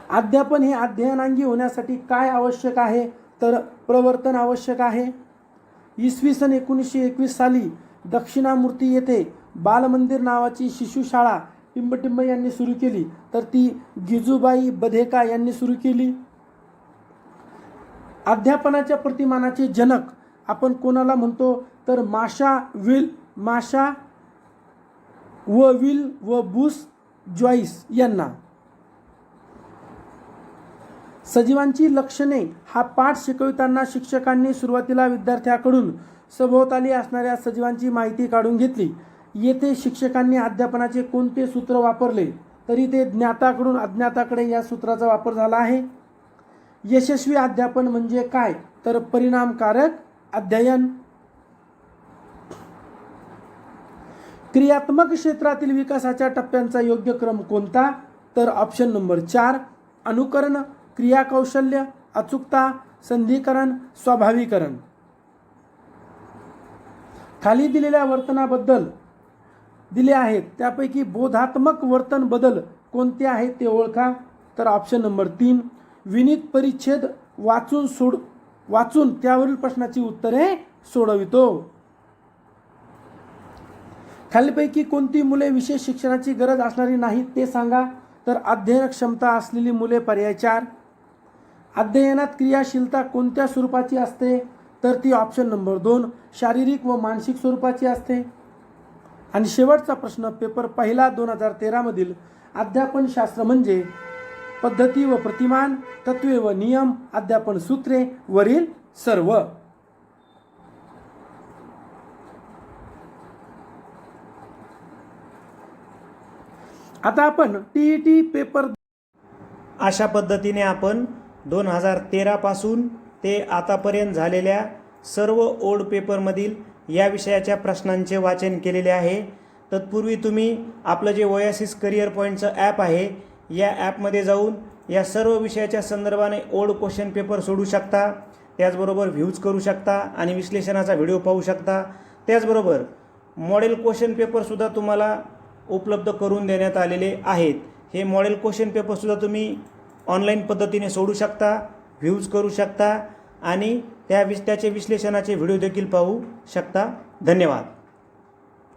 अध्यापन हे अध्ययनांगी होण्यासाठी काय आवश्यक आहे? तर प्रवर्तन आवश्यक आहे. इसवी सन 1921 साली दक्षिणामूर्ती येथे बालमंदिर नावाची शिशुशाळा टिंबटिंब यांनी सुरू केली, तर ती गिजूबाई बधेका यांनी सुरू केली. अध्यापनाच्या प्रतिमानाचे जनक आपण कोणाला म्हणतो? तर माशा व बुश जॉईस यांना. सजीवांची लक्षणे हा पाठ शिकविताना शिक्षकांनी सुरुवातीला विद्यार्थ्याकडून सभोवताली असणाऱ्या सजीवांची माहिती काढून घेतली. येथे शिक्षकांनी अध्यापनाचे कोणते सूत्र वापरले? तरी ते ज्ञाताकडून अज्ञाताकडे या सूत्राचा वापर झाला आहे. यशस्वी अध्यापन म्हणजे काय? तर परिणामकारक अध्ययन. क्रियात्मक क्षेत्रातील विकासाच्या टप्प्यांचा योग्य क्रम कोणता? तर ऑप्शन नंबर 4 अनुकरण, क्रियाकौशल्य, अचूकता, संधिकरण, स्वाभाविकरण. खाली दिलेल्या वर्तनाबद्दल दिले आहेत त्यापैकी बोधात्मक वर्तन बदल कोणते आहेत ते ओळखा. तर ऑप्शन नंबर 3 विनीत परिच्छेद वाचून त्यावरील प्रश्नाची उत्तरे सोडवितो. खालीलपैकी कोणती मुले विशेष शिक्षणाची गरज असणारी नाहीत ते सांगा. तर अध्ययन क्षमता असलेली मुले पर्याय 4. अध्ययनात क्रियाशीलता कोणत्या स्वरूपाची असते? तर ती ऑप्शन नंबर 2 शारीरिक व मानसिक स्वरूपाची असते. आणि शेवटचा प्रश्न पेपर पहिला 2013 मधील अध्यापन शास्त्र म्हणजे पद्धती व प्रतिमान, तत्वे व नियम, अध्यापन सूत्रे, वरील सर्व. आता आपण टीईटी पेपर अशा पद्धतीने आपण 2013 पासून ते आतापर्यंत झालेल्या सर्व ओल्ड पेपरमधील या विषयाच्या प्रश्नांचे वाचन केलेले आहे. तत्पूर्वी तुम्ही आपलं जे ओएसिस करिअर पॉईंटचं ॲप आहे या ॲपमध्ये जाऊन या सर्व विषयाच्या संदर्भाने ओल्ड क्वेश्चन पेपर सोडू शकता. त्याचबरोबर व्ह्यूज करू शकता आणि विश्लेषणाचा व्हिडिओ पाहू शकता. त्याचबरोबर मॉडेल क्वेश्चन पेपरसुद्धा तुम्हाला उपलब्ध करून देण्यात आलेले आहेत. हे मॉडेल क्वेश्चन पेपरसुद्धा तुम्ही ऑनलाईन पद्धतीने सोडू शकता, व्ह्यूज करू शकता आणि त्याचे विश्लेषणाचे व्हिडिओ देखील पाहू शकता. धन्यवाद.